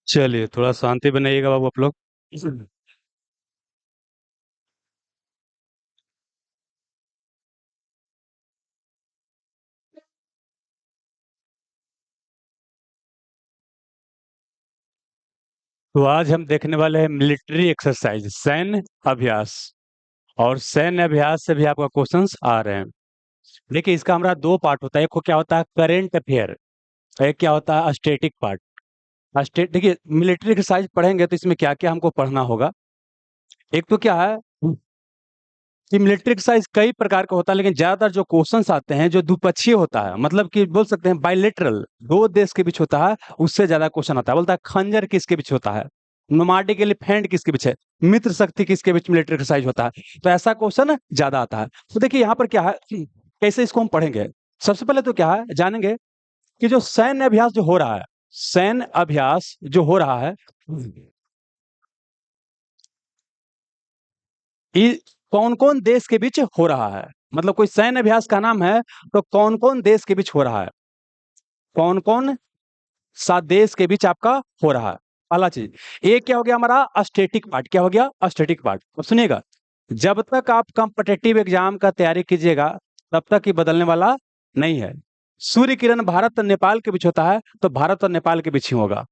चलिए थोड़ा शांति बनाइएगा बाबू आप लोग। तो आज हम देखने वाले हैं मिलिट्री एक्सरसाइज, सैन्य अभ्यास। और सैन्य अभ्यास से भी आपका क्वेश्चंस आ रहे हैं। देखिए, इसका हमारा दो पार्ट होता है। एक को क्या होता है, करेंट अफेयर। एक क्या होता है, स्टैटिक पार्ट। स्टेट देखिए, मिलिट्री एक्सरसाइज पढ़ेंगे तो इसमें क्या क्या हमको पढ़ना होगा। एक तो क्या है कि मिलिट्री एक्सरसाइज कई प्रकार का होता है, लेकिन ज्यादातर जो क्वेश्चंस आते हैं जो द्विपक्षीय होता है, मतलब कि बोल सकते हैं बायलेटरल, दो देश के बीच होता है, उससे ज्यादा क्वेश्चन आता है। बोलता है खंजर किसके बीच होता है, नोमाडिक एलिफेंट किसके बीच है, मित्र शक्ति किसके बीच मिलिट्री एक्सरसाइज होता है। तो ऐसा क्वेश्चन ज्यादा आता है। तो देखिए यहाँ पर क्या है, कैसे इसको हम पढ़ेंगे। सबसे पहले तो क्या है, जानेंगे कि जो सैन्य अभ्यास जो हो रहा है, सैन्य अभ्यास जो हो रहा है, ये कौन कौन देश के बीच हो रहा है। मतलब कोई सैन्य अभ्यास का नाम है तो कौन कौन देश के बीच हो रहा है, कौन कौन सा देश के बीच आपका हो रहा है। पहला चीज, ये क्या हो गया हमारा स्टैटिक पार्ट। क्या हो गया, स्टैटिक पार्ट। तो सुनिएगा, जब तक आप कॉम्पिटिटिव एग्जाम का तैयारी कीजिएगा तब तक ये बदलने वाला नहीं है। सूर्य किरण भारत और नेपाल के बीच होता है तो भारत और नेपाल के बीच ही होगा,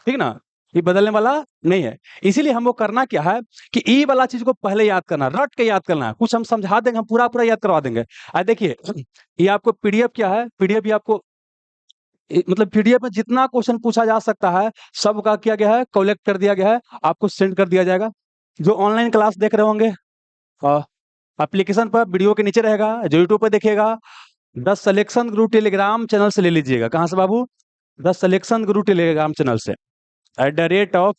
ठीक ना। ये बदलने वाला नहीं है। इसीलिए हमको करना क्या है कि ई वाला चीज को पहले याद करना, रट के याद करना है। कुछ हम समझा देंगे, हम पूरा पूरा याद करवा देंगे। देखिए, ये आपको पीडीएफ क्या है, पीडीएफ भी आपको मतलब पीडीएफ में जितना क्वेश्चन पूछा जा सकता है सबका किया गया है, कलेक्ट कर दिया गया है, आपको सेंड कर दिया जाएगा। जो ऑनलाइन क्लास देख रहे होंगे, एप्लीकेशन पर वीडियो के नीचे रहेगा, जो यूट्यूब पर देखिएगा, the selection Guru Telegram channel से ले लीजिएगा। कहाँ से बाबू, the selection Guru Telegram channel से, @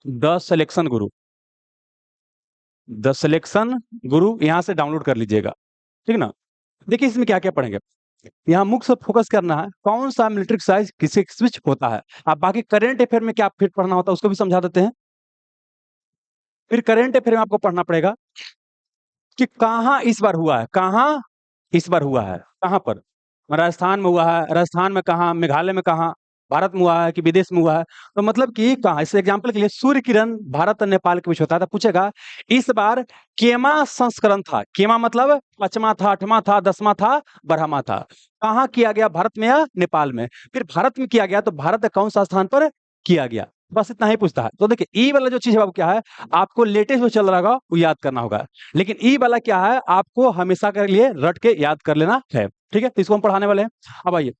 the selection Guru, the selection गुरु यहाँ से डाउनलोड कर लीजिएगा, ठीक ना। देखिए इसमें क्या क्या पढ़ेंगे। यहाँ मुख्य फोकस करना है कौन सा मिलिट्री एक्सरसाइज किसे स्विच होता है। अब बाकी करेंट अफेयर में क्या फिर पढ़ना होता है उसको भी समझा देते हैं। फिर करेंट अफेयर में आपको पढ़ना पड़ेगा कि कहाँ इस बार हुआ है, कहाँ इस बार हुआ है, कहाँ पर। राजस्थान में हुआ है, राजस्थान में कहाँ, मेघालय में कहाँ, भारत में हुआ है कि विदेश में हुआ है। तो मतलब कि कहाँ, इस एग्जाम्पल के लिए सूर्य किरण भारत और नेपाल के बीच होता है तो पूछेगा इस बार केमा संस्करण था। केमा मतलब पांचवा था, आठवां था, 10वां था, 12वां था। कहाँ किया गया, भारत में या नेपाल में। फिर भारत में किया गया तो भारत के कौन सा स्थान पर किया गया। बस इतना ही पूछता है। तो देखिए ई वाला जो चीज है वो क्या है, आपको लेटेस्ट जो चल रहा होगा वो याद करना होगा। लेकिन ई वाला क्या है, आपको हमेशा के लिए रट के याद कर लेना है, ठीक है। तो इसको हम पढ़ाने वाले हैं। अब आइए,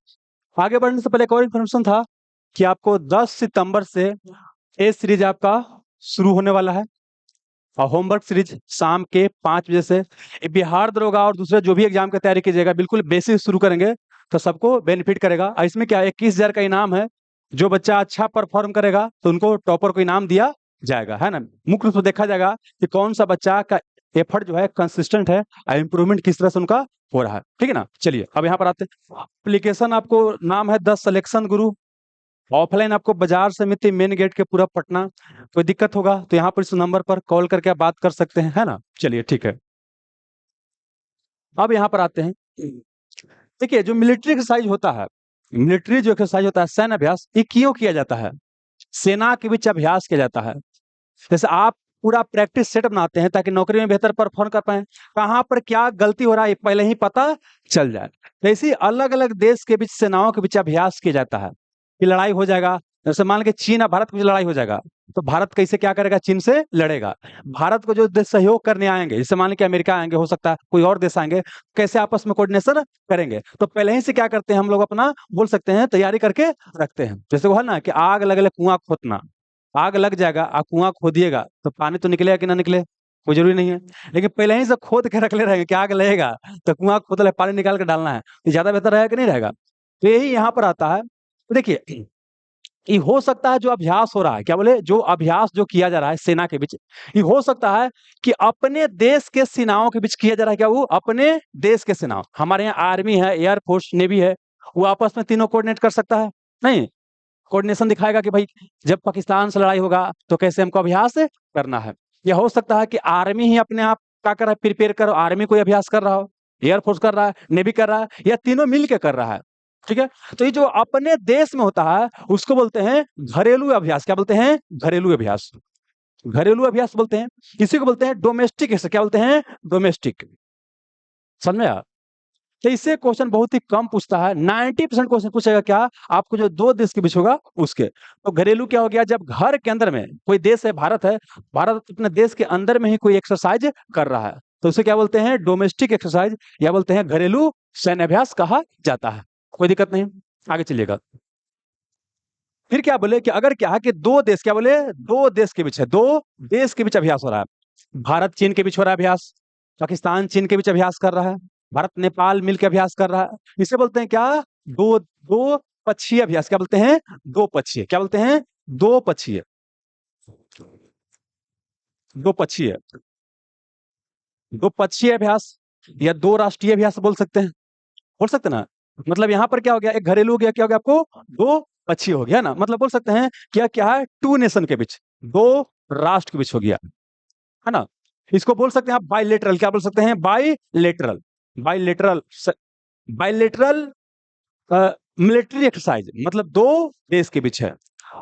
आगे बढ़ने से पहले एक और इन्फॉर्मेशन था कि आपको 10 सितंबर से ए सीरीज आपका शुरू होने वाला है, और होमवर्क सीरीज शाम के 5 बजे से। ये बिहार दरोगा और दूसरे जो भी एग्जाम की तैयारी कीजिएगा, बिल्कुल बेसिक शुरू करेंगे तो सबको बेनिफिट करेगा। और इसमें क्या 21,000 का इनाम है। जो बच्चा अच्छा परफॉर्म करेगा तो उनको टॉपर को इनाम दिया जाएगा, है ना। मुख्य रूप से देखा जाएगा कि कौन सा बच्चा का एफर्ट जो है कंसिस्टेंट है और इंप्रूवमेंट किस तरह से उनका हो रहा है, ठीक है ना। चलिए अब यहाँ पर आते हैं। एप्लीकेशन आपको नाम है द सिलेक्शन गुरु। ऑफलाइन आपको बाजार समिति मेन गेट के पूरा पटना। कोई दिक्कत होगा तो यहाँ पर इस नंबर पर कॉल करके आप बात कर सकते हैं, है ना। चलिए ठीक है, अब यहाँ पर आते हैं। देखिए जो मिलिट्री एक्सरसाइज होता है, मिलिट्री जो एक्सरसाइज होता है, सैन्य अभ्यास, ये क्यों किया जाता है। सेना के बीच अभ्यास किया जाता है। जैसे आप पूरा प्रैक्टिस सेट बनाते हैं ताकि नौकरी में बेहतर परफॉर्म कर पाए, कहाँ पर क्या गलती हो रहा है ये पहले ही पता चल जाए। तो इसी अलग अलग देश के बीच सेनाओं के बीच अभ्यास किया जाता है कि लड़ाई हो जाएगा। जैसे मान के चीन और भारत के बीच लड़ाई हो जाएगा तो भारत कैसे क्या करेगा, चीन से लड़ेगा। भारत को जो देश सहयोग करने आएंगे, जैसे मान के अमेरिका आएंगे, हो सकता है कोई और देश आएंगे, कैसे आपस में कोऑर्डिनेशन करेंगे। तो पहले ही से क्या करते हैं हम लोग, अपना बोल सकते हैं तैयारी करके रखते हैं। जैसे वो है ना कि आग लगे कुआं खोदना, आग लग जाएगा, आप कुआं खोदिएगा तो पानी तो निकलेगा कि ना निकले, कोई जरूरी नहीं है। लेकिन पहले ही से खोद के रख ले रहेंगे कि आग लगेगा तो कुआं खोद ले, पानी निकाल के डालना है, तो ज्यादा बेहतर रहेगा कि नहीं रहेगा। तो यही यहाँ पर आता है। तो देखिए ये हो सकता है जो अभ्यास हो रहा है, क्या बोले, जो अभ्यास जो किया जा रहा है सेना के बीच, ये हो सकता है कि अपने देश के सेनाओं के बीच किया जा रहा है। क्या वो अपने देश के सेनाओं, हमारे यहाँ आर्मी है, एयरफोर्स, नेवी है, वो आपस में तीनों कोऑर्डिनेट कर सकता है। नहीं, कोऑर्डिनेशन दिखाएगा कि भाई जब पाकिस्तान से लड़ाई होगा तो कैसे हमको अभ्यास करना है। या हो सकता है कि आर्मी ही अपने आप क्या कर रहा है, प्रिपेयर करो, आर्मी कोई अभ्यास कर रहा हो, एयरफोर्स कर रहा है, नेवी कर रहा है, या तीनों मिल के कर रहा है। ठीक है? तो ये जो अपने देश में होता है, उसको बोलते हैं घरेलू अभ्यास। क्या बोलते हैं? घरेलू अभ्यास। घरेलू अभ्यास बोलते हैं। इसी को बोलते हैं डोमेस्टिक एक्सरसाइज। क्या बोलते हैं? डोमेस्टिक। समझ में आया? तो इससे क्वेश्चन बहुत ही कम पूछता है। 90% क्वेश्चन पूछेगा क्या? आपको जो 2 देश के बीच होगा उसके। तो घरेलू क्या हो गया? जब घर के अंदर में कोई देश है, भारत है, भारत अपने देश के अंदर में ही कोई एक्सरसाइज कर रहा है, तो उसे क्या बोलते हैं? डोमेस्टिक एक्सरसाइज, या बोलते हैं घरेलू सैन्य अभ्यास कहा जाता है। कोई दिक्कत नहीं, आगे चलिएगा। फिर क्या बोले कि अगर क्या है कि 2 देश, क्या बोले? 2 देश के बीच है, 2 देश के बीच अभ्यास हो रहा है। भारत चीन के बीच हो रहा है अभ्यास, पाकिस्तान चीन के बीच अभ्यास कर रहा है, भारत नेपाल मिलकर अभ्यास कर रहा है। इसे बोलते हैं क्या? दो दो पक्षीय अभ्यास। क्या बोलते हैं? दो पक्षीय। क्या बोलते हैं? दो पक्षीय। दो पक्षीय। दो पक्षीय अभ्यास या दो राष्ट्रीय अभ्यास बोल सकते हैं। बोल सकते हैं ना? मतलब यहाँ पर क्या हो गया? एक घरेलू हो गया, क्या हो गया आपको? दो पक्षीय हो गया ना। मतलब बोल सकते हैं क्या क्या है? टू नेशन के बीच, दो राष्ट्र के बीच हो गया, है ना? इसको बोल सकते हैं आप बाइलेटरल। क्या बोल सकते हैं? Bilateral. Bilateral. Bilateral military exercise, मतलब 2 देश के बीच है।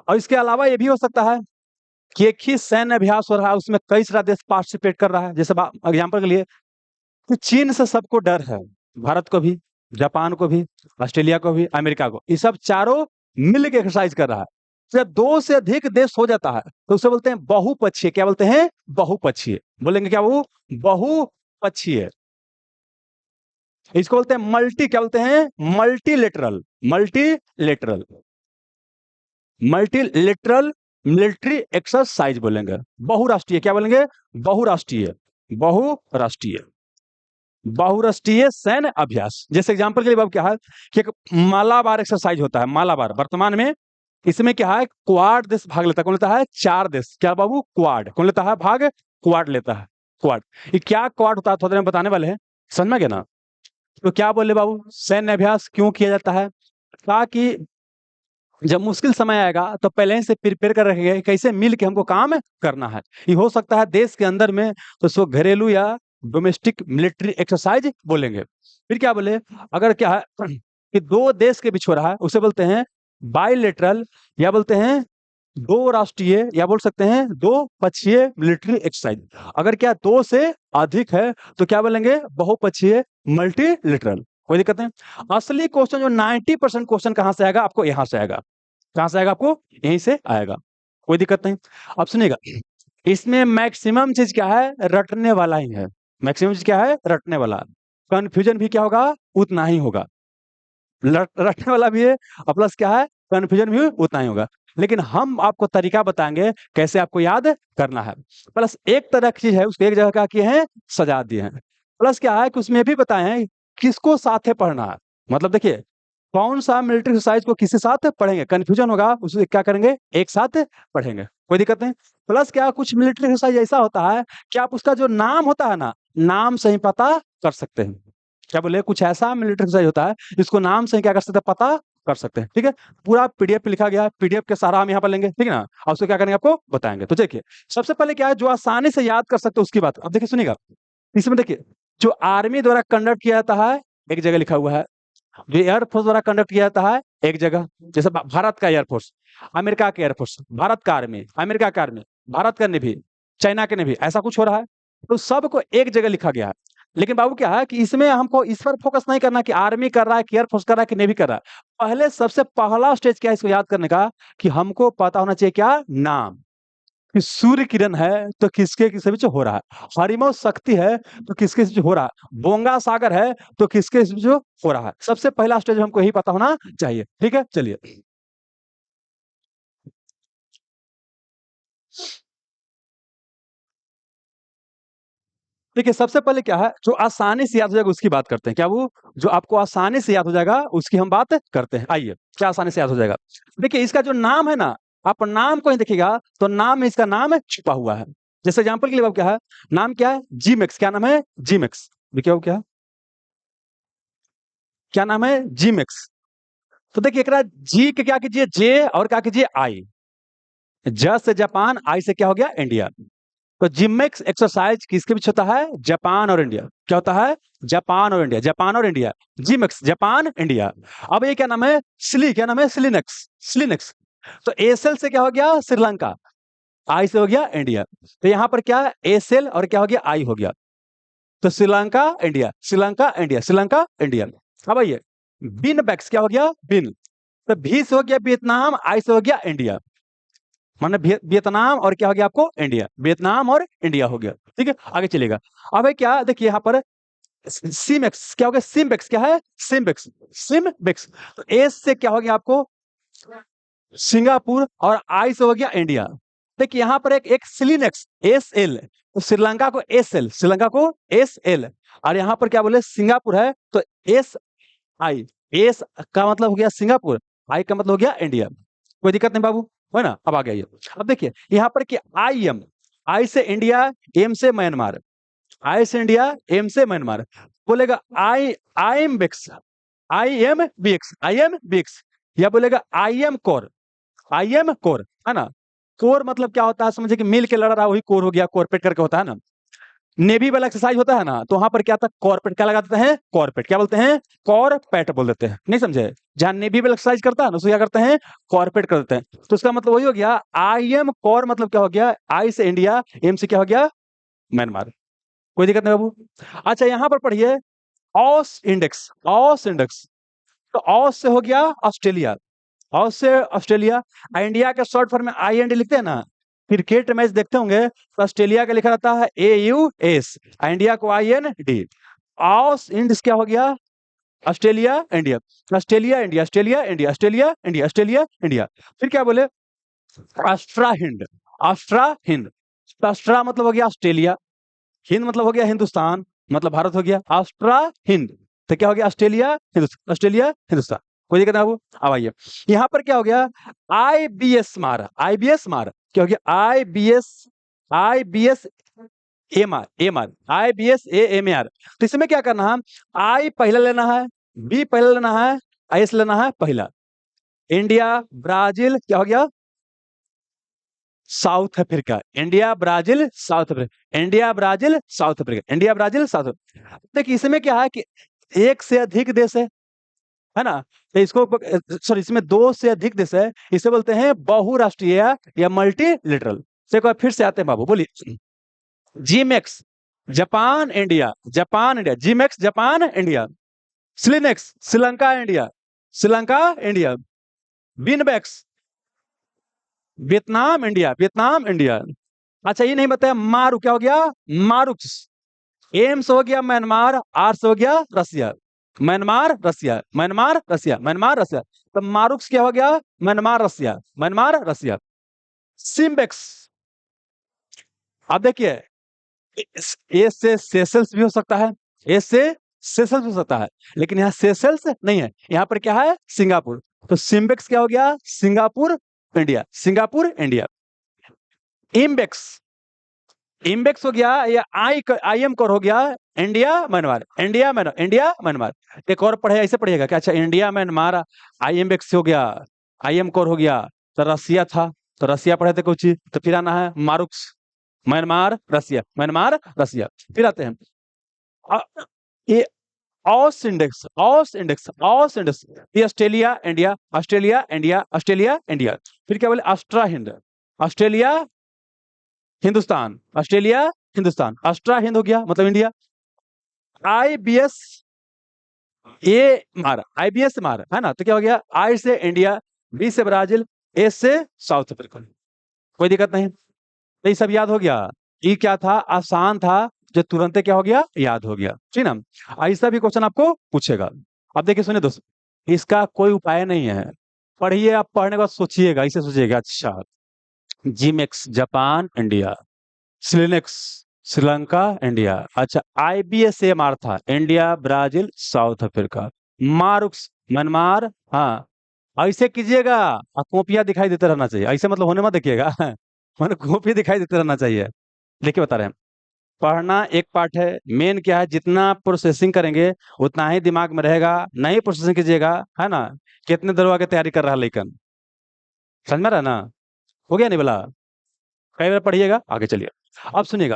और इसके अलावा ये भी हो सकता है कि एक ही सैन्य अभ्यास हो रहा है, उसमें कई सारा देश पार्टिसिपेट कर रहा है। जैसे एग्जांपल के लिए, तो चीन से सबको डर है, भारत को भी, जापान को भी, ऑस्ट्रेलिया को भी, अमेरिका को। ये सब चारों मिल के एक्सरसाइज कर रहा है। तो जब 2 से अधिक देश हो जाता है, तो उसे बोलते हैं बहुपक्षीय। क्या बोलते हैं? बहुपक्षीय। बोलेंगे क्या? वो बहुपक्षीय। इसको बोलते हैं मल्टी, क्या बोलते हैं? Multilateral. Multilateral. Multilateral military exercise बोलेंगे। बहुराष्ट्रीय। क्या बोलेंगे? बहुराष्ट्रीय। बहुराष्ट्रीय। बहुराष्ट्रीय सैन्य अभ्यास। जैसे एग्जांपल के लिए बाबू क्या है कि एक मालाबार एक्सरसाइज होता है। मालाबार वर्तमान में इसमें क्या है? क्वाड देश भाग लेता है। कौन लेता है? 4 देश। क्या बाबू? क्वाड। कौन लेता है भाग? क्वाड लेता है। क्वाड। ये क्या क्वाड होता है थोड़ा देर में बताने वाले हैं, समझ में गया ना? तो क्या बोले बाबू? सैन्य अभ्यास क्यों किया जाता है? ताकि जब मुश्किल समय आएगा तो पहले ही से प्रिपेयर कर रखेंगे कैसे मिल के हमको काम करना है। ये हो सकता है देश के अंदर में, तो इसको घरेलू या डोमेस्टिक मिलिट्री एक्सरसाइज बोलेंगे। फिर क्या बोले? अगर क्या है कि 2 देश के बीच हो रहा है, उसे बोलते हैं बाइलेटरल, या बोलते हैं दो राष्ट्रीय, या बोल सकते हैं दो पक्षीय मिलिट्री एक्सरसाइज। अगर क्या 2 से अधिक है तो क्या बोलेंगे? बहुपक्षीय मल्टीलेटरल। कोई दिक्कत नहीं। असली क्वेश्चन जो 90% क्वेश्चन कहां से आएगा? आपको यहां से आएगा। कहां से आएगा? आपको यहीं से आएगा। कोई दिक्कत नहीं। अब सुनिएगा, इसमें मैक्सिमम चीज क्या है? रटने वाला ही है। मैक्सिमम चीज क्या है? रटने वाला। कंफ्यूजन भी क्या होगा? उतना ही होगा। रटने वाला भी है और प्लस क्या है? कंफ्यूजन भी उतना ही होगा। लेकिन हम आपको तरीका बताएंगे कैसे आपको याद करना है। प्लस एक तरह की चीज है, उसको एक जगह क्या किए हैं? सजा दिए हैं। प्लस क्या है कि उसमें भी बताए हैं किसको साथे पढ़ना है। मतलब देखिए, कौन सा मिलिट्री एक्सरसाइज को किसके साथ पढ़ेंगे, कंफ्यूजन होगा, उसे क्या करेंगे? एक साथ पढ़ेंगे। कोई दिक्कत नहीं। प्लस क्या, कुछ मिलिट्री एक्सरसाइज ऐसा होता है कि आप उसका जो नाम होता है ना, नाम से ही पता कर सकते हैं। क्या बोले? कुछ ऐसा मिलिट्री एक्सरसाइज होता है जिसको नाम से ही क्या कर सकते हैं? पता कर सकते हैं। ठीक है? पूरा पीडीएफ पे लिखा गया है, पीडीएफ के सारा हम यहाँ पर लेंगे, ठीक है ना? और उसको क्या करेंगे आपको बताएंगे। तो देखिए, सबसे पहले क्या है जो आसानी से याद कर सकते हो उसकी बात। अब देखिए सुनिएगा, इसमें देखिए, जो आर्मी द्वारा कंडक्ट किया जाता है एक जगह लिखा हुआ है, जो एयरफोर्स द्वारा कंडक्ट किया जाता है एक जगह। जैसे भारत का एयरफोर्स, अमेरिका का एयरफोर्स, भारत का आर्मी, अमेरिका का आर्मी, भारत का नेवी, चाइना के नेवी, ऐसा कुछ हो रहा है। तो सबको एक जगह लिखा गया है। लेकिन बाबू क्या है कि इसमें हमको इस पर फोकस नहीं करना कि आर्मी कर रहा है कि एयरफोर्स कर रहा है कि नेवी कर रहा है। पहले सबसे पहला स्टेज क्या है इसको याद करने का, कि हमको पता होना चाहिए क्या? नाम। कि सूर्य किरण है तो किसके किसके बीच हो रहा है, हरिमो शक्ति है तो किसके बीच हो रहा है, बोंगा सागर है तो किसके बीच हो रहा है। सबसे पहला स्टेज हमको यही पता होना चाहिए। ठीक है, चलिए। देखिए, सबसे पहले क्या है जो आसानी से याद हो जाएगा उसकी बात करते हैं। क्या वो जो आपको आसानी से याद हो जाएगा उसकी हम बात करते हैं। आइए, क्या आसानी से याद हो जाएगा? देखिए, इसका जो नाम है ना, आप नाम को ही देखिएगा तो नाम में इसका नाम छुपा हुआ है। जैसे एग्जांपल के लिए अब क्या है, नाम क्या है? जीमेक्स। क्या नाम है? जीमेक्स। देखिए वो क्या है? क्या नाम है? जीमेक्स। तो देखिए, एकरा जी के क्या कीजिए? जे, और क्या कीजिए? आई। ज से जापान, आई से क्या हो गया? इंडिया। तो जिम्मेक्स एक्सरसाइज किसके बीच होता है? जापान और इंडिया। क्या होता है? जापान और इंडिया, जापान और इंडिया। JIMEX Japan India. अब ये क्या नाम है? क्या नाम है? सिलिनेक्स, सिलिनेक्स। तो एसएल से क्या हो गया? श्रीलंका। आई से हो गया इंडिया। तो यहाँ पर क्या है? एसएल और क्या हो गया? आई हो गया। तो Sri Lanka India, Sri Lanka India, Sri Lanka India. अब आइए, बिन बैक्स क्या हो गया? बिन। तो भी से हो गया वियतनाम, आई से हो गया इंडिया। माने वियतनाम और क्या हो गया आपको? इंडिया। वियतनाम और इंडिया हो गया। ठीक है, आगे चलेगा। अब है क्या, देखिए यहाँ पर सिमेक्स क्या हो गया? सिम्बेक्स क्या है? SIMBEX, SIMBEX. तो एस से क्या हो गया आपको? सिंगापुर और आई से हो गया इंडिया। देखिए यहाँ पर एक सिलिनेक्स एस एल, तो श्रीलंका को एस एल, श्रीलंका को एस एल। और यहाँ पर क्या बोले? सिंगापुर है तो एस आई। एस का मतलब हो गया सिंगापुर, आई का मतलब हो गया इंडिया। कोई दिक्कत नहीं बाबू, है ना? अब आ गया ये। अब देखिए यहाँ पर कि आई एम, आई से इंडिया, एम से म्यांमार, आई से इंडिया, एम से म्यांमार। बोलेगा आई एम बिक्स, आई एम बिक्स, आई एम बिक्स। या बोलेगा I M core, I M core, है ना? कोर मतलब क्या होता है? समझे कि मिल के लड़ रहा, वही कोर हो गया, कॉर्पोरेट करके होता है ना। नेवी वाला एक्सरसाइज होता है ना, तो वहां पर क्या था? कॉर्पोरेट क्या लगा देते हैं? कॉर्पोरेट क्या बोलते हैं? कॉर्पेट बोल देते हैं। नहीं समझे? जहां नेवी वाला एक्सरसाइज करता है ना, उसको क्या करते हैं? कॉर्पोरेट कर देते हैं। तो इसका मतलब वही हो गया, आई एम कोर मतलब क्या हो गया? आई से इंडिया, एम से क्या हो गया? म्यांमार। कोई दिक्कत नहीं बाबू। अच्छा यहाँ पर पढ़िए, ऑस इंडेक्स, ऑस इंडेक्स। तो ऑस से हो गया ऑस्ट्रेलिया, ऑस से ऑस्ट्रेलिया। इंडिया के शॉर्ट फॉर्म में आई एन डी लिखते हैं ना, क्रिकेट मैच देखते होंगे तो ऑस्ट्रेलिया का लिखा रहता है ए यू एस, इंडिया को आई एन डी। ऑस इंडिस क्या हो गया? Australia India, Australia India, Australia India, Australia India, Australia India. फिर क्या बोले? ऑस्ट्रा हिंद, ऑस्ट्रा हिंद। ऑस्ट्रा मतलब हो गया ऑस्ट्रेलिया, हिंद मतलब हो गया हिंदुस्तान, मतलब भारत हो गया। ऑस्ट्रा हिंद तो क्या हो गया? Australia Hindustan, Australia Hindustan. कोई दिक्कत ना? अब आइए, यहाँ पर क्या हो गया? आईबीएस मार, आईबीएस मार क्या हो गया? IBS, IBS M R, M R, IBS A M R. तो इसमें क्या करना है? आई पहला लेना है, बी पहला लेना है, एस लेना है पहला। इंडिया ब्राजील क्या हो गया? South Africa, India Brazil South Africa, India Brazil South Africa, India Brazil South Africa. देखिए इसमें क्या है कि एक से अधिक देश है ना? तो इसको सॉरी, इसमें दो से अधिक देश है, इसे बोलते हैं बहुराष्ट्रीय या मल्टीलिटरल। से एक बार फिर से आते हैं बाबू, बोलिए। JIMEX Japan India, Japan India, JIMEX Japan India. SLINEX Sri Lanka India, Sri Lanka India. VINBAX Vietnam India, Vietnam India. अच्छा ये नहीं बताया, मारू क्या हो गया? मारुक्स। एम्स हो गया म्यांमार, आर्स हो गया रसिया, म्यांमार रसिया, म्यांमार रसिया, म्यांमार रसिया। तो मारुक्स क्या हो गया? म्यांमार रसिया, म्यांमार रसिया। सिम्बेक्स, अब देखिए, ए से सेशल्स भी हो सकता है, ए से सेशल्स हो सकता है, लेकिन यहाँ सेशल्स नहीं है, यहाँ पर क्या है? सिंगापुर। तो सिम्बेक्स क्या हो गया? Singapore India, Singapore India. IMBEX, IMBEX हो गया, या आई एम कोर हो गया, India Myanmar, India Myanmar, India Myanmar. एक और पढ़े, ऐसे पढ़िएगा क्या? अच्छा इंडिया म्यांमार, आई एम्बेक्स हो गया, आई एम कोर हो गया। तो रसिया था, तो रसिया पढ़े थे कुछ, तो फिर आना है मारुक्स, म्यांमार रसिया, म्यांमार रसिया। फिर आते हैं ये ऑस इंडेक्स, ऑस इंडेक्स, ऑस इंडेक्स। ये Australia India, Australia India, Australia India. फिर क्या बोले? ऑस्ट्रा हिंद, ऑस्ट्रेलिया हिंदुस्तान, ऑस्ट्रेलिया हिंदुस्तान, ऑस्ट्रा हिंद हो गया मतलब इंडिया। आईबीएस ए मार, आईबीएस मार, है ना? तो क्या हो गया? आई से इंडिया, बी से ब्राजील, ए से साउथ अफ्रीका। कोई दिक्कत नहीं, तो ये सब याद हो गया। ये क्या था? आसान था, जो तुरंत क्या हो गया? याद हो गया। ठीक ना? ऐसा भी क्वेश्चन आपको पूछेगा। अब देखिए सुनिए दोस्तों, इसका कोई उपाय नहीं है, पढ़िए, आप पढ़ने के बाद सोचिएगा, इसे सोचिएगा। अच्छा, JIMEX Japan India, SLINEX Sri Lanka India. अच्छा आईबीएसएमआर था इंडिया ब्राजील साउथ अफ्रीका। मारुक्स म्यांमार। हाँ, ऐसे कीजिएगा, कॉपियां दिखाई देते रहना चाहिए, ऐसे मतलब होने मत देखिएगा मैंने कॉपी दिखाई देते रहना चाहिए। देखिए बता रहे हैं, पढ़ना एक पार्ट है, मेन क्या है? जितना प्रोसेसिंग करेंगे उतना ही दिमाग में रहेगा, नहीं प्रोसेसिंग कीजिएगा, है ना? कितने देर आगे तैयारी कर रहा है लेकिन, समझ में रहा ना? हो गया नहीं बोला? कई बार पढ़िएगा, आगे चलिए। अब सुनिएगा,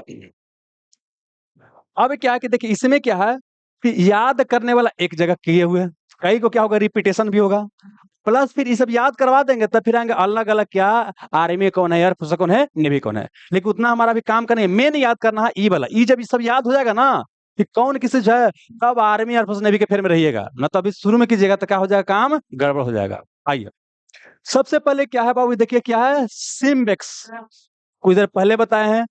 अब क्या है कि देखिए इसमें क्या है कि याद करने वाला एक जगह किए हुए हैं, कई को क्या होगा रिपीटेशन भी होगा, प्लस फिर ये सब याद करवा देंगे तब फिर आएंगे अलग-अलग क्या आर्मी कौन है, एयर फोर्स कौन है, नेवी कौन है। लेकिन उतना हमारा भी काम करना है, मेन याद करना है ई वाला, ई जब ये सब याद हो जाएगा ना कि कौन किसे जो है तब आर्मी, एयर फोर्स, नेवी के फेर में रहिएगा, ना तो अभी शुरू में कीजिएगा तो क्या हो जाएगा काम गड़बड़ हो जाएगा। आइए, सबसे पहले क्या है बाबू देखिए क्या है सिम्बेक्स, कुछ देर पहले बताए हैं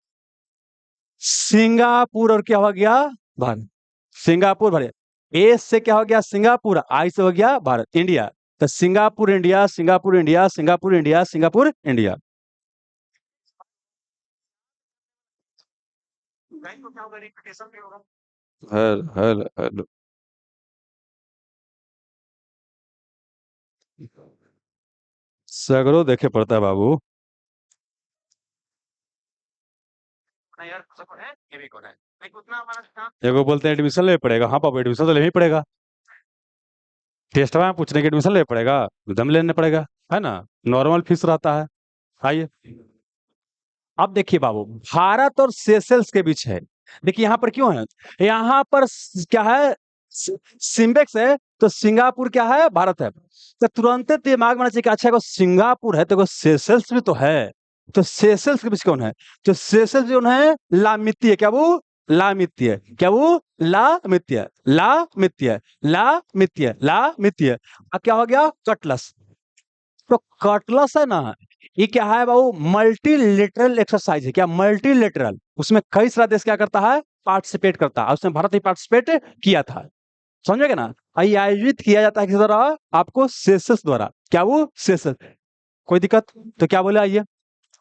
सिंगापुर और क्या हो गया भारत, सिंगापुर भारत, ए से क्या हो गया सिंगापुर, आई से हो गया भारत इंडिया, तो Singapore India, Singapore India, Singapore India, Singapore India. हर हर हर सगरो देखे पड़ता है बाबू। एगो बोलते हैं एडमिशन ले पड़ेगा, हाँ पापा एडमिशन तो लेना ही पड़ेगा, टेस्ट में पूछने के एडमिशन ले पड़ेगा, दम लेना पड़ेगा, है ना, नॉर्मल फीस रहता है। आइए, अब देखिए बाबू भारत और सेशल्स के बीच है, देखिए यहाँ पर क्यों है, यहाँ पर क्या है सिम्बेक्स है तो सिंगापुर क्या है भारत है, तो तुरंत दिमाग में आना चाहिए कि अच्छा एगो सिंगापुर है तो एगो सेशल्स भी तो है, तो सेशल्स के बीच कौन है, तो सेशल्स जो है लामितीय, क्या वो लामितीय, क्या वो लामितीय, लामितीय, लामितीय, लामितीय, अब क्या हो गया कटलस, तो कटलस है ना ये क्या है बाबू मल्टीलेटरल एक्सरसाइज है, क्या मल्टीलेटरल, उसमें कई सारा देश क्या करता है पार्टिसिपेट करता है, और उसमें भारत भी पार्टिसिपेट किया था, समझोगे ना, ये आयोजित किया जाता है किस द्वारा आपको सेशल्स द्वारा, क्या वो सेशल्स, कोई दिक्कत, तो क्या बोले आइए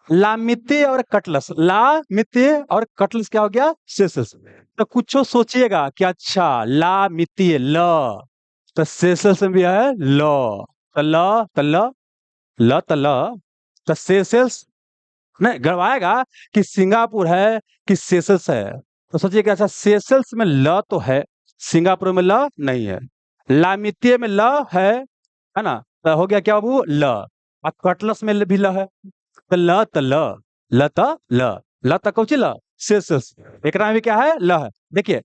लामित्य और कटलस, लामित्य और कटलस क्या हो गया सेशल्स, तो कुछ सोचिएगा कि अच्छा लामित्य ल, तो सेशल्स में भी है ल, तो ल तो ल, ल तो ल, तो सेशल्स नहीं गड़वाएगा कि सिंगापुर है कि सेशल्स है, तो सोचिए कि अच्छा सेशल्स में ल तो है, सिंगापुर में ल नहीं है, लामित्य में ल है ना, तो हो गया क्या बाबू ल, और कटलस में भी ल है, तो ल तो ल, ल तो ल, ल तो कौची ल सेशल्स, एकरा में भी क्या है ल है, देखिए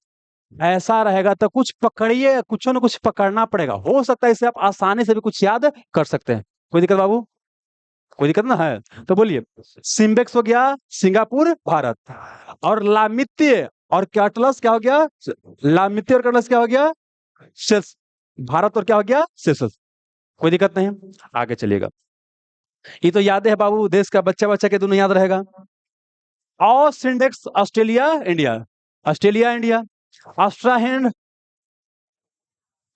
ऐसा रहेगा तो कुछ पकड़िए, कुछ ना कुछ पकड़ना पड़ेगा, हो सकता है इसे आप आसानी से भी कुछ याद कर सकते हैं, कोई दिक्कत बाबू, कोई दिक्कत ना है, तो बोलिए सिम्बेक्स हो गया सिंगापुर भारत, और लामित्य और कैटलस क्या हो गया, लामित्य और कैटलस क्या हो गया सेल्स, भारत और क्या हो गया सेशल्स, कोई दिक्कत नहीं, आगे चलिएगा, ये तो याद है बाबू देश का बच्चा बच्चा के दोनों याद रहेगा, AUSINDEX Australia India, Australia India, AUSTRAHIND,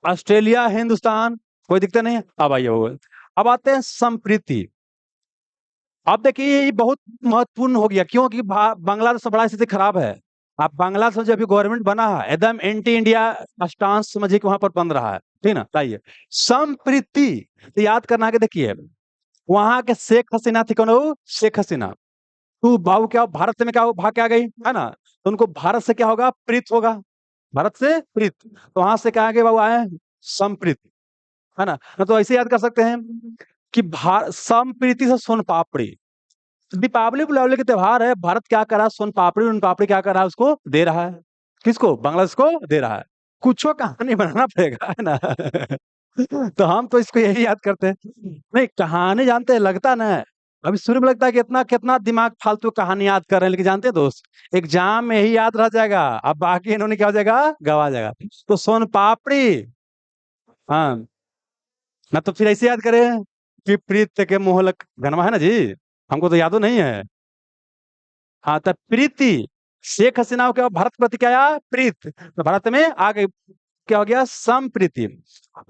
Australia Hindustan, कोई दिक्कत नहीं है, अब आइए वो, अब आते हैं संप्रीति, अब देखिए ये बहुत महत्वपूर्ण हो गया क्योंकि बांग्लादेश में बड़ा स्थिति खराब है, आप बांग्लादेश में जो अभी गवर्नमेंट बना है एकदम एंटी इंडिया स्टांस समझिए कि वहां पर बन रहा है, ठीक ना, बताइए संप्रीति, तो याद करना है कि देखिए वहां के शेख हसीना थी, कौन हो शेख हसीना, तो बाबू क्या भारत में क्या हो भाग के आ गई है ना, तो उनको भारत से क्या होगा प्रीत होगा, भारत से प्रीत, तो वहां से क्या आगे बाबू आए संप्रीत, है ना तो ऐसे याद कर सकते हैं कि संप्रीति से सोन पापड़ी, दीपावली बुलावली के त्योहार है, भारत क्या कर रहा है सोन पापड़ी उन पापड़ी क्या कर रहा है उसको दे रहा है, किसको बांग्लादेश को दे रहा है, कुछो कहानी बनाना पड़ेगा है ना तो हम तो इसको यही याद करते हैं, नहीं कहानी जानते हैं लगता ना है, अभी शुरू में लगता है कि इतना कितना दिमाग फालतू कहानी याद कर रहे हैं, लेकिन जानते हैं दोस्त एग्जाम में यही याद रह जाएगा, अब बाकी इन्होंने क्या हो जाएगा गवा जाएगा, तो सोन पापड़ी, हाँ ना तो फिर ऐसे याद करें कि प्रीत के मोहलक गनमा है ना जी, हमको तो यादो नहीं है, हाँ तो प्रीति, शेख हसीना को क्या भारत प्रति क्या आया प्रीत, तो भारत में आगे क्या हो गया संप्रीति,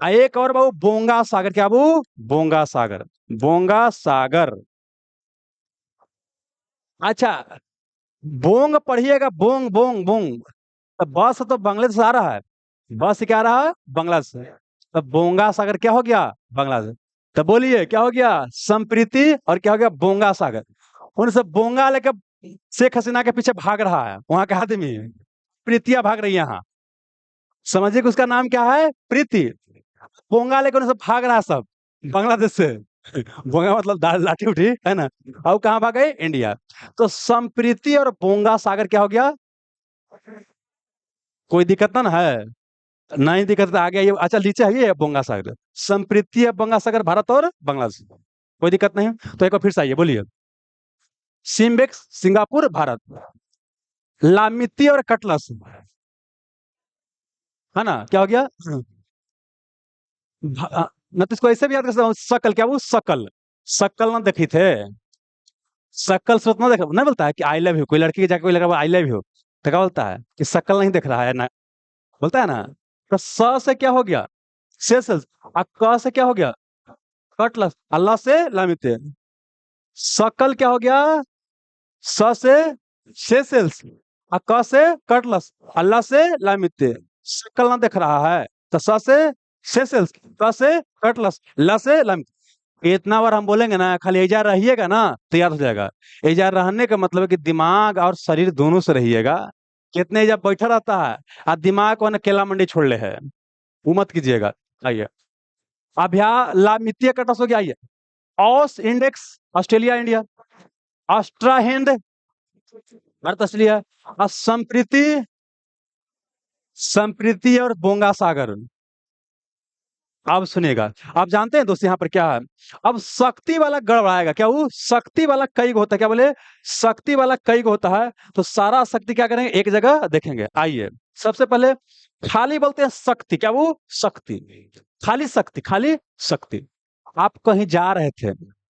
एक और बाबू बोंगा सागर, क्या बाबू बोंगा सागर, बोंगा सागर, अच्छा बोंग पढ़िएगा बोंग बोंग बोंग, तो बस तो बांग्लादेश आ रहा है, बस से क्या आ रहा है बांग्लादेश से, तो बोंगा सागर क्या हो गया बांग्लादेश, तो बोलिए क्या हो गया संप्रीति और क्या हो गया बोंगा सागर, उनसे बोंगा लेकर शेख हसीना के पीछे भाग रहा है वहां का आदमी, प्रीतिया भाग रही है यहाँ, समझिए कि उसका नाम क्या है प्रीति, बोंगा लेकर उनसे भाग रहा है सब बांग्लादेश से, बोंगा मतलब दाल लाठी उठी, है ना? अब कहाँ भाग गए? इंडिया। तो संप्रीति और बोंगा सागर क्या हो गया? कोई दिक्कत ना है? नहीं दिक्कत तो आ गया ये। अच्छा नीचे है ये बोंगा सागर। संप्रीति और बोंगा सागर भारत और बांग्लादेश। कोई दिक्कत नहीं है। तो एक बार फिर से आइए, बोलिए। SIMBEX Singapore Bharat. लामिती और कटलस, है ना? क्या हो गया? मैं तो इसको ऐसे भी याद कर सकता हूँ, शकल, क्या वो शकल, शकल ना देखी थे? शकल सूरत ना देखा, नहीं बोलता है कि आई लव यू, कोई लड़की के जाके कोई लगा आई लव यू, तो क्या बोलता है कि शकल नहीं देख रहा है ना, बोलता है ना? तो स से क्या हो गया? सेल्स। और क से क्या हो गया? कटलस। अल्लाह से लामिते। शकल क्या हो गया? स से सेल्स। और क से कटलस। अल्लाह से लामिते। शकल ना देख रहा है, तो स से सेल्स, क से कटलस, ल से लामिते। इतना बार हम बोलेंगे ना, खाली एजा रहिएगा ना, तैयार हो जाएगा। एजा रहने का मतलब है कि दिमाग और शरीर दोनों से रहिएगा। कितने जब बैठा रहता है और दिमाग को ना केला मंडी छोड़ ले है, वो मत कीजिएगा। आइए। अब यहाँ लामितीय कटस हो गया। आइए। AUSINDEX Australia India. AUSTRAHIND Bharat Australia. और संप्रीति, संप्रीति और बोंगा सागर। अब सुनिएगा। आप जानते हैं दोस्त यहाँ पर क्या है? अब शक्ति वाला गड़बड़ाएगा। क्या वो शक्ति वाला कई गो होता है? क्या बोले? शक्ति वाला कई गो होता है। तो सारा शक्ति क्या करेंगे? एक जगह देखेंगे। आइए। सबसे पहले खाली बोलते हैं शक्ति। क्या वो? शक्ति। खाली शक्ति, खाली शक्ति। आप कहीं जा रहे थे,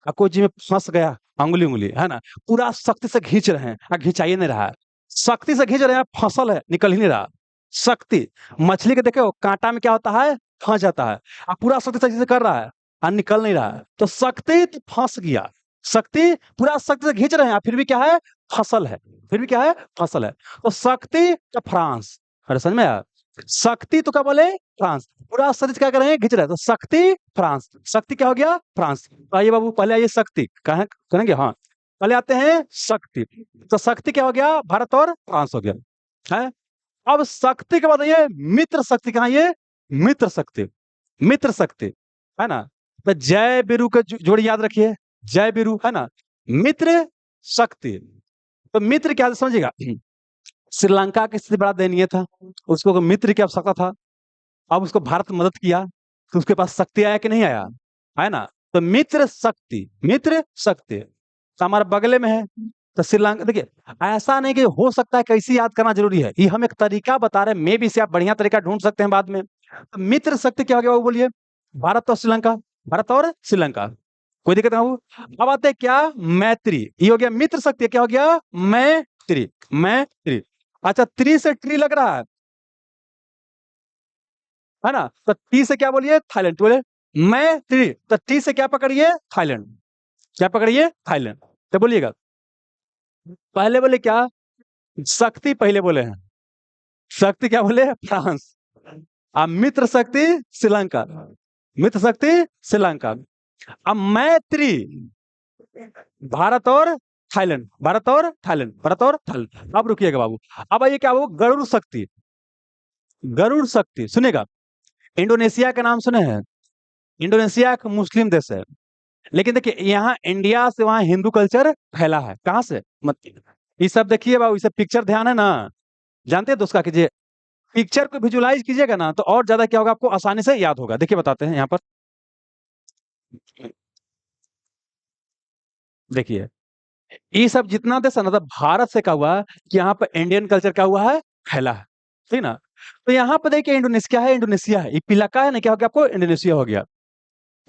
कोई चीज में फंस गया, अंगुली उंगली, है ना? पूरा शक्ति से खींच रहे हैं, खिंचाई नहीं रहा है। शक्ति से खींच रहे हैं, फसल है, निकल ही नहीं रहा। शक्ति। मछली के देखे हो, कांटा में क्या होता है? फंस जाता है। अब पूरा शक्ति से कर रहा है और निकल नहीं रहा है, तो शक्ति तो फंस गया। शक्ति पूरा शक्ति से खींच रहे हैं, फिर भी क्या है? फसल है। फिर भी क्या है? फसल है। तो शक्ति तो फ्रांस। अरे समझ में आया? शक्ति तो क्या बोले? फ्रांस। पूरा शक्ति से क्या कर रहे हैं? खींच रहे हैं, तो शक्ति फ्रांस। शक्ति क्या हो गया? फ्रांस। तो आइए बाबू, पहले आइए शक्ति कहें करेंगे। हाँ, पहले आते हैं शक्ति। तो शक्ति क्या हो गया? भारत और फ्रांस हो गया है। अब शक्ति के बाद ये मित्र शक्ति। कहा ये? मित्र शक्ति। मित्र शक्ति, है ना? तो जय बिरु के जोड़ी याद रखिए। जय बिरु, है ना? मित्र शक्ति। तो मित्र क्या समझिएगा? श्रीलंका की स्थिति बड़ा दयनीय था, उसको मित्र की आवश्यकता था। अब उसको भारत ने मदद किया, तो उसके पास शक्ति आया कि नहीं आया? है ना? तो मित्र शक्ति, मित्र शक्ति तो हमारे बगले में है। तो श्रीलंका देखिए, ऐसा नहीं कि हो सकता है, कैसे याद करना जरूरी है, ये हम एक तरीका बता रहे हैं, मे भी से आप बढ़िया तरीका ढूंढ सकते हैं बाद में। तो मित्र शक्ति क्या हो गया वो बोलिए? भारत और श्रीलंका। भारत और श्रीलंका, कोई दिक्कत ना हो। अब आते हैं क्या? मैत्री। ये हो गया मित्र शक्ति। क्या हो गया? मैत्री। मैत्री। अच्छा, त्री से ट्री लग रहा है ना? तो टी से क्या बोलिए? थाईलैंड। बोले मैं टी, तो टी से क्या पकड़िए? थाईलैंड। क्या पकड़िए? थाईलैंड। तो बोलिएगा, पहले बोले क्या? शक्ति पहले बोले हैं। शक्ति क्या बोले? फ्रांस। अब मित्र शक्ति श्रीलंका। मित्र शक्ति श्रीलंका। अब मैत्री भारत और थाईलैंड। भारत और थाईलैंड। भारत और थाईलैंड। अब रुकिएगा बाबू। अब आइए क्या वो गरुड़ शक्ति। गरुड़ शक्ति सुनेगा। इंडोनेशिया का नाम सुने हैं? इंडोनेशिया एक मुस्लिम देश है, लेकिन देखिए यहाँ इंडिया से वहां हिंदू कल्चर फैला है। कहां से? मत ये सब देखिए बाबू, इसे पिक्चर ध्यान है ना? जानते हैं दोस्त का कीजिए, पिक्चर को विजुलाइज कीजिएगा ना, तो और ज्यादा क्या होगा, आपको आसानी से याद होगा। देखिए बताते हैं यहाँ पर। देखिए, ये सब जितना देश है ना, तो भारत से क्या हुआ कि यहाँ पर इंडियन कल्चर क्या हुआ है? फैला है। ठीक ना? तो यहाँ पर देखिए इंडोनेशिया है, इंडोनेशिया है, ये पिलका है ना, क्या हो गया आपको? इंडोनेशिया हो गया।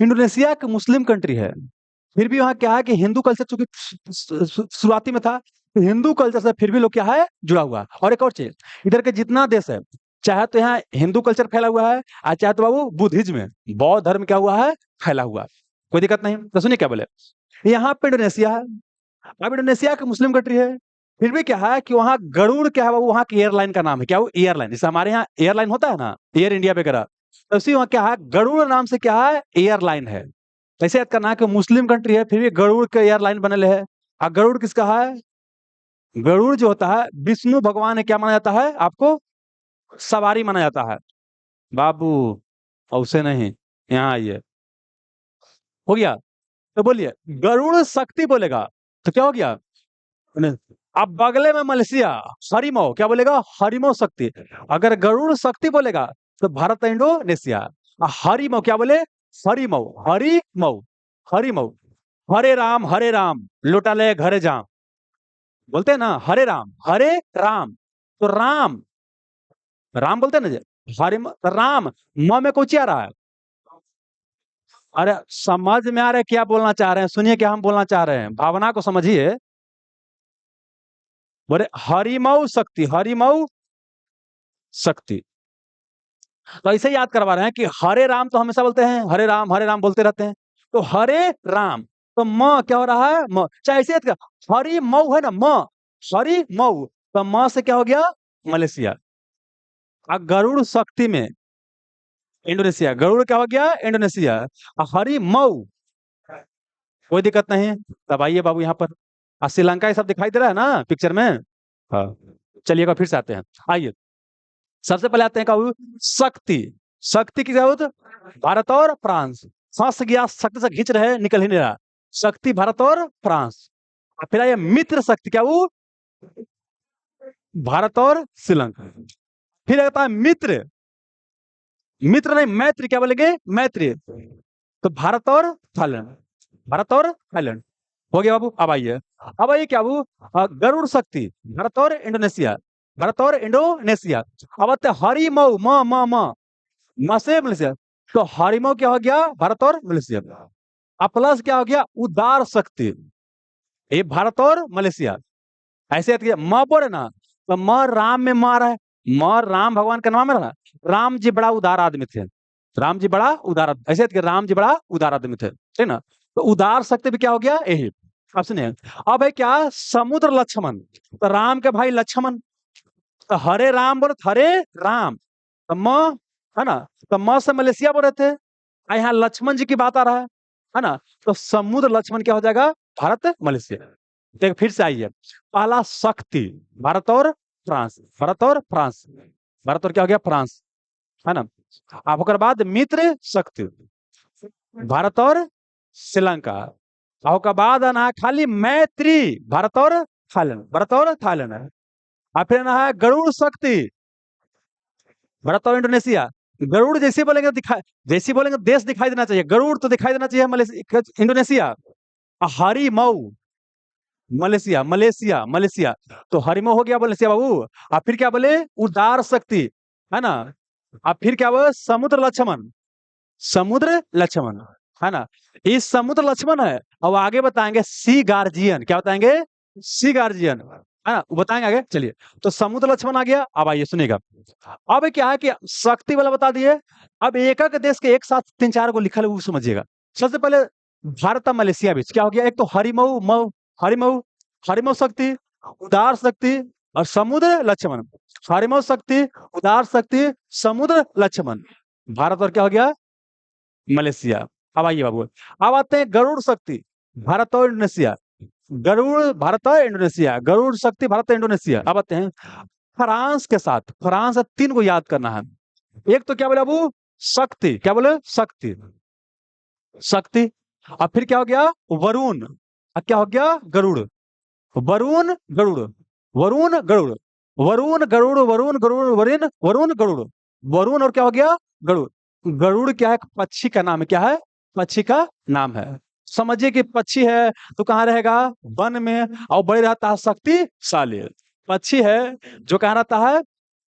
इंडोनेशिया एक मुस्लिम कंट्री है, फिर भी वहाँ क्या है कि हिंदू कल्चर चूंकि शुरुआती में था, तो हिंदू कल्चर से फिर भी लोग क्या है? जुड़ा हुआ है। और एक और चीज, इधर के जितना देश है, चाहे तो यहाँ हिंदू कल्चर फैला हुआ है, और चाहे तो बाबू बुद्धिज्म में बौद्ध धर्म क्या हुआ है? फैला हुआ है। कोई दिक्कत नहीं। तो सुनिए क्या बोले, यहाँ पे इंडोनेशिया है। अब इंडोनेशिया की मुस्लिम कंट्री है, फिर भी क्या है कि वहाँ गरुड़ क्या है, वो वहाँ की एयरलाइन का नाम है। क्या वो? एयरलाइन। जैसे हमारे यहाँ एयरलाइन होता है ना, एयर इंडिया वगैरह, तो उसी वहाँ क्या है? गरुड़ नाम से क्या है? एयरलाइन है। ऐसे याद करना है कि मुस्लिम कंट्री है, फिर भी गरुड़ के एयरलाइन बने है। और गरुड़ किसका है? गरुड़ जो होता है विष्णु भगवान ने क्या माना जाता है आपको? सवारी माना जाता है बाबू। और उसे नहीं, यहाँ आइए। हो गया। तो बोलिए, गरुड़ शक्ति बोलेगा तो क्या हो गया? अब बगले में मलेशिया, हरिमौ, क्या बोलेगा? हरिमौ शक्ति। अगर गरुड़ शक्ति बोलेगा तो भारत इंडोनेशिया। हरिमौ क्या बोले? हरिमौ, हरिमौ, हरिमौ। हरे राम लुटा ले घरे जाम, बोलते हैं ना, हरे राम, हरे राम। तो राम, राम बोलते हैं ना जी, राम, म में कोची आ रहा है? अरे समझ में आ रहा है क्या बोलना चाह रहे हैं? सुनिए क्या हम बोलना चाह रहे हैं, भावना को समझिए। बोले हरिमऊ शक्ति, हरिमऊ शक्ति। तो ऐसे याद करवा रहे हैं कि हरे राम तो हमेशा बोलते हैं, हरे राम बोलते रहते हैं। तो हरे राम, तो म क्या हो रहा है? म, चाहे ऐसे याद कर, हरि मऊ है ना, म, हरि मऊ, तो म से क्या हो गया? मलेशिया। अब गरुड़ शक्ति में इंडोनेशिया, गरुड़ क्या हो गया? इंडोनेशिया। हरि मऊ, कोई दिक्कत नहीं। तब आइए बाबू यहाँ पर, श्रीलंका ये सब दिखाई दे रहा है ना पिक्चर में? हाँ, चलिए एक बार फिर से आते हैं। आइए, सबसे पहले आते हैं कब? शक्ति। शक्ति की जरूरत भारत और फ्रांस। फंस गया, शक्ति से खींच रहे, निकल ही नहीं रहा। शक्ति भारत और फ्रांस। और फिर आइए मित्र शक्ति, क्या वो? भारत और श्रीलंका। फिर आता है मित्र, मित्र नहीं मैत्री, क्या बोलेंगे? मैत्री, तो भारत और थाईलैंड, भारत और थाईलैंड। हो गया बाबू। अब आइए क्या वो? गरुड़ शक्ति, भारत और इंडोनेशिया, भारत और इंडोनेशिया। अब आते हैं हरिमऊ, म म म, म से मलेशिया। तो हरिमऊ क्या हो गया? भारत और मलेशिया। अब प्लस क्या हो गया? उदार शक्ति, ये भारत और मलेशिया। ऐसे याद किया, म बोले ना, तो म राम में मार है, म राम भगवान का नाम है ना। राम जी बड़ा उदार आदमी थे, राम जी बड़ा उदार ऐसे याद किया, राम जी बड़ा उदार आदमी थे, ठीक ना। तो उदार शक्ति भी क्या हो गया? यही। अब सुनिए, अब है क्या? समुद्र लक्ष्मण, तो राम के भाई लक्ष्मण। तो हरे राम बोले, हरे राम, तो म, है ना, तो म से मलेशिया बोल रहे थे। यहाँ लक्ष्मण जी की बात आ रहा है ना। तो समुद्र लक्ष्मण क्या हो जाएगा? भारत भारत देख फिर से आइए। पहला शक्ति, भारत और फ्रांस, भारत और फ्रांस, भारत और क्या हो गया? फ्रांस, है ना। अब ओकर बाद मित्र शक्ति, भारत और श्रीलंका। और ओकर बाद आना है खाली मैत्री, भारत और थाईलैंड, भारत और थाईलैंड है। और फिर आना है गरुड़ शक्ति, भारत और इंडोनेशिया। गरुड़ जैसे बोलेंगे दिखाई, जैसे बोलेंगे देश दिखाई देना चाहिए, गरुड़ तो दिखाई देना चाहिए मलेशिया, इंडोनेशिया। हरी मऊ, मलेशिया, मलेशिया, मलेशिया। तो हरिमो हो गया मलेशिया बाबू। और फिर क्या बोले? उदार शक्ति, है ना। और फिर क्या बोले? समुद्र लक्ष्मण, समुद्र लक्ष्मण, है ना। इस समुद्र लक्ष्मण है। अब आगे बताएंगे सी गार्जियन, क्या बताएंगे? सी गार्जियन, है ना, वो बताएंगे आगे। चलिए, तो समुद्र लक्ष्मण आ गया। अब आइए सुनिएगा। अब क्या है कि शक्ति वाला बता दिए। अब एक एक देश के एक साथ तीन चार को लिखा है वो समझिएगा। सबसे पहले भारत और मलेशिया बीच क्या हो गया? एक तो हरिमऊ मऊ, हरिमऊ, हरिमऊ शक्ति, उदार शक्ति और समुद्र लक्ष्मण। हरिमऊ शक्ति, उदार शक्ति, समुद्र लक्ष्मण, भारत और क्या हो गया? मलेशिया। अब आइए बाबू, अब आते हैं गरुड़ शक्ति, भारत और इंडोनेशिया। गरुड़ भारत और इंडोनेशिया, गरुड़ शक्ति भारत और इंडोनेशिया। अब आते हैं फ्रांस के साथ। फ्रांस तीन को याद करना है। एक तो क्या बोले बाबू? शक्ति, क्या बोले? शक्ति, शक्ति। अब फिर क्या हो गया? वरुण। अब क्या हो गया? गरुड़, वरुण गरुड़, वरुण गरुड़, वरुण गरुड़, वरुण गरुड़, वरुण, वरुण गरुड़, वरुण और क्या हो गया? गरुड़। गरुड़ क्या है? पक्षी का नाम है। क्या है? पक्षी का नाम है। समझिए कि पक्षी है तो कहाँ रहेगा? वन में। और बड़े रहता है शक्तिशाली। पक्षी है जो कहाँ रहता है?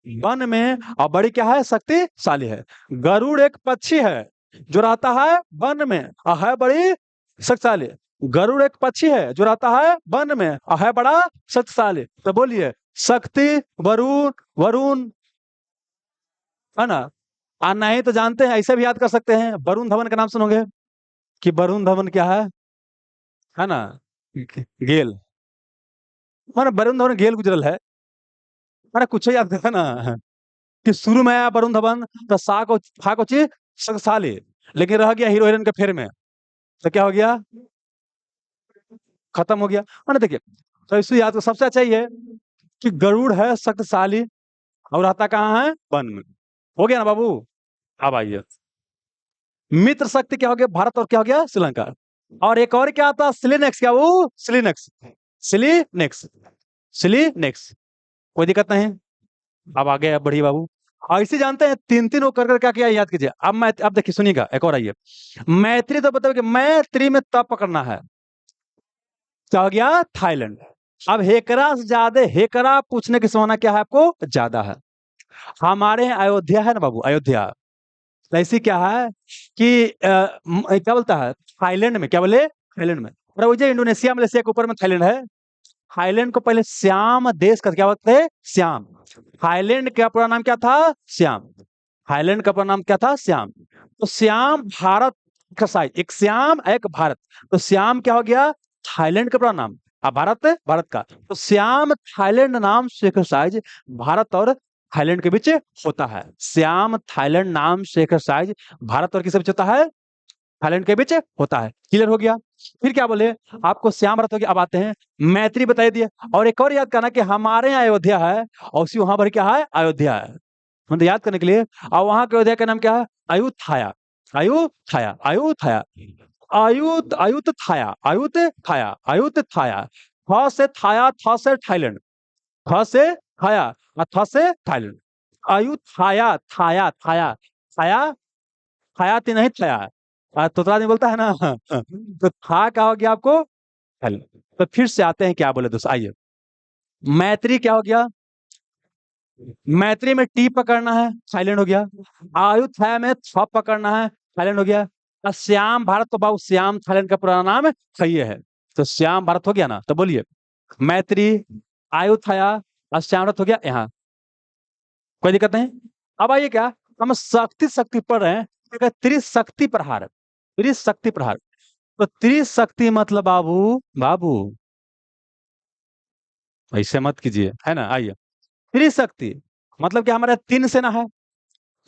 वन में। और बड़ी क्या है? शक्तिशाली है। गरुड़ एक पक्षी है जो रहता है वन में और है बड़ी शक्तिशाली। गरुड़ एक पक्षी है जो रहता है वन में और है बड़ा शक्तिशाली। तो बोलिए शक्ति, वरुण, वरुण, है ना। और नहीं तो जानते हैं, ऐसे भी याद कर सकते हैं, वरुण धवन का नाम सुनोगे कि वरुण धवन क्या है ना, गेल, माने वरुण धवन गेल गुजरल है। माने कुछ याद है ना कि शुरू में आया वरुण धवन तो सा को फा को ची शक्तिशाली, लेकिन रह गया हीरो हीरोइन के फेर में, तो क्या हो गया? खत्म हो गया। मैंने देखिए, तो इसे याद तो सबसे अच्छा ये है कि गरुड़ है शक्तिशाली और रहता कहाँ है? वन में। हो गया ना बाबू। अब आइए, मित्र शक्ति क्या हो गया? भारत और क्या हो गया? श्रीलंका। और एक और क्या आता है, सिलिनेक्स, क्या वो सिलिनेक्स, सिलिनेक्स, सिलिनेक्स। कोई दिक्कत नहीं। अब आगे अब बढ़िए बाबू। ऐसे जानते हैं तीन तीन वो कर कर क्या किया याद कीजिए। अब मैं अब देखिए सुनिएगा, एक और आइए। मैत्री तो बताओ कि मैत्री में तब पकड़ना है, क्या हो गया, थाईलैंड। अब हेकरा से ज्यादा हेकरा पूछने की संभावना क्या है आपको, ज्यादा है। हमारे यहाँ अयोध्या है ना बाबू, अयोध्या। तो ऐसी क्या है कि क्या बोलता है, थाईलैंड में, क्या बोले, थाईलैंड में। और वो जो इंडोनेशिया मलेशिया के ऊपर में थाईलैंड है। थाईलैंड को पहले श्याम देश का क्या बोलते हैं, श्याम। थाईलैंड का पूरा नाम क्या था, श्याम। थाईलैंड का पूरा नाम क्या था, श्याम। तो श्याम भारत का साइज, एक श्याम एक भारत। तो श्याम क्या हो गया, थाईलैंड का पूरा नाम। अब भारत है, भारत का। तो श्याम थाईलैंड नाम से एक्सरसाइज भारत और थाईलैंड के बीच होता है। श्याम थाईलैंड नाम से एक्सरसाइज भारत और किसके बीच होता है, थाईलैंड के बीच होता है। क्लियर हो गया। फिर क्या बोले, आपको श्याम भारत हो गया। अब आते हैं मैत्री, बताई दिए। और एक और याद करना कि हमारे यहाँ अयोध्या है और उसी वहां पर क्या है, अयोध्या है। मतलब याद करने के लिए। और वहां के अयोध्या का नाम क्या है, अयुथाया, अयुथाया, अयुथाया, अयुथाया, अयुथाया, अयुथाया। थ से थाया, थ से थाईलैंड, थ से थाया और थ से थाईलैंड। अयुथाया, थाया, थाया, थाया, थाया तो नहीं थाया। तोतला नहीं बोलता है ना। तो था क्या हो गया आपको, थाईलैंड। तो फिर से आते हैं, क्या बोले दोस्त, आइए। मैत्री क्या हो गया, मैत्री में टी पकड़ना है, थाईलैंड हो गया। आयुथाया में थ पकड़ना है, थाईलैंड हो गया। और श्याम भारत, तो बाबू श्याम थाईलैंड का पुराना नाम है। तो श्याम भारत हो गया ना। तो बोलिए, मैत्री, आयुथाया और श्याम भारत हो गया यहाँ। कोई दिक्कत नहीं। अब आइए, क्या हम शक्ति शक्ति पढ़ रहे हैं, त्रिशक्ति प्रहार, त्रिशक्ति प्रहार। तो त्रिशक्ति मतलब बाबू, बाबू ऐसे मत कीजिए, है ना। आइए, त्रिशक्ति मतलब कि हमारे तीन सेना है।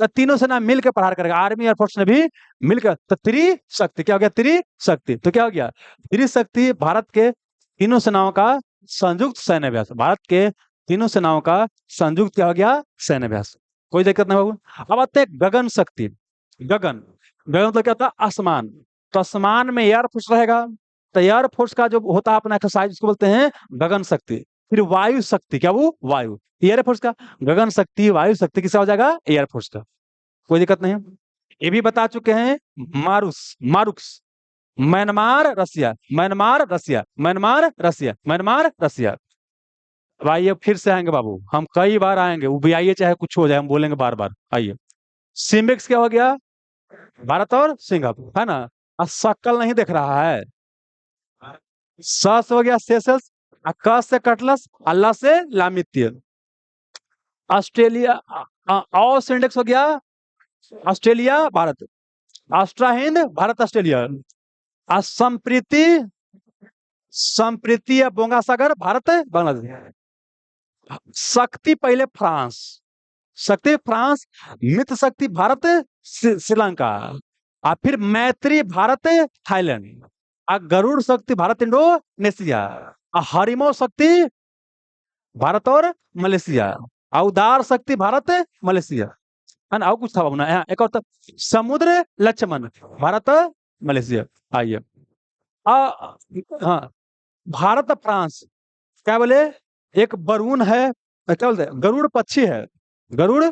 तो तीनों सेना मिलकर प्रहार करेगा, आर्मी एयरफोर्स ने भी मिलकर। तो त्रिशक्ति क्या हो गया, त्रिशक्ति। तो क्या हो गया, त्रिशक्ति भारत के तीनों सेनाओं का संयुक्त सैन्य अभ्यास, भारत के तीनों सेनाओं का संयुक्त क्या हो गया, सैन्य अभ्यास। कोई दिक्कत नहीं बाबू। अब आते हैं गगन शक्ति। गगन, गगन मतलब क्या होता है, आसमान। तो आसमान में एयरफोर्स रहेगा। तो एयरफोर्स का जो होता है अपना एक्सरसाइज, उसको बोलते हैं गगन शक्ति। फिर वायु शक्ति, क्या वो वायु, एयरफोर्स का। गगन शक्ति, वायु शक्ति किसका हो जाएगा, एयरफोर्स का। कोई दिक्कत नहीं है। ये भी बता चुके हैं, मारुस, मारुक्स, म्यांमार रसिया, म्यांमार रसिया, म्यांमार रसिया, म्यांमार रसिया। भाई अब फिर से आएंगे बाबू, हम कई बार आएंगे, वो भी आइए चाहे कुछ हो जाए, हम बोलेंगे बार बार। आइए, सिम्बिक्स क्या हो गया, भारत और सिंगापुर, है ना। और शक्ल नहीं दिख रहा है। स से हो गया सेशल्स, और क से कटलस, अल्लाह से लामित्य। ऑस्ट्रेलिया, ऑस इंडेक्स हो गया, ऑस्ट्रेलिया भारत, ऑस्ट्रा हिंद भारत ऑस्ट्रेलिया। संप्रीति, संप्रीति या बोंगा सागर भारत बांग्लादेश। शक्ति पहले फ्रांस, शक्ति फ्रांस। मित्र शक्ति भारत श्रीलंका। और फिर मैत्री भारत थाईलैंड। और गरुड़ शक्ति भारत इंडोनेशिया। और हरिमो शक्ति भारत और मलेशिया। और उदार शक्ति भारत मलेशिया, है ना। और कुछ था बाबू ना यहाँ, एक और था समुद्र लक्ष्मण भारत मलेशिया। आइए, हाँ, भारत फ्रांस, क्या बोले, एक बरून है, क्या बोलते हैं, गरुड़ पक्षी है, गरुड़।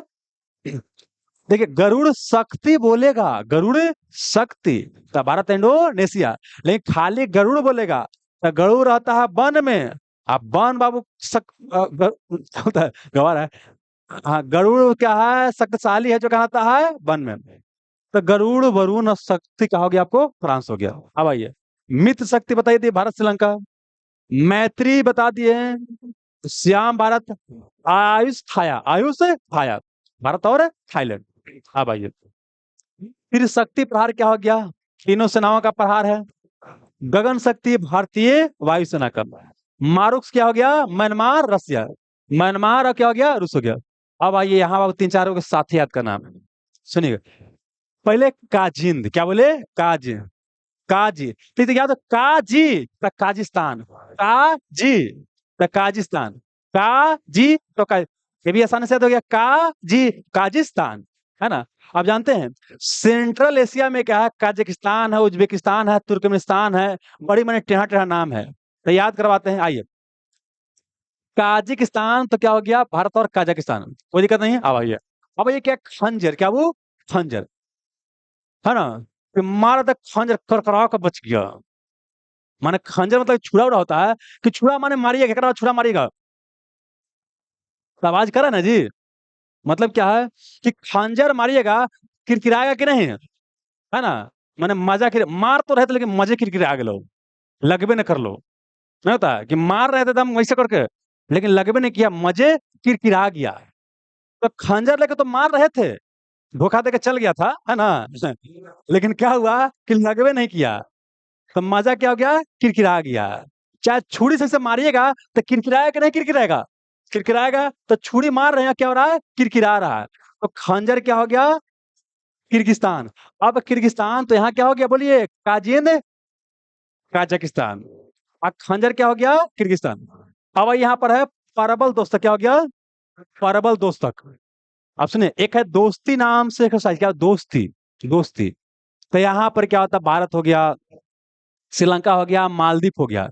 देखिए, गरुड़ शक्ति बोलेगा, गरुड़ शक्ति, तो भारत इंडोनेशिया। लेकिन खाली गरुड़ बोलेगा तो गरुड़ रहता है वन में। अब वन बाबू क्या होता है, गवार है। हाँ, गरुड़ क्या है, शक्तिशाली है, जो कहलाता है वन में। तो गरुड़, वरुण और शक्ति कहा हो गया आपको, फ्रांस हो गया। अब आइए, मित्र शक्ति बताई थी भारत श्रीलंका। मैत्री बता दिए, श्याम भारत, आयुष थाया, आयुष थाया भारत और थाईलैंड। अब आइए, फिर शक्ति प्रहार क्या हो गया, तीनों सेनाओं का प्रहार है। गगन शक्ति भारतीय वायुसेना का। मारुक्स क्या हो गया, म्यांमार रसिया, म्यांमार और क्या हो गया, रूस हो गया। अब आइए यहाँ बाबू, तीन चार के साथी याद का नाम है, सुनिए। पहले काजिंद, क्या बोले, काजिंद, काजी। फिर क्या होता, काजी तो काजिस्तान, काजी तो काजिस्तान, काजी तो ये भी आसानी से याद हो गया, काजी काजिस्तान। है ना। आप जानते हैं सेंट्रल एशिया में क्या है, काजाकिस्तान है, उज्बेकिस्तान है, तुर्कमेनिस्तान है, बड़ी बड़ी टेढ़ा टेढ़ा नाम है। तो याद करवाते हैं, आइए। काजाकिस्तान तो क्या हो गया, भारत और काजाकिस्तान, कोई दिक्कत नहीं है। अब आइए, अब ये क्या, खंजर, क्या वो खंजर, है ना। कि मारा था खंजर, करकरा कर बच गया। माने खंजर मतलब छुरा उड़ा होता है, कि छुरा माने मारिएगा, क्या करा छुरा मारिएगा, तो आवाज करा ना जी। मतलब क्या है कि खंजर मारिएगा, किरकिराएगा कि नहीं, है ना। माने मजा किर मार तो रहे थे, लेकिन मजे किरकिरा गेलो, लगबे न कर लो। नहीं होता है कि मार रहे थे दम वैसे करके, लेकिन लगबे नहीं किया, मजे किरकिरा गया। तो खंजर लेके तो मार रहे थे, धोखा देके चल गया था, है ना। लेकिन क्या हुआ कि लगबे नहीं किया, तो मजा क्या हो गया, किरकिरा गया। चाहे छुरी से मारिएगा तो किरकिराएगा कि नहीं किरकिराएगा, किरकिराएगा। तो छुरी मार रहे हैं, क्या हो रहा है, किरकिरा रहा है। तो खंजर क्या हो गया, किर्गिस्तान। अब किर्गिस्तान तो यहाँ क्या हो गया, बोलिए, काजिंद काजाकिस्तान। अब खंजर क्या हो गया, किर्गिस्तान। अब यहाँ पर है परबल दोस्तक, क्या हो गया, परबल दोस्तक। अब सुनिए, एक है दोस्ती नाम से एक्सरसाइज, क्या दोस्ती, दोस्ती। तो यहाँ पर क्या होता है, भारत हो गया, श्रीलंका हो गया, मालदीव हो गया,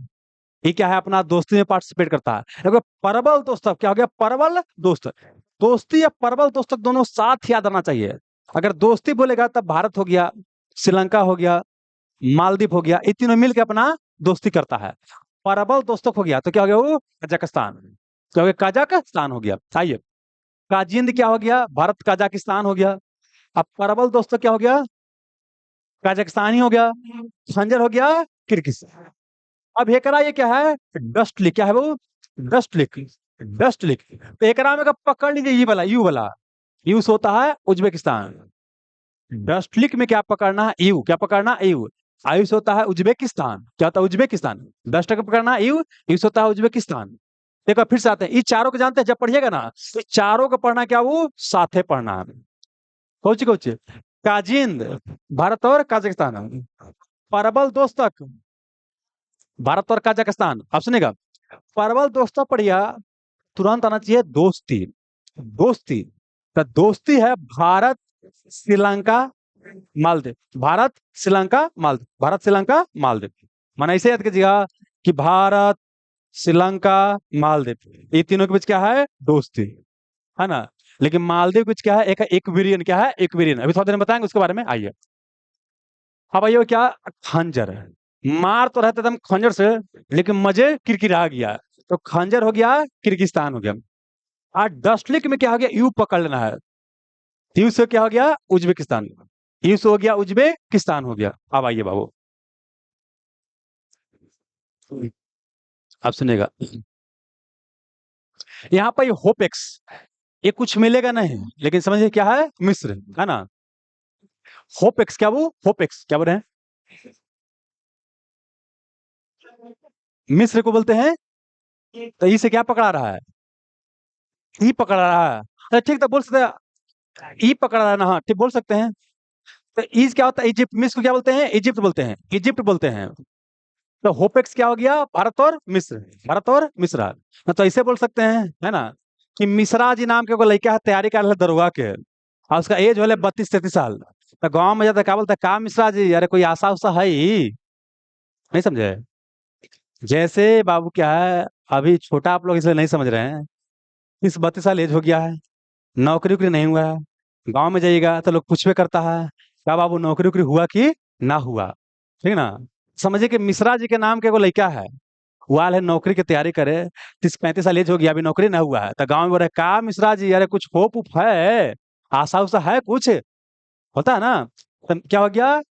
ये क्या है, अपना दोस्ती में पार्टिसिपेट करता है। देखो परबल दोस्तक क्या हो गया, परबल दोस्तक। दोस्ती या परबल दोस्तक दोनों साथ याद आना चाहिए। अगर दोस्ती बोलेगा तब भारत हो गया, श्रीलंका हो गया, मालदीव हो गया, ये तीनों मिलकर अपना दोस्ती करता है। परबल दोस्तक हो गया तो क्या हो गया, वो कजाकिस्तान, क्या हो गया, कजाकिस्तान हो गया। आइए, काजिंद क्या हो गया, भारत कजाकिस्तान हो गया। अब परबल दोस्तक क्या हो गया, कजाकिस्तान ही हो गया। खंजर हो गया, किर्गिस्तान। अब एकरा ये क्या है, डस्ट लिक, क्या है वो, डस्ट लिक, डस्ट लिक। तो एकरा में का पकड़ लीजिए, ये वाला यू वाला, यू से होता है उज्बेकिस्तान। डस्ट लिक में क्या पकड़ना है, यू, क्या पकड़ना है, यू। आयु से होता है उज्बेकिस्तान, क्या होता है, उज्बेकिस्तान। डस्ट का पकड़ना है यू से होता है उज्बेकिस्तान। देखो फिर से आते हैं, ये चारों को जानते हैं, जब पढ़िएगा ना, तो चारों को पढ़ना क्या, वो साथे पढ़ना है। कौची कौची, काजिंद भारत और काजाकिस्तान, परबल दोस्तक भारत और कजाकिस्तान। आप सुनेगा, परवल दोस्तों पढ़िया, तुरंत आना चाहिए दोस्ती, दोस्ती। तो दोस्ती है भारत श्रीलंका मालदीव, भारत श्रीलंका मालदीव, भारत श्रीलंका मालदीव। माना ऐसे याद कीजिएगा कि भारत श्रीलंका मालदीव, ये तीनों के बीच क्या है, दोस्ती, है ना। लेकिन मालदीव के बीच क्या है, एक है इक्वेरियन, क्या है, इक्वेरियन। अभी थोड़ा देर में बताएंगे उसके बारे में, आइए। अब आइए क्या, खंजर है, मार तो रहता एकदम खंजर से, लेकिन मजे किरकिरा गया, तो खंजर हो गया, किर्गिस्तान हो गया। आज डस्टलिक में क्या हो गया, यू पकड़ लेना है, यू से क्या हो गया, उज्बेकिस्तान, यू से हो गया उज्बेकिस्तान हो गया। अब आइए बाबू, आप सुनेगा, यहाँ पर होपेक्स, ये कुछ मिलेगा नहीं, लेकिन समझिए क्या है, मिस्र, है ना। होपेक्स, क्या वो, होपेक्स क्या बोल रहे हैं, मिस्र को बोलते हैं। तो इसे क्या पकड़ा रहा है, ई पकड़ रहा है। अच्छा ठीक, तो बोल सकते हैं ई पकड़ रहा है ना, हाँ ठीक बोल सकते हैं। तो ईज क्या होता है, इजिप्ट, मिस्र को क्या बोलते हैं, इजिप्ट बोलते हैं, इजिप्ट बोलते हैं। तो होपेक्स क्या हो गया, भारत और मिस्र, भारत और मिस्र। हाँ, तो ऐसे बोल सकते हैं, है ना, कि मिश्रा जी नाम के एगो लड़का है, तैयारी कर रहा है दरोगा के, और उसका एज होले 32-33 साल। तो गांव में जाता है, क्या बोलता है, का मिश्रा जी, अरे कोई आशा उषा है ही नहीं, समझे। जैसे बाबू क्या है, अभी छोटा आप लोग इसलिए नहीं समझ रहे हैं, 30-32 साल एज हो गया है, नौकरी वोकरी नहीं हुआ है। गांव में जाइएगा तो लोग पूछबे करता है, क्या बाबू नौकरी वोकरी हुआ कि ना हुआ, ठीक है ना। समझिए कि मिश्रा जी के नाम के एगो लड़का है, वो आल है नौकरी की तैयारी करे, 30-35 साल एज हो गया, अभी नौकरी ना हुआ है। तो गांव में बोल रहे, का मिश्रा जी, अरे कुछ होप उप है, आशा उषा है कुछ, होता है ना। तो क्या हो गया,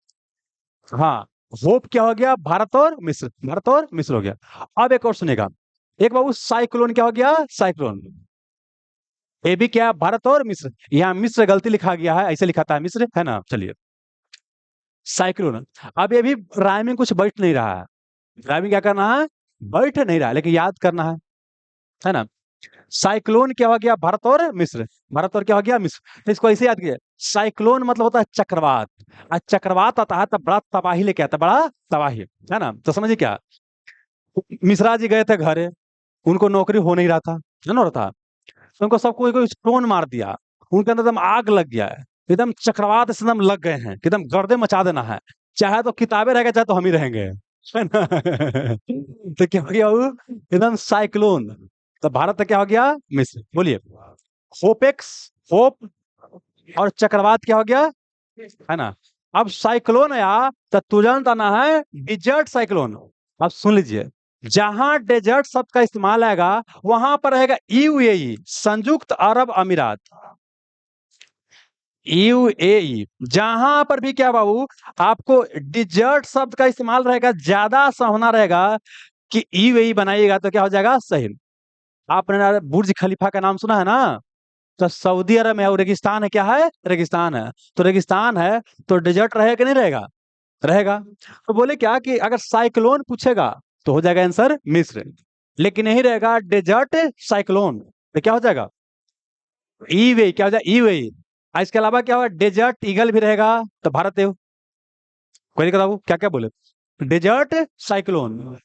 हाँ, होप क्या हो गया, भारत और मिस्र, भारत और मिस्र हो गया। अब एक और सुनेगा, एक बाबू साइक्लोन, क्या हो गया, साइक्लोन। ये भी क्या, भारत और मिस्र, यहाँ मिस्र गलती लिखा गया है, ऐसे लिखा था मिस्र, है ना। चलिए, साइक्लोन। अब ये भी राइमिंग कुछ बैठ नहीं रहा है, राइमिंग क्या करना है, बैठ नहीं रहा है, लेकिन याद करना है ना। साइक्लोन क्या हो गया, भारत और मिस्र, भारत और क्या हो गया, मिस्र। तो इसको ऐसे याद किया, साइक्लोन मतलब होता है चक्रवात, और चक्रवात आता है तो बड़ा तबाही लेके आता है, बड़ा तबाही, है ना। तो समझिए क्या, मिश्रा जी गए थे घरे, उनको नौकरी हो नहीं रहा था, है ना, हो रहा था। तो उनको सब कोई कोई स्टोन मार दिया, उनके अंदर एकदम आग लग गया है। एकदम चक्रवात से एकदम लग गए हैं कि एकदम गर्दे मचा देना है, चाहे तो किताबें रहेगा चाहे तो हम ही रहेंगे, है ना। तो क्या हो गया वो, एकदम साइक्लोन। तो भारत का क्या हो गया, मिस्र। बोलिए, होपेक्स, होप और चक्रवात क्या हो गया, है ना। अब साइक्लोन आया तो तुरंत आना है डिजर्ट साइक्लोन। अब सुन लीजिए, जहां डेजर्ट शब्द का इस्तेमाल आएगा वहां पर रहेगा यूएई, संयुक्त अरब अमीरात। यूएई, जहां पर भी क्या बाबू, आपको डिजर्ट शब्द का इस्तेमाल रहेगा, ज्यादा सा होना रहेगा कि यूएई बनाइएगा तो क्या हो जाएगा, सही। आपने बुर्ज खलीफा का नाम सुना है ना, तो सऊदी अरब में है, वो रेगिस्तान है, क्या है, रेगिस्तान है। तो रेगिस्तान है तो डेजर्ट रहेगा कि नहीं रहेगा, रहेगा। तो बोले क्या कि अगर साइक्लोन पूछेगा तो हो जाएगा आंसर मिस्र, लेकिन नहीं रहेगा डेजर्ट साइक्लोन, तो क्या हो जाएगा, ईवे, क्या हो जाएगा, ईवे। इसके अलावा क्या होगा, डेजर्ट ईगल भी रहेगा, तो भारत देव। कोई दिक्कत बाबू, क्या क्या बोले, डेजर्ट साइक्लोन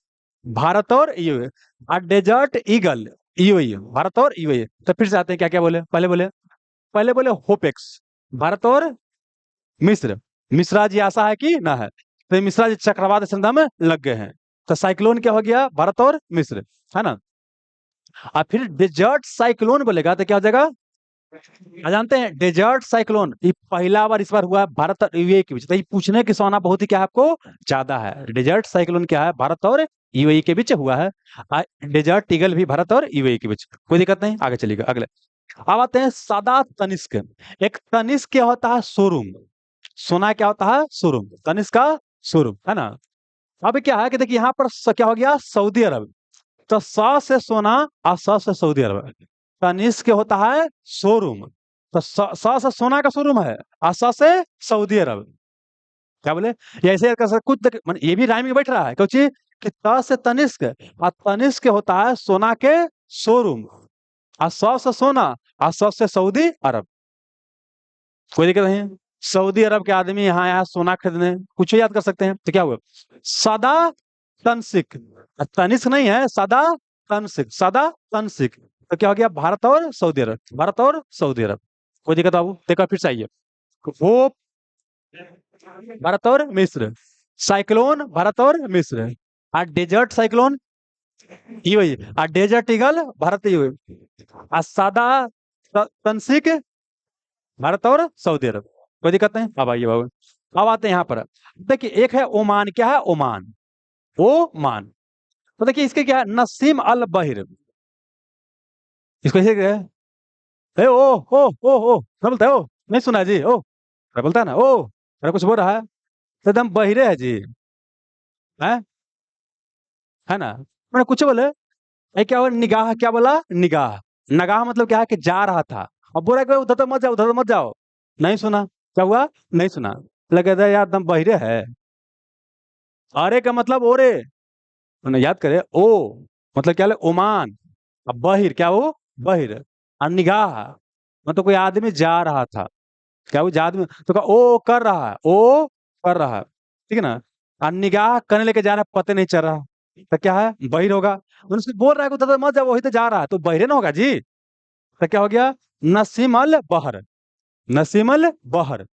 भारत और यूए, और डेजर्ट ईगल यूए, भारत और यूए। तो फिर से आते हैं, क्या क्या बोले, पहले बोले होपेक्स, भारत और मिस्र। मिश्रा जी आशा है कि ना है, तो ये मिश्रा जी चक्रवात संध्या में लग गए हैं। तो साइक्लोन क्या हो गया, भारत और मिस्र, है ना। और फिर डेजर्ट साइक्लोन बोलेगा तो क्या हो जाएगा, जानते हैं डेजर्ट साइक्लोन ये पहला बार इस बार हुआ है भारत और यूएई के बीच। तो ये पूछने की संभावना बहुत ही क्या है आपको, ज्यादा है। डेजर्ट साइक्लोन क्या है, भारत और यूएई के बीच हुआ है। डेजर्ट ईगल भी भारत और यूएई के बीच, कोई दिक्कत नहीं, आगे चलिएगा अगले। अब आते हैं सादा तनिष्क। एक तनिष्क क्या होता है, शोरूम। सोना क्या होता है, शोरूम, तनिष्क का शोरूम, है ना। अब क्या है कि देखिए यहाँ पर क्या हो गया, सऊदी अरब। तो से सोना और से सऊदी अरब। तनिष्क होता है शोरूम, तो से सोना का शोरूम है, और से सऊदी अरब। क्या बोले, ये ऐसे कर सकते कुछ ये भी राइम में बैठ रहा है क्योंकि कि त से तनिष्क, और तनिष्क होता है सोना के शोरूम, और से सोना, और से सऊदी अरब। कोई दिक्कत नहीं है। सऊदी अरब के आदमी यहाँ यहाँ सोना खरीदने, कुछ याद कर सकते हैं, तो क्या हुआ, सदा तनसिक, तनिष्क नहीं है, सदा तनसिक, सदा तनसिक। तो क्या हो गया, भारत और सऊदी अरब, भारत और सऊदी अरब। कोई दिक्कत बाबू, देखो फिर से आइए, वो भारत और मिस्र, साइक्लोन भारत और मिस्र, और डेजर्ट साइक्लोन ये वही, और डेजर्ट ईगल भारत ये वही, और सादा तनसिक भारत और सऊदी अरब। कोई दिक्कत नहीं, अब आइए बाबू, अब आते हैं यहाँ पर। देखिए एक है ओमान, क्या है, ओमान, ओमान। तो देखिए इसके क्या है, नसीम अल बहिर। इसको ऐसे क्या है, ए ओ क्या बोलता है, ओ नहीं सुना जी, ओ क्या बोलता है ना, ओ अरे कुछ बोल रहा है, तो एकदम बहिरे है जी, है ना। मैंने कुछ बोले, ये क्या हुआ, निगाह, क्या बोला, निगाह। नगाह मतलब क्या है कि जा रहा था, अब बोला कि उधर तो मत जाओ, उधर तो मत जाओ, नहीं सुना, क्या हुआ, नहीं सुना, लगे था यार दम बहिरे है। अरे का मतलब ओरे, उन्हें याद करे, ओ मतलब क्या ले, ओमान। अब बहिर क्या, वो बहिर, और निगाह मतलब कोई आदमी जा रहा था, क्या वो आदमी, तो कहा ओ कर रहा है, ओ कर रहा है, ठीक है ना। और निगाह करने लेके जा रहा है, पता नहीं चल रहा, तो क्या है, बहिर होगा। उसको बोल रहा है कि उधर मत जाओ, वही तो जा रहा है, तो बहिरे ना होगा जी। तो क्या हो गया, नसीमल बहर, नसीमल बहर।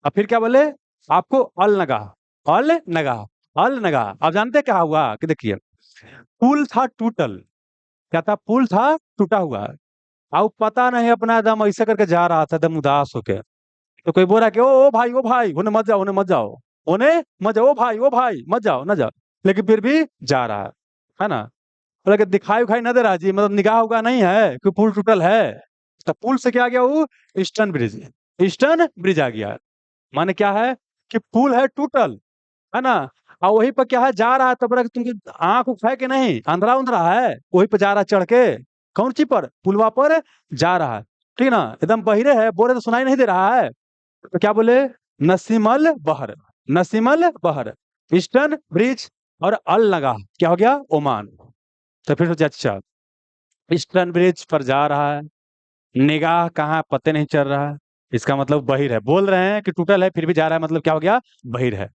अब फिर क्या बोले, आपको अल नगाह, अल नगाह, अल नगाह। अब जानते हैं क्या हुआ, कि देखिए पुल था टूटल, क्या था, पुल था टूटा हुआ, अब पता नहीं अपना एकदम ऐसे करके जा रहा था एकदम उदास होके। तो कोई बोल रहा है कि ओ भाई, ओ भाई, उन्हें मत जाओ, उन्हें मत जाओ, उन्हें मत जाओ, ओ भाई, ओ भाई, मत जाओ, ना जाओ, लेकिन फिर भी जा रहा है ना। लेकिन दिखाई उखाई ना दे रहा जी, मतलब निगाह उगाह नहीं है कि पुल टूटल है। तो पुल से क्या आ गया, वो ईस्टर्न ब्रिज, ईस्टर्न ब्रिज आ गया। माने क्या है कि पुल है टूटल, है ना, और वहीं पर क्या है, जा रहा है, तब बोला कि तुमकी आंख उख है कि नहीं, अंधरा उंधरा है, वहीं पर जा रहा है चढ़ के, कौन सी पर, पुलवा पर जा रहा है, ठीक है ना, एकदम बहिरे है, बोले तो सुनाई नहीं दे रहा है। तो क्या बोले, नसीमल बहर, नसीमल बहर, ईस्टर्न ब्रिज, और अल नगाह क्या हो गया, ओमान। तो फिर सोचा अच्छा, ईस्टर्न ब्रिज पर जा रहा है, निगाह कहाँ पते नहीं चल रहा है, इसका मतलब बहिर है, बोल रहे हैं कि टूटल है फिर भी जा रहा है, मतलब क्या हो गया, बहिर है।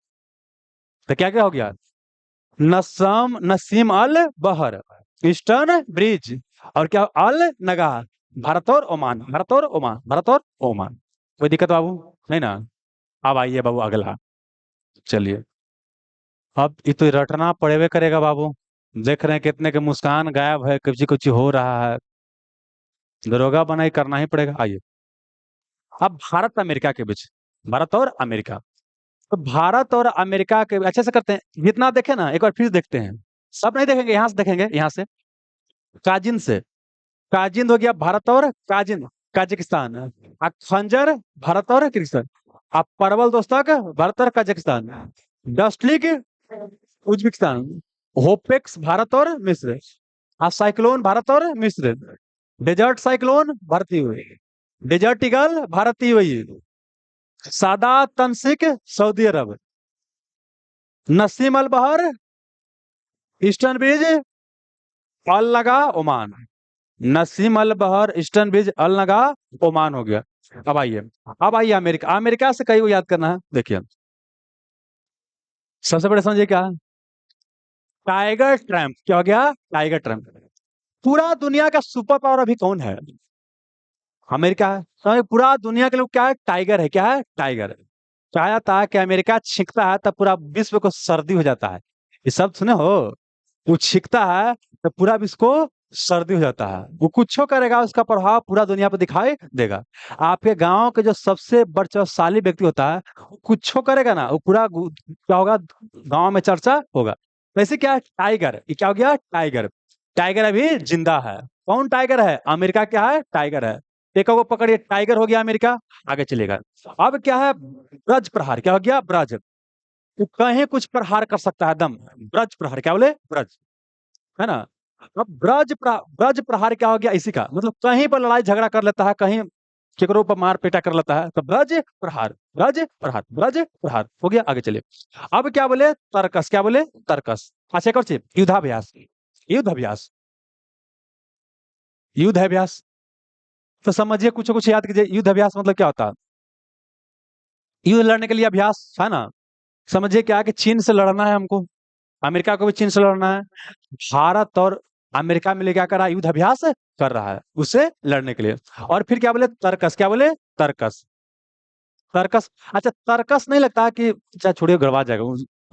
तो क्या क्या हो गया, नसम नसीम अल बहर, ईस्टर्न ब्रिज, और क्या अल नगाह, भारत और ओमान, भारत और ओमान, भारत और ओमान। कोई दिक्कत बाबू, नहीं ना। अब आइए बाबू अगला। चलिए, अब ये तो रटना पड़ेबे करेगा बाबू। देख रहे हैं कितने के मुस्कान गायब है, कुछ कुछ हो रहा है। दरोगा बनाई करना ही पड़ेगा। आइए, अब भारत अमेरिका के बीच, भारत और अमेरिका। तो भारत और अमेरिका के अच्छे से करते हैं, जितना देखे ना एक बार फिर देखते हैं। सब नहीं देखेंगे, यहाँ से देखेंगे, यहाँ से काजिन से। काजिन हो गया भारत और काजिन काजाकिस्तान। खंजर भारत और किर्गिस्तान। अब परवल दोस्तक भारत और Kazakhstan. Dustlik Uzbekistan. HOPEX Bharat और मिस्र। साइक्लोन भारत और मिस्र। डेजर्ट साइक्लोन भारतीय हुई। डेजर्ट ईगल भारतीय हुई। सादा तंसिक सऊदी अरब। नसीम अल बहर ईस्टर्न ब्रिज अल नगा ओमान। नसीम अल बहर ईस्टर्न ब्रिज अल नगा ओमान हो गया। अब आइए, अब आइए अमेरिका। अमेरिका से कई को याद करना है, देखिए सबसे बड़े समझिए क्या है? Tiger Trump. क्या हो गया? Tiger Trump. पूरा दुनिया का सुपर पावर अभी कौन है? अमेरिका है। समझे? पूरा दुनिया के लोग क्या है? टाइगर है। क्या है? टाइगर। कहा जाता है कि अमेरिका छींकता है तब पूरा विश्व को सर्दी हो जाता है। ये सब सुने हो? वो छींकता है तो पूरा विश्व को सर्दी हो जाता है। वो कुछ करेगा, उसका प्रभाव पूरा दुनिया पर दिखाई देगा। आपके गांव के जो सबसे बलशाली व्यक्ति होता है, वो कुछ करेगा ना, वो पूरा क्या होगा? गांव में चर्चा होगा। वैसे क्या है? टाइगर। ये क्या हो गया? टाइगर। टाइगर अभी जिंदा है। कौन टाइगर है? अमेरिका क्या है? टाइगर है। देखो वो पकड़िए, टाइगर हो गया अमेरिका। आगे चलेगा। अब क्या है? ब्रज प्रहार। क्या हो गया? ब्रज। वो कहीं कुछ प्रहार कर सकता है दम। ब्रज प्रहार। क्या बोले? ब्रज, है ना? अब ब्रज प्रहार क्या हो गया? इसी का मतलब कहीं पर लड़ाई झगड़ा कर लेता है, कहीं केकरों पर मार पेटा कर लेता है, तो ब्रज प्रहार। ब्रज प्रहार, ब्रज प्रहार हो गया। आगे चलिए। अब क्या बोले? तर्कस। क्या बोले? तर्कस। अच्छा, एक और चीज, युद्धाभ्यास। युद्ध अभ्यास। युद्ध अभ्यास तो समझिए, कुछ कुछ याद कीजिए। युद्ध अभ्यास मतलब क्या होता है? युद्ध लड़ने के लिए अभ्यास, है ना? समझिए क्या है कि चीन से लड़ना है हमको, अमेरिका को भी चीन से लड़ना है। भारत और अमेरिका मिले क्या कर रहा है? युद्ध अभ्यास कर रहा है उससे लड़ने के लिए। और फिर क्या बोले? तर्कस। क्या बोले? तर्कस। तर्कस। अच्छा, तर्कस नहीं लगता है कि, अच्छा छोड़िए, गड़बड़ा जाएगा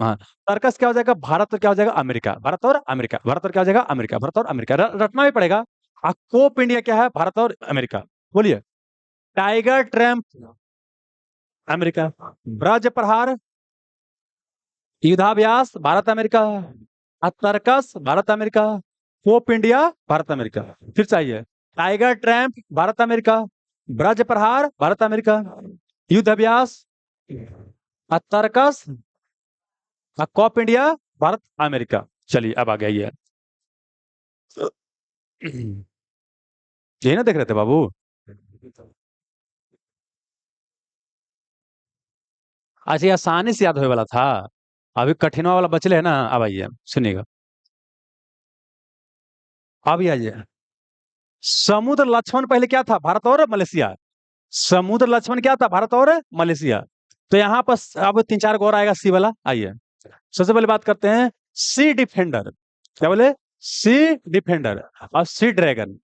हाँ। तर्कस क्या हो जाएगा? भारत और क्या हो जाएगा? अमेरिका। भारत और अमेरिका। भारत और क्या हो जाएगा? अमेरिका। भारत और अमेरिका। रटना भी पड़ेगा। कोप इंडिया क्या है? भारत और अमेरिका। बोलिए। Tiger Trump America. ब्रज प्रहार युद्धाभ्यास Bharat America. Tarkash Bharat America. Cope India Bharat America. फिर चाहिए। Tiger Triumph Bharat America. ब्रज प्रहार भारत अमेरिका। युद्ध अभ्यास Tarkash Cope India Bharat America. चलिए अब आ गया ये। यही ना देख रहे थे बाबू? अच्छा, ये आसानी से याद होने वाला था। अभी कठिनवा वाला बचले है ना। अब आइए सुनिएगा। अब ये आइए। समुद्र लक्ष्मण पहले क्या था? भारत और मलेशिया। समुद्र लक्ष्मण क्या था? भारत और मलेशिया। तो यहाँ पर अब तीन चार को और आएगा सी वाला। आइए, सबसे पहले बात करते हैं सी डिफेंडर। क्या बोले? सी डिफेंडर और सी ड्रैगन।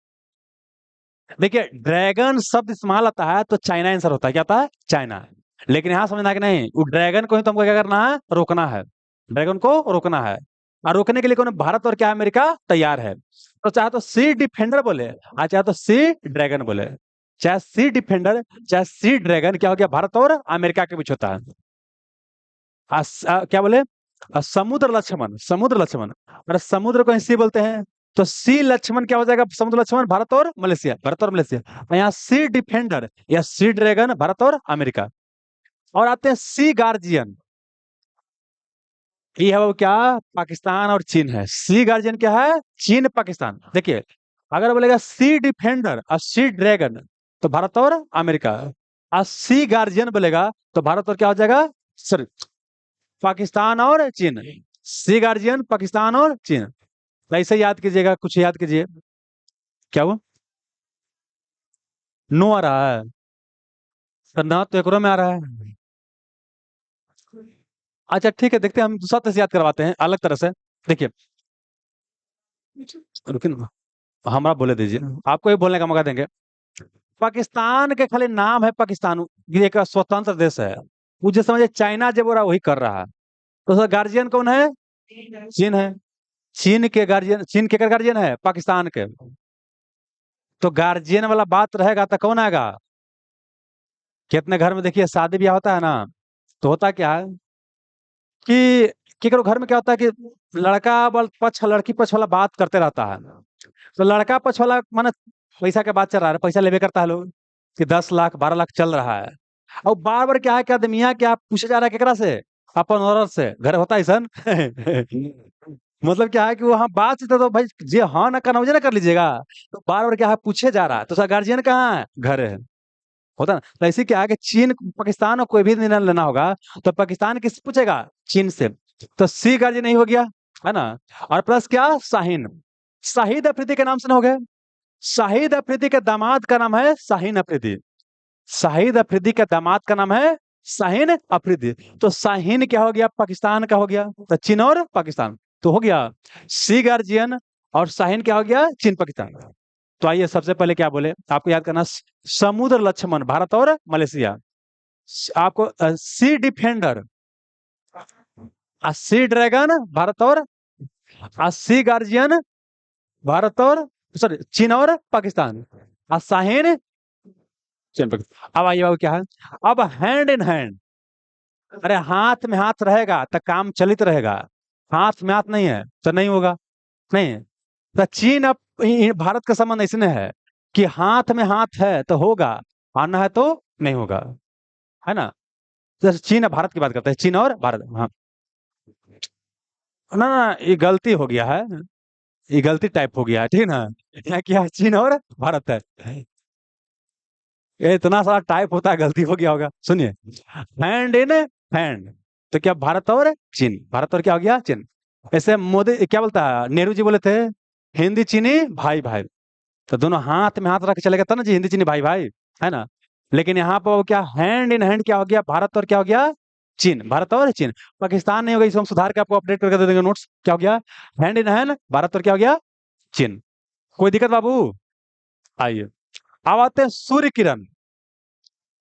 देखिए, ड्रैगन शब्द इस्तेमाल आता है तो चाइना आंसर होता है। क्या आता है? चाइना। लेकिन यहाँ समझना है कि नहीं, वो ड्रैगन को ही तुमको क्या करना है? रोकना है। ड्रैगन को रोकना है। और रोकने के लिए कौन? भारत और क्या अमेरिका तैयार है। तो चाहे तो सी डिफेंडर बोले, और चाहे तो सी ड्रैगन बोले। चाहे सी डिफेंडर, चाहे सी ड्रैगन, क्या हो गया? भारत और अमेरिका के बीच होता है। क्या बोले? समुद्र लक्ष्मण। समुद्र लक्ष्मण। और समुद्र को सी बोलते हैं। तो सी लक्ष्मण क्या हो जाएगा? समुद्र लक्ष्मण भारत और मलेशिया। भारत और मलेशिया। और यहाँ सी डिफेंडर या सी ड्रैगन भारत और अमेरिका। और आते हैं सी गार्जियन। ये है वो क्या? पाकिस्तान और चीन है। सी गार्जियन क्या है? चीन पाकिस्तान। देखिए, अगर बोलेगा सी डिफेंडर और सी ड्रैगन तो भारत और अमेरिका। और सी गार्जियन बोलेगा तो भारत और क्या हो जाएगा? सॉरी, पाकिस्तान और चीन। सी गार्जियन पाकिस्तान और चीन। तो ऐसे याद कीजिएगा, कुछ याद कीजिए। क्या वो? नो आ रहा है? तो ना तो एकरो में आ रहा है। अच्छा ठीक है, देखते हैं, हम दूसरा तरह से याद करवाते हैं, अलग तरह से। देखिए, रुकिए ना, हमारा बोले दीजिए, आपको ही बोलने का मौका देंगे। पाकिस्तान के खाली नाम है पाकिस्तान, ये एक स्वतंत्र देश है। मुझे समझे चाइना जब हो रहा वही कर रहा है। तो उसका गार्जियन कौन है? चीन है। चीन के गार्जियन है पाकिस्तान के। तो गार्जियन वाला बात रहेगा तो कौन आएगा? कितने घर में देखिए शादी ब्याह होता है ना, तो होता क्या है कि केकरो घर में क्या होता है कि लड़का वाला पक्ष लड़की पक्ष वाला बात करते रहता है। तो लड़का पक्ष वाला माने पैसा के बात चल रहा है, पैसा लेवे करता है लोग कि 10 लाख 12 लाख चल रहा है। और बार बार क्या है कि आदमिया क्या पूछे जा रहा है केकरा से? अपन औरत से। घर होता है सन मतलब क्या है कि वहां बात से तो भाई जे हाँ ना करना मुझे ना कर लीजिएगा। तो बार बार क्या है पूछे जा रहा है, तो उसका गार्जियन कहाँ है? घर है। होता है ना। तो ऐसे क्या है कि चीन पाकिस्तान को कोई भी निर्णय लेना होगा तो पाकिस्तान किससे पूछेगा? चीन से। तो सी गार्जियन नहीं हो गया, है ना। और प्लस क्या? शाहीन। शाहिद अफरीदी के नाम से ना हो गया। शाहिद अफरीदी के दामाद का नाम है शाहीन अफरीदी। शाहिद अफरीदी के दामाद का नाम है शाहीन अफरीदी। तो शाहीन क्या हो गया? पाकिस्तान का हो गया। तो चीन और पाकिस्तान तो हो गया। सी गार्जियन और शाहीन क्या हो गया? चीन पाकिस्तान। तो आइए सबसे पहले क्या बोले आपको याद करना, समुद्र लक्ष्मण भारत और मलेशिया। आपको सी डिफेंडर, सी ड्रैगन भारत और, सी गार्जियन भारत और, सॉरी चीन और पाकिस्तान, शाहीन चीन पाकिस्तान। अब आइए बाबू क्या है, अब हैंड इन हैंड। अरे हाथ में हाथ रहेगा तो काम चलित रहेगा, हाथ में हाथ नहीं है तो नहीं होगा। नहीं, तो चीन अब भारत का संबंध इसने है कि हाथ में हाथ है तो होगा, आना है तो नहीं होगा, है ना। जैसे चीन और भारत की बात करते हैं, चीन और भारत, हाँ। ना ना ये गलती हो गया है, ये गलती टाइप हो गया है, ठीक है ना। यहाँ क्या चीन और भारत है, ये इतना सारा टाइप होता है, गलती हो गया होगा। सुनिए, हैंड इन हैंड, तो क्या भारत और चीन, भारत और क्या हो गया? चीन। ऐसे मोदी क्या बोलता है, नेहरू जी बोले थे हिंदी चीनी भाई भाई। तो दोनों हाथ में हाथ रख के चलेगा तब ना जी हिंदी चीनी भाई भाई, है ना। लेकिन यहाँ पर वो क्या हैंड इन हैंड क्या हो गया? भारत और क्या हो गया? चीन। भारत और चीन। पाकिस्तान नहीं होगा, इसको हम सुधार के आपको अपडेट करके दे देंगे नोट्स। क्या हो गया? हैंड इन हैंड भारत और क्या हो गया? चीन। कोई दिक्कत बाबू? आइए, अब आते हैं सूर्य किरण,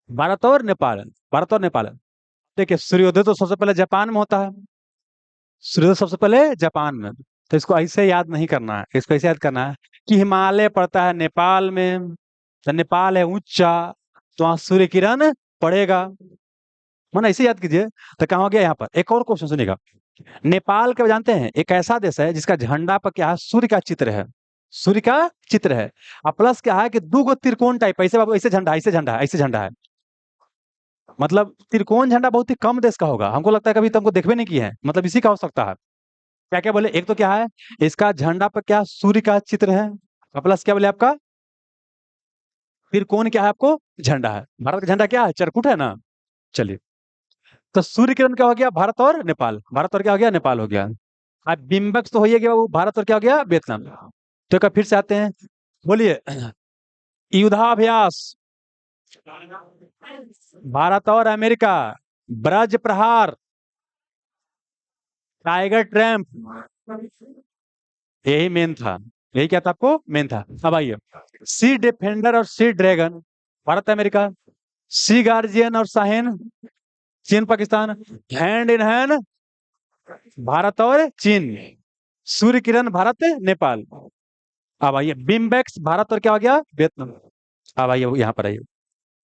भारत और नेपाल। भारत और नेपाल, देखिए सूर्योदय तो सबसे पहले जापान में होता है, सूर्योदय सबसे पहले जापान में। तो इसको ऐसे याद नहीं करना है, इसको ऐसे याद करना है कि हिमालय पड़ता है नेपाल में, तो नेपाल है ऊंचा, तो वहां सूर्य किरण पड़ेगा। मन ऐसे याद कीजिए। तो कहाँ हो गया? यहाँ पर एक और क्वेश्चन सुनिएगा। नेपाल के जानते हैं एक ऐसा देश है जिसका झंडा पर क्या है? सूर्य का चित्र है, सूर्य का चित्र है। और प्लस क्या है कि दो गो त्रिकोण टाइप, ऐसे बाबू ऐसे झंडा, ऐसे झंडा, ऐसे झंडा है। मतलब त्रिकोण झंडा बहुत ही कम देश का होगा, हमको लगता है कभी तुमको देखबे नहीं किए हैं, मतलब इसी का हो सकता है। क्या क्या बोले? एक तो क्या है, इसका झंडा पर क्या सूर्य का चित्र है, और प्लस क्या बोले आपका त्रिकोण क्या है? आपको झंडा है। भारत का झंडा क्या है? चरकुट है ना। चलिए, तो सूर्य किरण क्या हो गया? भारत और नेपाल, भारत और क्या हो गया? नेपाल हो गया। अब बिम्बक तो हो ही गया वो, भारत और क्या हो गया? वियतनाम। तो एक बार फिर से आते हैं, बोलिए युद्धाभ्यास, भारत और अमेरिका, ब्रज प्रहार, टाइगर ट्रैम्प, यही मेन था, यही क्या था आपको मेन था। अब आइए, सी डिफेंडर और सी ड्रैगन भारत अमेरिका, सी गार्जियन और शाहीन चीन Pakistan, hand in hand Bharat और चीन, सूर्य किरण भारत नेपाल। अब आइए बिम्बेक्स, भारत और क्या हो गया? वियतनाम। अब आइए यहाँ पर आइए,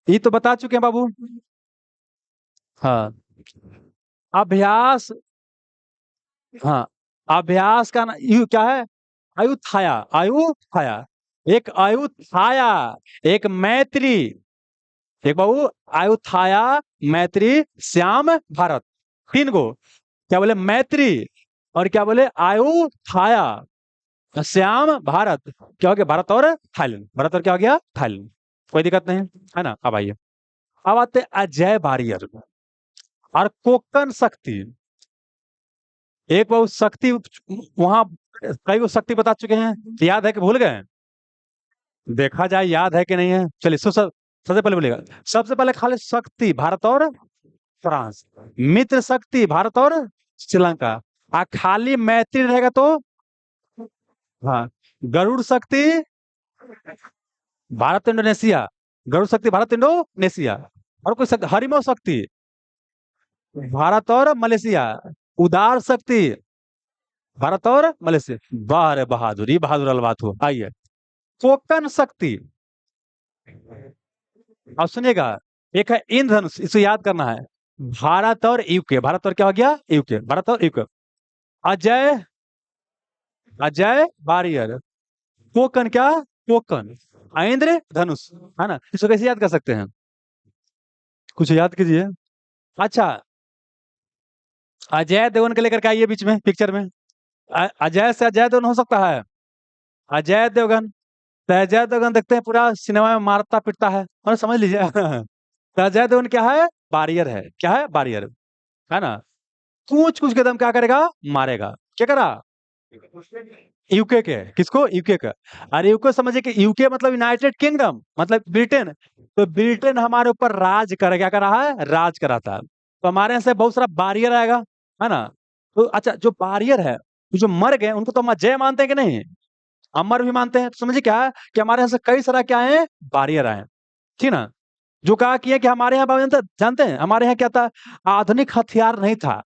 ये तो बता चुके हैं बाबू। हाँ, अभ्यास, हाँ, अभ्यास का यू क्या है? आयुथाया, आयुथाया। एक आयुथाया, एक मैत्री, एक बाबू आयुथाया, मैत्री, श्याम, भारत, तीन गो। क्या बोले? मैत्री, और क्या बोले? आयुथाया, श्याम, भारत। क्या हो गया? भारत और थाईलैंड, भारत और क्या हो गया? थाईलैंड। कोई दिक्कत नहीं, है ना। अब आइए, अब आते हैं अजय बारियर और कोकन शक्ति। एक बार शक्ति वहां कई वो शक्ति बता चुके हैं, याद है कि भूल गए? देखा जाए याद है कि नहीं है। चलिए सबसे पहले बोलेगा, सबसे पहले खाली शक्ति भारत और फ्रांस, मित्र शक्ति भारत और श्रीलंका, खाली मैत्री रहेगा तो, हाँ, गरुड़ शक्ति भारत इंडोनेशिया, गरुड़ शक्ति भारत इंडोनेशिया। और कोई शक्ति, हरिमो शक्ति भारत और मलेशिया। उदार शक्ति भारत और मलेशिया। वाह रे बहादुर, ये बहादुर वाला बात हुआ। आइए, कोकन शक्ति। अब सुनिएगा, एक है इंद्रधनुष, इसे याद करना है। भारत और यूके, भारत और क्या हो गया, यूके, भारत और यूके। अजय, अजय वारियर। कोकन क्या, कोकन। इंद्र धनुष, है ना। इसको कैसे याद कर सकते हैं, कुछ याद कीजिए। अच्छा, अजय देवगन के लेकर के आइए बीच में पिक्चर में। अजय से अजय देवगन हो सकता है, अजय देवगन। तो अजय देवगन देखते हैं पूरा सिनेमा में मारता पिटता है, और समझ लीजिए। तो अजय देवगन क्या है, बारियर है। क्या है, बारियर, है ना। कूच कूच के दम क्या करेगा, मारेगा। क्या करा, यूके के, किसको, यूके का। अरे यूके समझिए कि यूके मतलब यूनाइटेड किंगडम, मतलब ब्रिटेन। तो ब्रिटेन हमारे ऊपर राज कर, क्या कर रहा है, राज कराता है। तो हमारे यहाँ से बहुत सारा बारियर आएगा, है ना। तो अच्छा, जो बारियर है, जो मर गए उनको तो हम अजय मानते हैं कि नहीं, अमर भी मानते हैं। तो समझिए क्या है कि हमारे यहाँ से कई सारा क्या है, बारियर आए, ठीक ना। जो कहा कि है कि हमारे यहाँ बाबू जानते हैं हमारे यहाँ क्या था, आधुनिक हथियार नहीं था।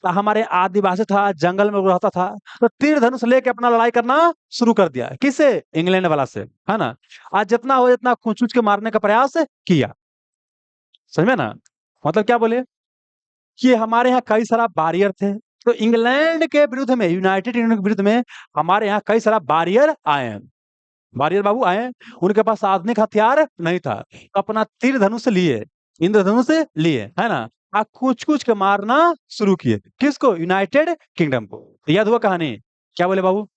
तो हमारे आदिवासी था, जंगल में रहता था, तो तीर धनुष लेके अपना लड़ाई करना शुरू कर दिया। किससे, इंग्लैंड वाला से, है ना। आज जितना हो जितना खूंच के मारने का प्रयास किया, समझ में ना। मतलब क्या बोले कि हमारे यहाँ कई सारा बारियर थे। तो इंग्लैंड के विरुद्ध में, यूनाइटेड किंगडम के विरुद्ध में हमारे यहाँ कई सारा बारियर आए हैं, बारियर बाबू आए। उनके पास आधुनिक हथियार नहीं था, तो अपना तीर धनुष लिए, इंद्रधनुष लिए, है ना। आ कूच कूच के मारना शुरू किए, किसको, यूनाइटेड किंगडम को। तो याद हुआ कहानी, क्या बोले बाबू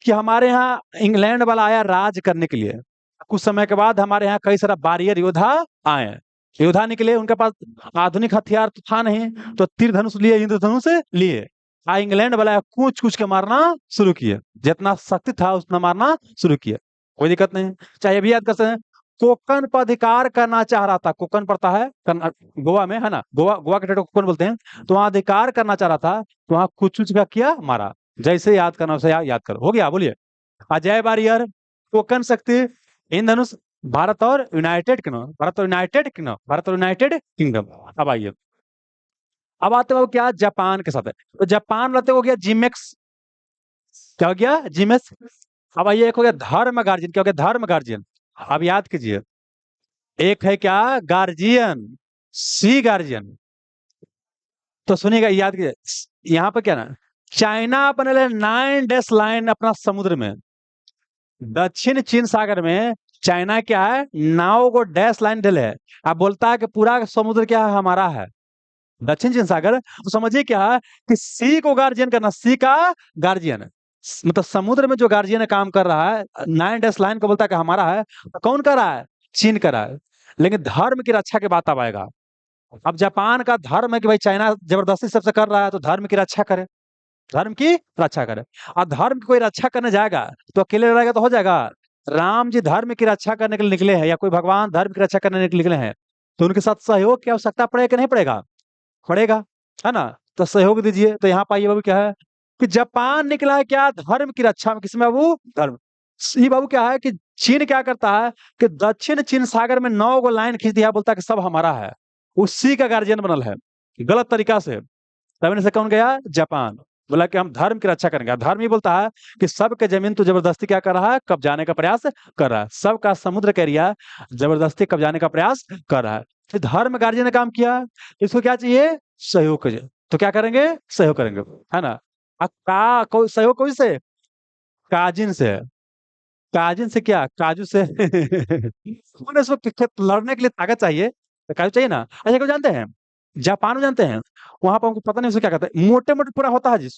कि हमारे यहाँ इंग्लैंड वाला आया राज करने के लिए। कुछ समय के बाद हमारे यहाँ कई सारा बारियर योद्धा आए, योद्धा निकले, उनके पास आधुनिक हथियार तो था नहीं, तो तीर धनुष लिए, इंद्रधनुष लिए। इंग्लैंड वाला कूच कूच के मारना शुरू किए, जितना शक्ति था उतना मारना शुरू किए। कोई दिक्कत नहीं, चाहे भी याद कर सकते हैं। कोकन पर अधिकार करना चाह रहा था, कोकन पड़ता है गोवा में, है ना। गोवा, गोवा के टेट को कोकन बोलते हैं। तो वहां अधिकार करना चाह रहा था, तो वहां कुछ कुछ का किया, मारा। जैसे याद करना वैसे याद करो, हो गया। बोलिए, अजय बारियर, कोकन शक्ति, इंद्रधनुष, भारत और यूनाइटेड किंगडम, भारत और यूनाइटेड किंगडम, भारत और यूनाइटेड किंगडम। अब आइए, अब आते हो क्या, जापान के साथ है। तो जापान रहते हो गया जिमेक्स, क्या हो गया, जिमेक्स। अब आइए, एक हो गया धर्म गार्जियन, क्या हो गया, धर्म गार्जियन। अब याद कीजिए, एक है क्या, गार्जियन, सी गार्जियन। तो सुनिएगा, याद कीजिए, यहाँ पे क्या ना, चाइना अपने 9 डैश लाइन अपना समुद्र में, दक्षिण चीन सागर में चाइना क्या है, 9 को डैश लाइन दिले है। अब बोलता है कि पूरा समुद्र क्या है, हमारा है, दक्षिण चीन सागर। तो समझिए क्या है कि सी को गार्जियन करना, सी का गार्जियन, मतलब समुद्र में जो गार्जियन काम कर रहा है, 9 डैश लाइन को बोलता है कि हमारा है। तो कौन कर रहा है, चीन कर रहा है। लेकिन धर्म की रक्षा की बात अब आएगा। अब जापान का धर्म है कि भाई चाइना जबरदस्ती सबसे कर रहा है, तो धर्म की रक्षा करे, धर्म की रक्षा करे। और धर्म की कोई रक्षा करने जाएगा तो अकेले रहेगा तो हो जाएगा। राम जी धर्म की रक्षा करने के लिए निकले हैं, या कोई भगवान धर्म की रक्षा करने के लिए निकले हैं, तो उनके साथ सहयोग की आवश्यकता पड़ेगा कि नहीं पड़ेगा, पड़ेगा, है ना। तो सहयोग दीजिए। तो यहाँ पाइए बाबू क्या है कि जापान निकला है क्या, धर्म की रक्षा में, किसमें बाबू, धर्म। ये बाबू क्या है कि चीन क्या करता है कि दक्षिण चीन सागर में 9 को लाइन खींच दिया, बोलता है कि सब हमारा है, उसी का गार्जियन बनल है, गलत तरीका से। तब से कौन गया, जापान। बोला कि हम धर्म की रक्षा करेंगे। धर्म ही बोलता है कि सबके जमीन तो जबरदस्ती क्या कर रहा है, कब्जाने का प्रयास कर रहा है, सबका समुद्र का एरिया जबरदस्ती कब्जाने का प्रयास कर रहा है। तो धर्म गार्जियन ने काम किया, इसको क्या चाहिए, सहयोग चाहिए। तो क्या करेंगे, सहयोग करेंगे, है ना। अब सहयोग कोई से, काजिन से, काजिन से क्या, काजू से। उन्हें इसको लड़ने के लिए ताकत चाहिए, तो काजू चाहिए ना। अच्छा, क्यों जानते हैं, जापान में जानते हैं, वहां पर हमको पता नहीं उसे क्या कहते हैं, मोटे मोटे पूरा होता है जी,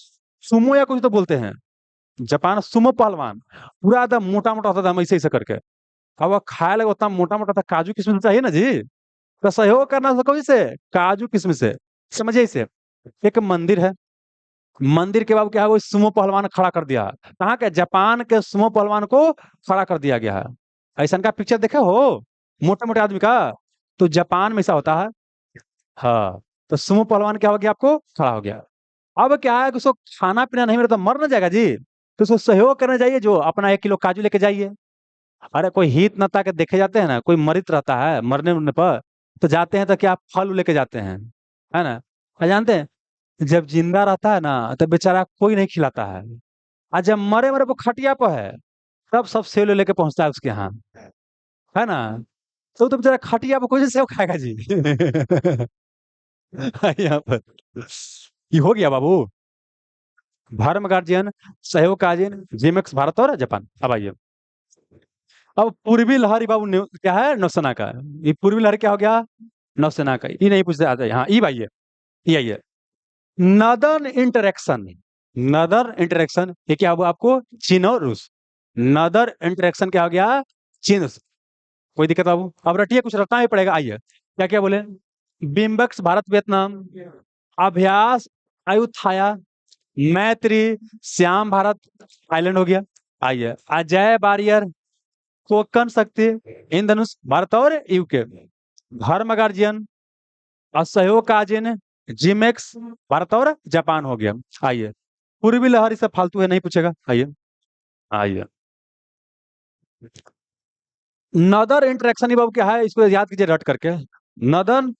सुमो या कुछ तो बोलते हैं। जापान सुमो पहलवान, पूरा एकदम मोटा मोटा होता था, हम ऐसे ऐसे करके। अब वो खाया लगा उतना मोटा मोटा था, काजू किस्म चाहिए ना जी। तो सहयोग करना कोई से, काजू किस्म से, समझिए इसे। एक मंदिर है, मंदिर के बाद क्या है, वो सुमो पहलवान खड़ा कर दिया। कहाँ के, जापान के सुमो पहलवान को खड़ा कर दिया गया है। ऐसा का पिक्चर देखे हो, मोटे मोटे आदमी का, तो जापान में ऐसा होता है। हाँ, तो सुमो पहलवान क्या हो गया, आपको खड़ा हो गया। अब क्या है कि उसको खाना पीना नहीं मिला तो मर ना जाएगा जी। तो उसको सहयोग करने जाइए, जो अपना 1 किलो काजू लेके जाइए, अरे कोई हित नाता के देखे जाते हैं ना, कोई मरित रहता है मरने उरने पर, तो जाते हैं तो क्या फल लेके जाते हैं, है ना। और जानते हैं जब जिंदा रहता है ना तब बेचारा कोई नहीं खिलाता है, और जब मरे मरे वो खटिया पर है तब सब सेव लेके पहुंचता है उसके यहाँ, है ना। तो बेचारा खटिया पर कोई सेव खाएगा जी। यहाँ पर ये हो गया बाबू। धर्म गार्जियन, सहयोग गार्जियन, जिमेक्स भारत और जापान। अब आइए, अब पूर्वी लहर बाबू क्या है, नौसेना का। ये पूर्वी लहर क्या हो गया, नौसेना का। ये नहीं पूछते आता है, हाँ ये आइए, ये आइए। नदर्न इंटरेक्शन, नदर्न इंटरेक्शन ये क्या हुआ आपको, चीन और रूस। नदर इंटरेक्शन क्या हो गया, चीन से। कोई दिक्कत बाबू, अब रटिए, कुछ रटना ही पड़ेगा। आइए, क्या क्या बोले, बिम्बक्स भारत वियतनाम, अभ्यास अयुत्थाया, मैत्री श्याम भारत आइलैंड हो गया। आइए, अजय बारियर, कोकन शक्ति, इंद्रधनुष भारत और यूके, धर्म गार्जियन, असहयोग गार्जियन, जिमेक्स भारत और जापान हो गया। आइए, पूर्वी लहर सब फालतू है, नहीं पूछेगा। आइए, आइए, नदर इंटरेक्शन ही बाबू क्या है, इसको याद कीजिए रट करके। नदन,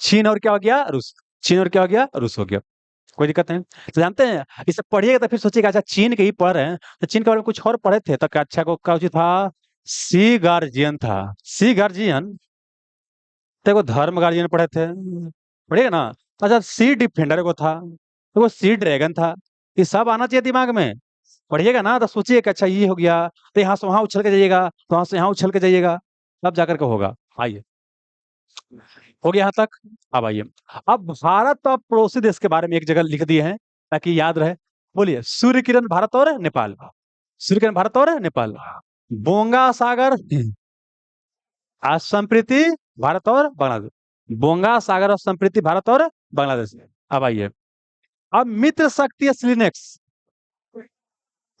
चीन और क्या हो गया, रूस। चीन और क्या हो गया, रूस हो गया। कोई दिक्कत नहीं। तो जानते हैं, इसे पढ़िएगा तो फिर सोचिएगा अच्छा चीन के ही पढ़ रहे हैं, तो चीन के बारे में कुछ और पढ़े थे तो क्या, अच्छा को क्या उचित था, सी गार्जियन था। सी गार्जियन, तो वो धर्म गार्जियन पढ़े थे, पढ़िएगा ना। अच्छा, सी डिफेंडर को था, तो वो सी ड्रैगन था। ये सब आना चाहिए दिमाग में, पढ़िएगा ना तो सोचिए कि अच्छा ये हो गया, तो यहाँ से वहां उछल के जाइएगा, तो वहां से यहाँ उछल के जाइएगा, तब जाकर के होगा। आइए, हो गया यहाँ तक। अब आइए, अब भारत और पड़ोसी देश के बारे में एक जगह लिख दिए हैं ताकि याद रहे। बोलिए, सूर्य किरण भारत और नेपाल, सूर्य किरण भारत और नेपाल, बोंगा सागर संप्रीति भारत और बांग्लादेश, बोंगा सागर और संप्रीति भारत और बांग्लादेश। अब आइए, अब मित्र शक्ति स्लिनेक्स,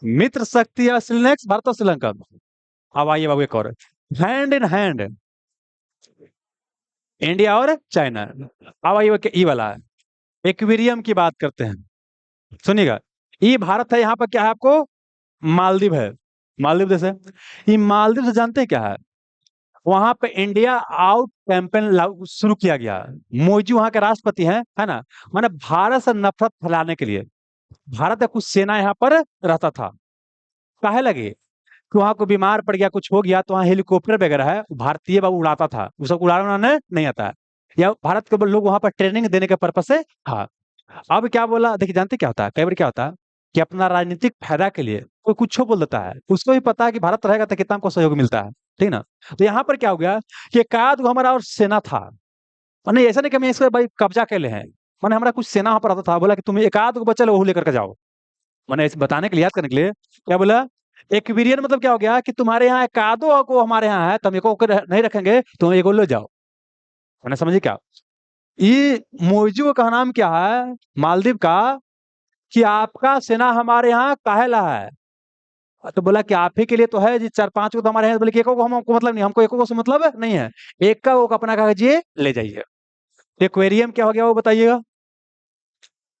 मित्र शक्ति स्लिनेक्स भारत और श्रीलंका। अब आइए बाबू, एक और, हैंड इन हैंड, इंडिया और चाइना। अब आइए ये वाला है, एक्वेरियम की बात करते हैं, सुनिएगा। ये भारत है, यहाँ पर क्या है आपको, मालदीव है, मालदीव देश है। ये मालदीव से जानते हैं क्या है, वहां पे इंडिया आउट कैंपेन शुरू किया गया। मोदी वहां के राष्ट्रपति हैं, है ना। माने भारत से नफरत फैलाने के लिए भारत का कुछ सेना यहाँ पर रहता था। काहे लगे कि वहां को बीमार पड़ गया, कुछ हो गया, तो वहाँ हेलीकॉप्टर वगैरह है, भारतीय बाबू उड़ाता था, उसको उड़ाना उड़ाने नहीं आता है, या भारत के लोग वहां पर ट्रेनिंग देने के पर्पज से था। अब क्या बोला, देखिए जानते क्या होता है, कई बार क्या होता है कि अपना राजनीतिक फायदा के लिए कोई कुछ बोल देता है, उसको भी पता है कि भारत रहेगा तो कितना हमको सहयोग मिलता है, ठीक ना। तो यहाँ पर क्या हो गया कि एकाध गो हमारा और सेना था, मैंने ऐसा नहीं कि हम इसको भाई कब्जा के लिए हैं, मैंने हमारा कुछ सेना वहां पर आता था, बोला कि तुम एकाध गो बच्चा वो लेकर के जाओ। मैंने इस बताने के लिए, याद करने के लिए क्या बोला, एक्वीरियन मतलब क्या हो गया कि तुम्हारे यहाँ एकादो को हमारे यहाँ है, तो हम एको को नहीं रखेंगे, तुम एगो ले जाओ। मैंने समझिए क्या, ये मोइजू का नाम क्या है मालदीव का, कि आपका सेना हमारे यहाँ काहे ला है। तो बोला कि आप ही के लिए तो है जी, चार पांच को तो हमारे यहाँ, बोले कि एको को हमको मतलब नहीं, हमको एको को से मतलब नहीं है, एक का वो अपना कागजिए ले जाइए। एक्वेरियम क्या हो गया वो बताइएगा,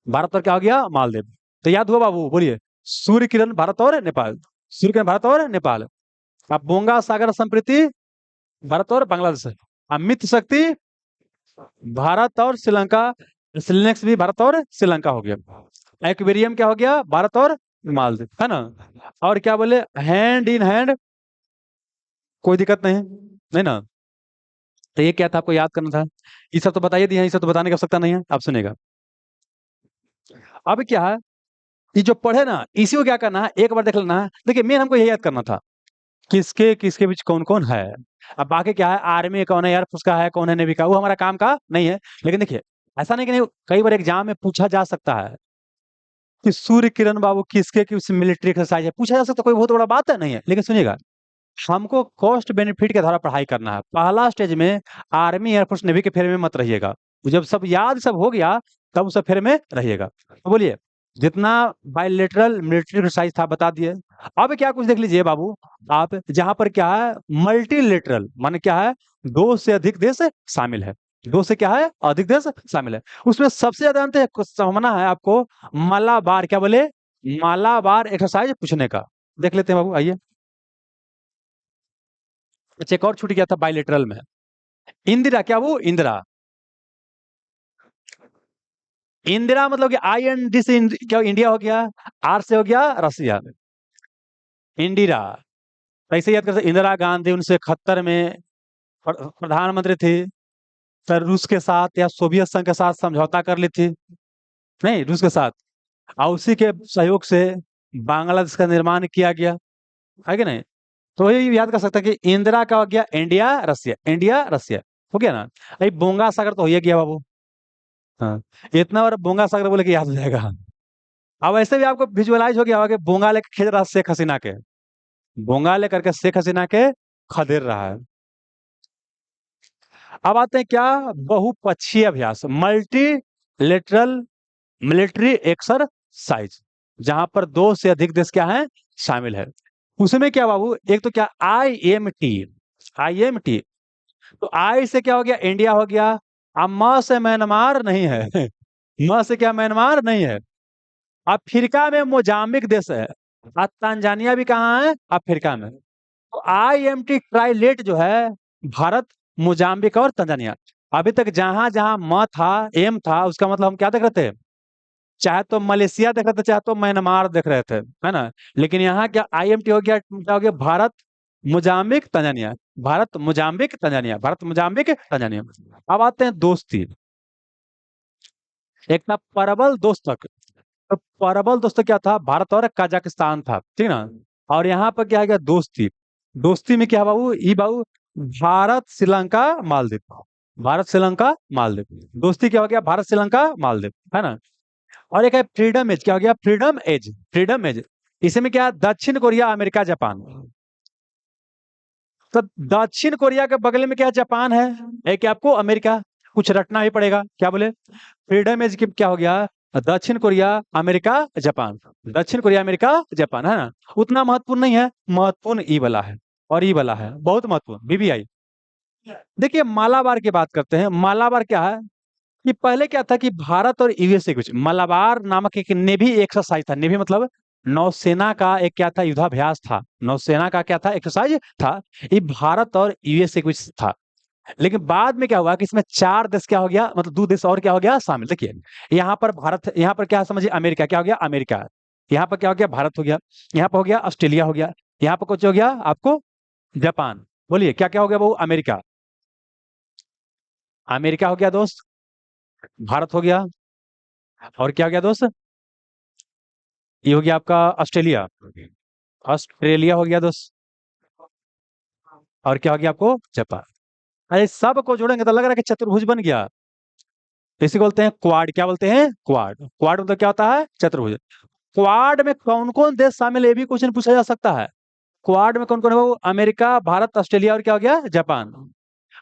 भारत पर क्या हो गया, मालदीव। तो याद हुआ बाबू, बोलिए, सूर्य किरण भारत और नेपाल, सूर्य किरण भारत और नेपाल, अब बोंगा सागर संप्रीति भारत और बांग्लादेश, अमित शक्ति भारत और श्रीलंका, स्लिनेक्स भी भारत और श्रीलंका हो गया। एक्वेरियम क्या हो गया, भारत और मालदीव, है ना। और क्या बोले, हैंड इन हैंड, कोई दिक्कत नहीं, नहीं ना। तो ये क्या था, आपको याद करना था। ये सब तो बताइए दिया, ये सब तो बताने की आवश्यकता नहीं है, आप सुनेगा। अब क्या है, ये जो पढ़े ना इसी को क्या करना है, एक बार देख लेना है। देखिए मेन हमको यही याद करना था, किसके किसके बीच कौन कौन है। अब बाकी क्या है, आर्मी कौन है, एयरफोर्स का है, कौन है नेवी का, वो हमारा काम का नहीं है। लेकिन देखिए, ऐसा नहीं कि नहीं, कई बार एग्जाम में पूछा जा सकता है कि सूर्य किरण बाबू किसके किस मिलिट्री एक्सरसाइज है, पूछा जा सकता है, कोई बहुत बड़ा बात है नहीं है। लेकिन सुनिएगा, हमको कॉस्ट बेनिफिट के द्वारा पढ़ाई करना है। पहला स्टेज में आर्मी एयरफोर्स नेवी के फेरे में मत रहिएगा, जब सब याद सब हो गया तब उस सब फेरे में रहिएगा। तो बोलिए, जितना बायलेटरल मिलिट्री एक्सरसाइज था बता दिए। अब क्या कुछ देख लीजिए बाबू, आप जहां पर क्या है मल्टीलेटरल, माने क्या है, दो से अधिक देश शामिल है, दो से क्या है अधिक देश शामिल है। उसमें सबसे ज्यादा अंत है, कुछ समझना है आपको, मालाबार, क्या बोले, मालाबार एक्सरसाइज पूछने का। देख लेते हैं बाबू, आइए। अच्छा, एक और छूट गया था बाइलेटरल में। इंदिरा, क्या वो इंदिरा? इंदिरा मतलब कि आई एन डी से क्या इंडिया हो गया, आर से हो गया रसिया। इंदिरा, ऐसे याद कर सकते, इंदिरा गांधी 1971 में प्रधानमंत्री थी। सर रूस के साथ या सोवियत संघ के साथ समझौता कर ली थी, नहीं रूस के साथ, और उसी के सहयोग से बांग्लादेश का निर्माण किया गया, है कि नहीं? तो ये याद कर सकते हैं कि इंदिरा का हो गया इंडिया रसिया, इंडिया रसिया, हो गया ना? अभी बोंगा सागर तो हो ही गया बाबू। हाँ, इतना बार बोंगा सागर बोले कि याद हो जाएगा। अब ऐसे भी आपको विजुअलाइज हो गया होगा कि बोंगा लेकर खेल रहा शेख हसीना के, बोंगा लेकर के शेख हसीना के खदेड़ रहा है। अब आते हैं क्या, बहुपक्षीय अभ्यास, मल्टीलेटरल मिलिट्री एक्सरसाइज, जहां पर 2 से अधिक देश क्या है, शामिल है। उसमें क्या बाबू, एक तो क्या IMT, IMT, तो आई से क्या हो गया, इंडिया हो गया। अब म से म्यांमार नहीं है म से क्या, म्यांमार नहीं है। अफ्रीका में मोजाम्बिक देश है, और तंजानिया भी कहाँ है, अफ्रीका में। तो IMT ट्राइलेट जो है, भारत, मोजाम्बिक और तंजानिया। अभी तक जहां जहां म था, एम था, उसका मतलब हम क्या देख रहे थे, चाहे तो मलेशिया देख रहे थे, चाहे तो म्यांमार देख रहे थे, है ना? लेकिन यहाँ क्या IMT हो गया, क्या हो गया, Bharat Mozambique Tanzania, Bharat Mozambique Tanzania, Bharat Mozambique Tanzania. अब आते हैं दोस्ती, एक था परबल दोस्तक। तो परबल दोस्तक क्या था, भारत और कजाकिस्तान था, ठीक ना? और यहाँ पर क्या है, क्या दोस्ती, दोस्ती में क्या है बाबू, ई बाबू, भारत श्रीलंका मालदीव, भारत श्रीलंका मालदीव, दोस्ती क्या हो गया, भारत श्रीलंका मालदीव, है ना? और एक है फ्रीडम एज, क्या हो गया, फ्रीडम एज, फ्रीडम एज। इसमें क्या, दक्षिण कोरिया, अमेरिका, जापान। तो दक्षिण कोरिया के बगल में क्या जापान है, एक आपको अमेरिका, कुछ रटना ही पड़ेगा, क्या बोले, फ्रीडम एज की क्या हो गया, दक्षिण कोरिया, अमेरिका, जापान, दक्षिण कोरिया, अमेरिका, जापान, है ना? उतना महत्वपूर्ण नहीं है, महत्वपूर्ण ई वाला है, और ई वाला है बहुत महत्वपूर्ण, BBI। देखिए मालाबार की बात करते हैं, मालाबार क्या है, कि पहले क्या था कि भारत और यूएसए के बीच मलाबार नामक एक नेवी एक्सरसाइज था, नेवी मतलब नौसेना का एक क्या था, युद्धाभ्यास था, नौसेना का क्या था, एक्सरसाइज था। ये भारत और यूएसए के बीच था। लेकिन बाद में क्या हुआ कि इसमें 4 देश क्या हो गया, मतलब 2 देश और क्या हो गया शामिल। देखिए यहाँ पर भारत, यहाँ पर क्या समझिए, अमेरिका क्या हो गया, अमेरिका, यहाँ पर क्या हो गया, भारत हो गया, यहाँ पर हो गया ऑस्ट्रेलिया हो गया, यहाँ पर कुछ हो गया आपको जापान। बोलिए क्या क्या हो गया वो, अमेरिका, अमेरिका हो गया दोस्त, भारत हो गया, और क्या हो गया दोस्त, ये हो गया आपका ऑस्ट्रेलिया, ऑस्ट्रेलिया हो गया दोस्त, और क्या हो गया आपको, जापान। अरे सबको जोड़ेंगे तो लग रहा है कि चतुर्भुज बन गया। तो इसी को बोलते हैं क्वाड, क्या बोलते हैं, क्वाड, क्वाड मतलब क्या होता है, चतुर्भुज। क्वाड में कौन कौन देश शामिल है, ये भी क्वेश्चन पूछा जा सकता है। क्वाड में कौन कौन है वो, अमेरिका, भारत, ऑस्ट्रेलिया, और क्या हो गया, जापान।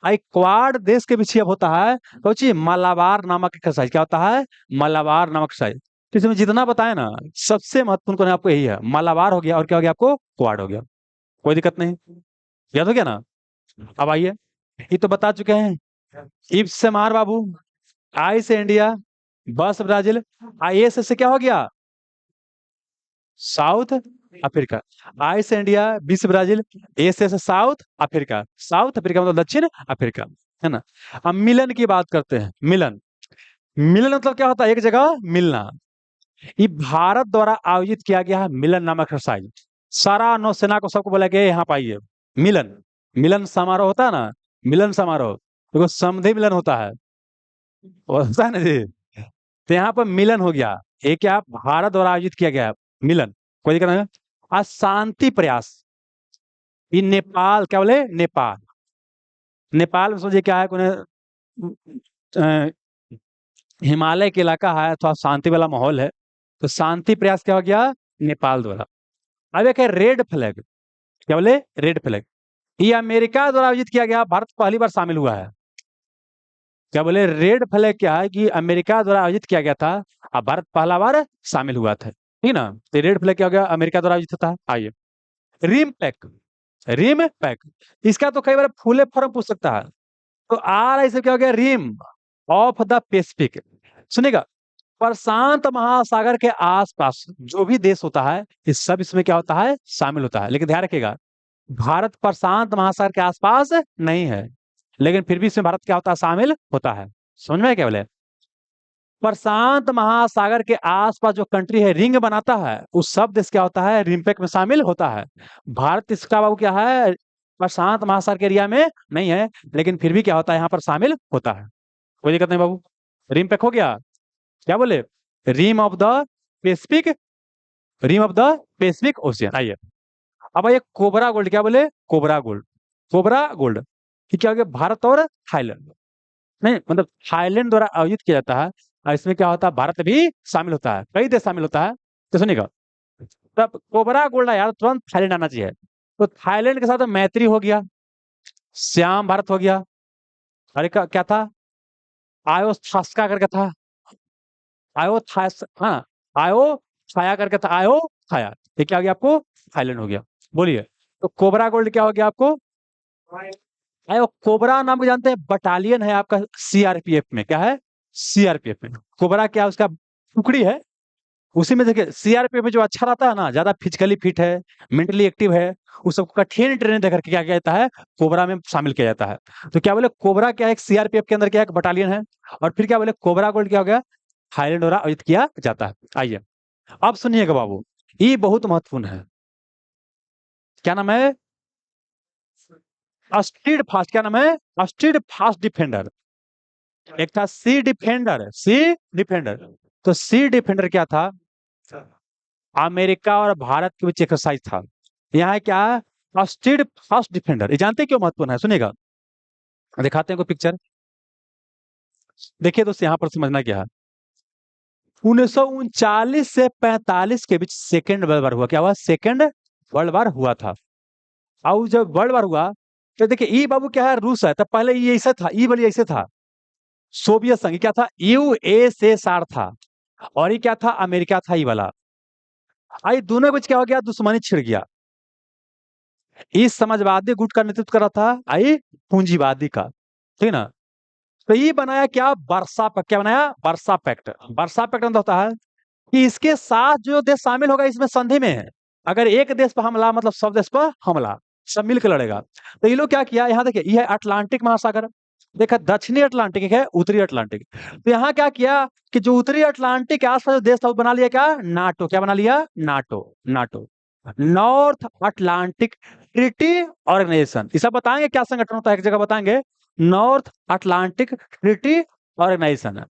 आई क्वाड देश के पीछे अब होता है सोचिए मलाबार नामक एक्सरसाइज, क्या होता है, मलाबार नामक एक्सरसाइज। तो इसमें जितना बताया ना, सबसे महत्वपूर्ण कौन है आपको, यही है, मलाबार हो गया, और क्या हो गया आपको, क्वाड हो गया। कोई दिक्कत नहीं, याद हो गया ना? अब आइए, ये तो बता चुके हैं। इफ से मार बाबू, आई से इंडिया, बस ब्राजील, IS से क्या हो गया, साउथ अफ्रीका, आई से इंडिया, बी से ब्राजील, से साउथ अफ्रीका, साउथ अफ्रीका मतलब दक्षिण अफ्रीका, है ना? अब मिलन की बात करते हैं, मिलन, मिलन मतलब क्या होता है, एक जगह मिलना। ये भारत द्वारा आयोजित किया गया है मिलन नामक एक्सरसाइज। सारा नौसेना को सबको बोला गया यहाँ पाइए, मिलन, मिलन समारोह होता है ना, मिलन समारोह, देखो समधि मिलन होता है, होता है ना जी। तो यहाँ पर मिलन हो गया, एक क्या भारत द्वारा आयोजित किया गया है मिलन, कोई दिक्कत नहीं है। आज शांति प्रयास, ये नेपाल, क्या बोले, नेपाल, नेपाल में समझिए क्या है, कोई अ, हिमालय के इलाका है, थोड़ा शांति वाला माहौल है। तो शांति प्रयास क्या हो गया, नेपाल द्वारा। अब एक है रेड फ्लैग, क्या बोले, रेड फ्लैग, ये अमेरिका द्वारा आयोजित किया गया, भारत पहली बार शामिल हुआ है। क्या बोले, रेड फ्लैग क्या है कि अमेरिका द्वारा आयोजित किया गया था, और भारत पहला बार शामिल हुआ था, ठीक ना? तो रेड फ्लैग क्या हो गया, अमेरिका द्वारा आयोजित था। आइए, रिम पैक, रिम पैक, इसका तो कई बार फूले फॉर्म पूछ सकता है। तो ऐसे क्या हो गया, रिम ऑफ द पैसिफिक, सुनेगा, प्रशांत महासागर के आसपास जो भी देश होता है, इस सब इसमें क्या होता है, शामिल होता है। लेकिन ध्यान रखिएगा, भारत प्रशांत महासागर के आसपास नहीं है, लेकिन फिर भी इसमें भारत क्या होता है, शामिल होता है। समझ में आया क्या बोले? प्रशांत महासागर के आसपास जो कंट्री है रिंग बनाता है, उस सब देश क्या होता है, रिम्पेक में शामिल होता है। भारत इसका बाबू क्या है, प्रशांत महासागर के एरिया में नहीं है, लेकिन फिर भी क्या होता है, यहाँ पर शामिल होता है। कोई दिक्कत नहीं बाबू। रिम्पेक हो गया। क्या बोले? Rim of the Pacific, rim of the Pacific Ocean. आइए अब आइए कोबरा गोल्ड। क्या बोले? Cobra gold. कोबरा गोल्ड ये क्या हो गया, भारत और थाईलैंड, नहीं मतलब थाईलैंड द्वारा आयोजित किया जाता है, और इसमें क्या होता है, भारत भी शामिल होता है, कई देश शामिल होता है। तो सुनिएगा, तब कोबरा गोल्ड यार तुरंत थाईलैंड आना चाहिए। तो थाईलैंड के साथ मैत्री हो गया, श्याम भारत हो गया, अरे क्या था, आयो थास्का करके था, आयो थास, हाँ, आयो छाया करके था, आयो छाया, ये क्या हो गया आपको, थाईलैंड हो गया। बोलिए, तो कोबरा गोल्ड क्या हो गया आपको, आयो कोबरा नाम को जानते हैं, बटालियन है आपका सीआरपीएफ में। क्या है? सीआरपीएफ में कोबरा क्या उसका टुकड़ी है। उसी में देखिए सीआरपीएफ में जो अच्छा रहता है ना, ज्यादा फिजिकली फिट है, मेंटली एक्टिव है, उस सबको कठिन ट्रेनिंग देकर के क्या किया जाता है, कोबरा में शामिल किया जाता है। तो क्या बोले, कोबरा क्या है, एक सीआरपीएफ के अंदर क्या है, एक बटालियन है। और फिर क्या बोले, कोबरा गोल्ड क्या हो गया, थाईलैंड द्वारा आयोजित किया जाता है। आइए अब सुनिएगा बाबू, ये बहुत महत्वपूर्ण है। क्या नाम है? Street fast. क्या नाम है? Street fast defender. एक था सी डिफेंडर, सी डिफेंडर। तो सी डिफेंडर क्या था, अमेरिका और भारत के बीच एक्सरसाइज था। यहाँ है क्या, स्ट्रीट फास्ट डिफेंडर। ये जानते हैं क्यों महत्वपूर्ण है? सुनिएगा, दिखाते हैं कोई पिक्चर। देखिए दोस्त, यहाँ पर समझना क्या है, 1939 से 45 के बीच सेकेंड वर्ल्ड वार हुआ। क्या हुआ? सेकेंड वर्ल्ड वार हुआ था। और जब वर्ल्ड वार हुआ, तो देखिए ई बाबू क्या है, रूस है, तब पहले ये ऐसा था, ई वाली ऐसे था। सोवियत संघ क्या था, यूएसएसआर था। और ये क्या था, अमेरिका था, ई वाला। आई दोनों के बीच क्या हो गया, दुश्मनी छिड़ गया। इस समाजवादी गुट का नेतृत्व कर रहा था आई पूंजीवादी का, ठीक है ना। तो ये बनाया क्या, वर्सा पैक्ट। क्या बनाया? वर्सा पैक्ट। वर्सा पैक्ट मतलब होता है कि इसके साथ जो देश शामिल होगा इसमें संधि में है, अगर एक देश पर हमला मतलब सब देश पर हमला, सब मिलकर लड़ेगा। तो ये लोग क्या किया, यहाँ देखिए ये है अटलांटिक महासागर, देखा दक्षिणी अटलांटिक एक है, उत्तरी अटलांटिक। तो यहाँ क्या किया कि जो उत्तरी अटलांटिक के आसपास जो देश था वो बना लिया क्या, नाटो। क्या बना लिया? NATO. NATO, North Atlantic Treaty Organization. इसे बताएंगे क्या संगठन होता है, एक जगह बताएंगे, नॉर्थ अटलांटिक ट्रीटी ऑर्गेनाइजेशन।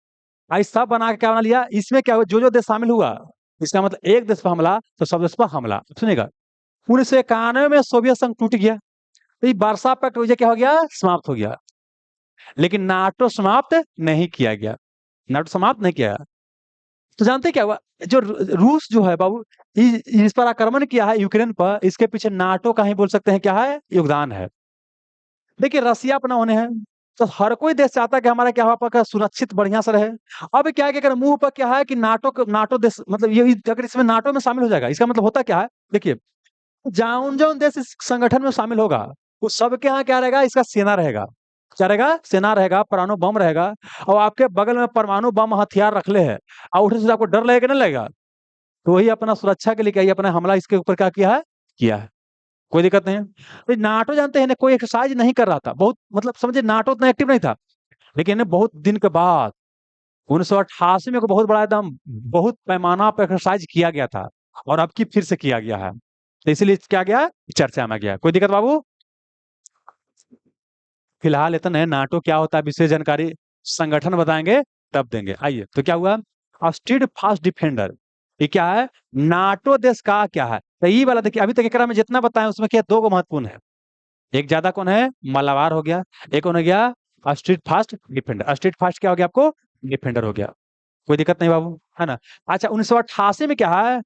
भाई सब बना के क्या बना लिया, इसमें क्या हुआ, जो जो देश शामिल हुआ, इसका मतलब एक देश पर हमला तो सब देश पर हमला। सुनिएगा, 1991 में सोवियत संघ टूट गया, तो ये वार्सा पैक्ट वजह क्या हो गया, समाप्त हो गया। लेकिन नाटो समाप्त नहीं किया गया, नाटो समाप्त नहीं किया गया। तो जानते हैं क्या हुआ, जो रूस जो है बाबू, इस पर आक्रमण किया है यूक्रेन पर, इसके पीछे नाटो का ही बोल सकते हैं क्या है, योगदान है। देखिए रसिया अपना होने हैं, तो हर कोई देश चाहता है कि हमारा क्या हुआ, सुरक्षित बढ़िया से रहे। अब क्या है कि अगर मुंह पर क्या है कि नाटो देश मतलब ये, अगर इसमें नाटो में शामिल हो जाएगा, इसका मतलब होता क्या है, देखिए जौन जौन देश इस संगठन में शामिल होगा, वो सबके यहाँ क्या रहेगा, इसका सेना रहेगा। क्या रहेगा? सेना रहेगा, परमाणु बम रहेगा। और आपके बगल में परमाणु बम हथियार रख ले है, और उठे से आपको डर लगेगा, नहीं लगेगा? तो वही अपना सुरक्षा के लिए क्या, ये अपना हमला इसके ऊपर क्या किया है, किया है। कोई दिक्कत नहीं है। तो नाटो जानते हैं ना, कोई एक्सरसाइज नहीं कर रहा था, बहुत मतलब समझे, नाटो उतना एक्टिव नहीं था। लेकिन इन्हें बहुत दिन के बाद 1988 में को बहुत बड़ा एकदम बहुत पैमाना पर एक्सरसाइज किया गया था, और अब की फिर से किया गया है। तो इसलिए क्या गया, चर्चा में गया। कोई दिक्कत बाबू? फिलहाल इतना है, नाटो क्या होता है विशेष जानकारी संगठन बताएंगे तब देंगे। आइए, तो क्या हुआ, स्ट्रीट फास्ट डिफेंडर, ये क्या है, नाटो देश का क्या है। तो ये वाला देखिए, अभी तक एकरा में जितना बताया उसमें क्या दो गो महत्वपूर्ण है। एक ज्यादा कौन है, मालाबार हो गया, एक कौन हो गया, street fast defender. Street fast क्या हो गया आपको, डिफेंडर हो गया। कोई दिक्कत नहीं बाबू, है ना। अच्छा 1988 में क्या है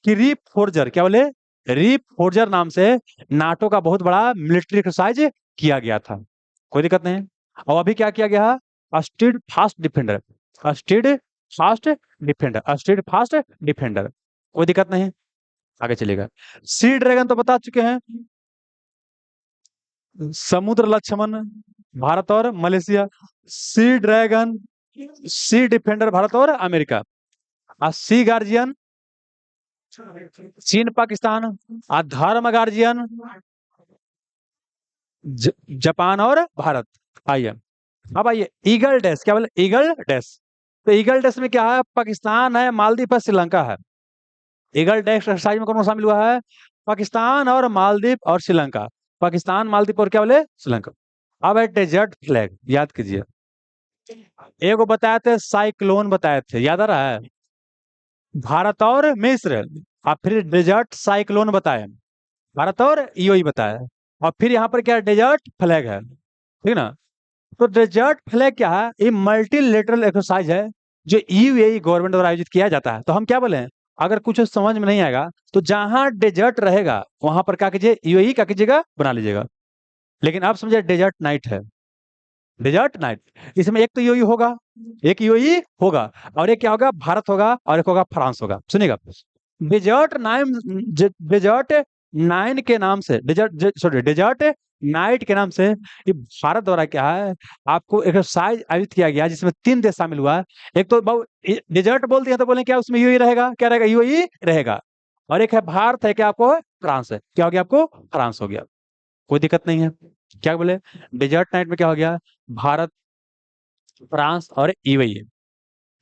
कि रीप फोर्जर, क्या बोले, रीप फोर्जर नाम से नाटो का बहुत बड़ा मिलिट्री एक्सरसाइज किया गया था। कोई दिक्कत नहीं। और अभी क्या किया गया, street fast defender, street fast defender, street fast defender. कोई दिक्कत नहीं, आगे चलेगा। सी ड्रैगन तो बता चुके हैं, समुद्र लक्ष्मण भारत और मलेशिया, सी ड्रैगन, सी डिफेंडर भारत और अमेरिका, और सी गार्जियन चीन पाकिस्तान, और धर्म गार्जियन जापान और भारत। आइए, अब आइए ईगल डैश, क्या बोले ईगल डैश। तो ईगल डैश में क्या है, पाकिस्तान है, मालदीव है, श्रीलंका है। ईगल डैश एक्सरसाइज में कौन कौन शामिल हुआ है, पाकिस्तान और मालदीव और श्रीलंका। पाकिस्तान, मालदीव और क्या बोले श्रीलंका। अब है डेजर्ट फ्लैग, याद कीजिए। एगो बताए थे साइक्लोन, बताए थे, याद आ रहा है, भारत और मिस्र। और फिर डेजर्ट साइक्लोन बताए, भारत और यूएई बताया। और फिर यहाँ पर क्या डेजर्ट फ्लैग है, ठीक ना। तो डेजर्ट फ्लैग क्या है, ये मल्टीलेटरल एक्सरसाइज है जो यूएई गवर्नमेंट द्वारा आयोजित किया जाता है। तो हम क्या बोले, अगर कुछ समझ में नहीं आएगा तो जहां डेजर्ट रहेगा वहां पर क्या कीजिए, यूएई क्या कीजिएगा, बना लीजिएगा। लेकिन आप समझे डेजर्ट नाइट है, डेजर्ट नाइट, इसमें एक तो यूएई होगा, एक यूएई होगा, और एक क्या होगा, भारत होगा, और एक होगा फ्रांस होगा। सुनिएगा, डेजर्ट नाइन, डेजर्ट नाइन के नाम से, डेजर्ट सॉरी डेजर्ट नाइट के नाम से ये भारत द्वारा क्या है, आपको एक्सरसाइज आयोजित किया गया जिसमें 3 देश शामिल हुआ है। एक तो डेजर्ट बोल दिया तो बोले क्या उसमें यूएई रहेगा, क्या रहेगा, यूएई रहेगा। और एक है भारत है, क्या आपको फ्रांस है, क्या हो गया, आपको फ्रांस हो गया, कोई दिक्कत नहीं है। क्या बोले, डेजर्ट नाइट में क्या हो गया, भारत, फ्रांस और यूएई।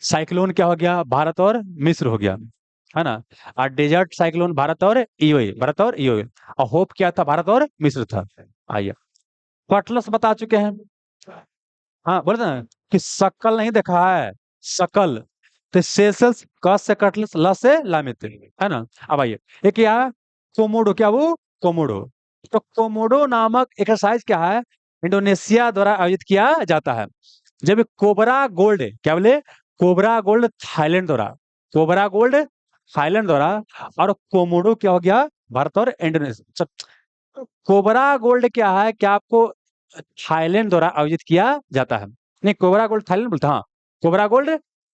साइक्लोन क्या हो गया, भारत और मिस्र हो गया, है ना। और डेजर्ट साइक्लोन भारत और यूएई, भारत और यूएई। और होप क्या था, भारत और मिस्र था। आइए, कटलस बता चुके हैं। हाँ बोले ना कि शकल नहीं देखा है, शकल। तो सेशल्स, क से कटलस, ल से लामित, है ना। अब आइए, एक क्या है, कोमोडो, क्या वो कोमोडो। तो कोमोडो नामक एक्सरसाइज क्या है, इंडोनेशिया द्वारा आयोजित किया जाता है। जब कोबरा गोल्ड, क्या बोले, कोबरा गोल्ड थाईलैंड द्वारा, कोबरा गोल्ड थाईलैंड द्वारा, और कोमोडो क्या हो गया, भारत और इंडोनेशिया। कोबरा गोल्ड क्या है, क्या आपको थाईलैंड द्वारा आयोजित किया जाता है। नहीं, कोबरा गोल्ड थाईलैंड बोलते, हाँ, कोबरा गोल्ड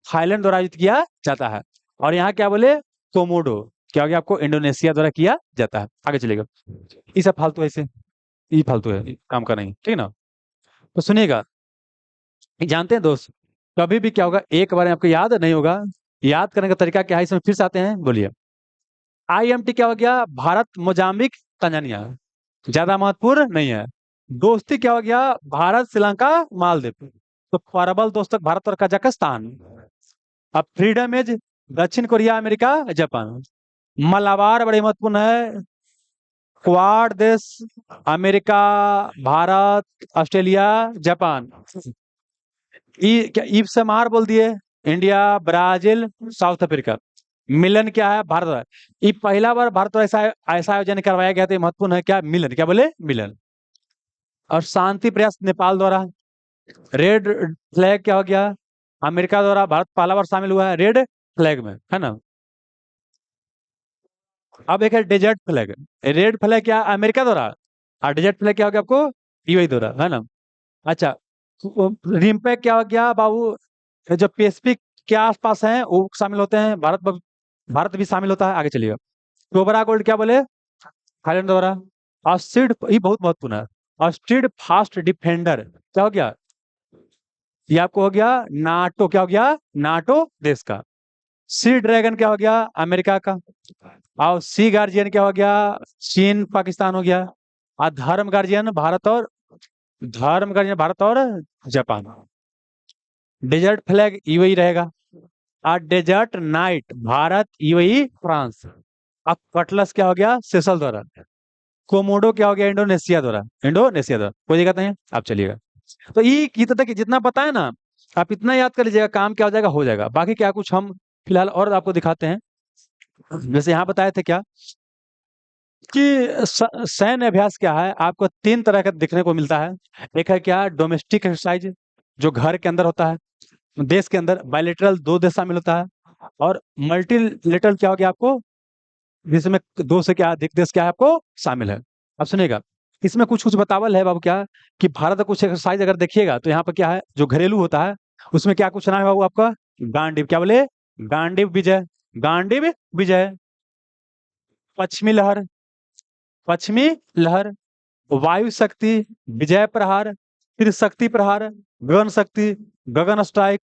थाईलैंड द्वारा आयोजित किया जाता है। और यहाँ क्या बोले, कोमोडो क्या हो गया, आपको इंडोनेशिया द्वारा किया जाता है। आगे चलेगा, ये सब फालतू है, इसे ये फालतू है, ये काम का नहीं, ठीक है ना। तो सुनिएगा, जानते हैं दोस्त, कभी भी क्या होगा, एक बार में आपको याद नहीं होगा, याद करने का तरीका क्या है, इसमें फिर से आते हैं, बोलिए। आईएमटी क्या हो गया, भारत, मोजाम्बिक, तंजानिया, ज्यादा महत्वपूर्ण नहीं है। दोस्ती क्या हो गया, भारत, श्रीलंका, मालदीव। तो प्रबल दोस्तक भारत और कजाकिस्तान। अब फ्रीडम एज, दक्षिण कोरिया, अमेरिका, जापान। मलाबार बड़े महत्वपूर्ण है, क्वाड देश, अमेरिका, भारत, ऑस्ट्रेलिया, जापान। क्या ईब से मार बोल दिए, इंडिया, ब्राजील, साउथ अफ्रीका। मिलन क्या है, भारत। ये पहला बार भारत द्वारा ऐसा ऐसा आयोजन करवाया गया था, ये महत्वपूर्ण है, क्या मिलन, क्या बोले मिलन। और शांति प्रयास नेपाल द्वारा। रेड फ्लैग क्या हो गया, अमेरिका द्वारा भारत पहला बार शामिल हुआ है रेड फ्लैग में, है ना। अब एक है डेजर्ट फ्लैग, रेड फ्लैग क्या अमेरिका द्वारा, और डेजर्ट फ्लैग क्या हो गया आपको, यूएई द्वारा, है ना। अच्छा, रिम्पैक क्या हो गया बाबू, जो पैसिफिक के आसपास हैं वो शामिल होते हैं, भारत भी शामिल होता है। आगे चलिएगा, कोबरा गोल्ड क्या बोले, थाईलैंड द्वारा। ऑस्ट्रिड, ये बहुत महत्वपूर्ण है, ऑस्ट्रिड फास्ट डिफेंडर क्या हो गया, ये आपको हो गया नाटो, क्या हो गया, नाटो देश का। सी ड्रैगन क्या हो गया, अमेरिका का। और सी गार्जियन क्या हो गया, चीन, पाकिस्तान हो गया। और धर्म गार्जियन भारत और जापान। डेजर्ट फ्लैग यूएई रहेगा। और desert knight Bharat, UAE, France. अब कटलस क्या हो गया, सेशल द्वारा। कोमोडो क्या हो गया, इंडोनेशिया द्वारा, इंडोनेशिया द्वारा, कोई दिक्कत नहीं है, आप चलिएगा। तो ये कितना तक जितना पता है ना, आप इतना याद कर लीजिएगा, काम क्या हो जाएगा, हो जाएगा। बाकी क्या कुछ हम फिलहाल और आपको दिखाते हैं। जैसे यहाँ बताए थे क्या कि सैन्य अभ्यास क्या है, आपको 3 तरह का देखने को मिलता है। एक है क्या, डोमेस्टिक एक्सरसाइज, जो घर के अंदर होता है, देश के अंदर। बायलेटरल, 2 देश शामिल होता है। और मल्टीलेटरल क्या हो गया आपको, जिसमें 2 से क्या अधिक देश क्या है आपको शामिल है। अब सुनिएगा, इसमें कुछ कुछ बतावल है बाबू, क्या कि भारत का कुछ एक्सरसाइज अगर देखिएगा तो यहाँ पर क्या है, जो घरेलू होता है उसमें क्या कुछ नाम है बाबू आपका, गांडीव, क्या बोले, गांडीव विजय, गांडीव विजय। पश्चिमी लहर, पश्चिमी लहर। वायु शक्ति, विजय प्रहार, फिर शक्ति प्रहार, गगन शक्ति, गगन स्ट्राइक,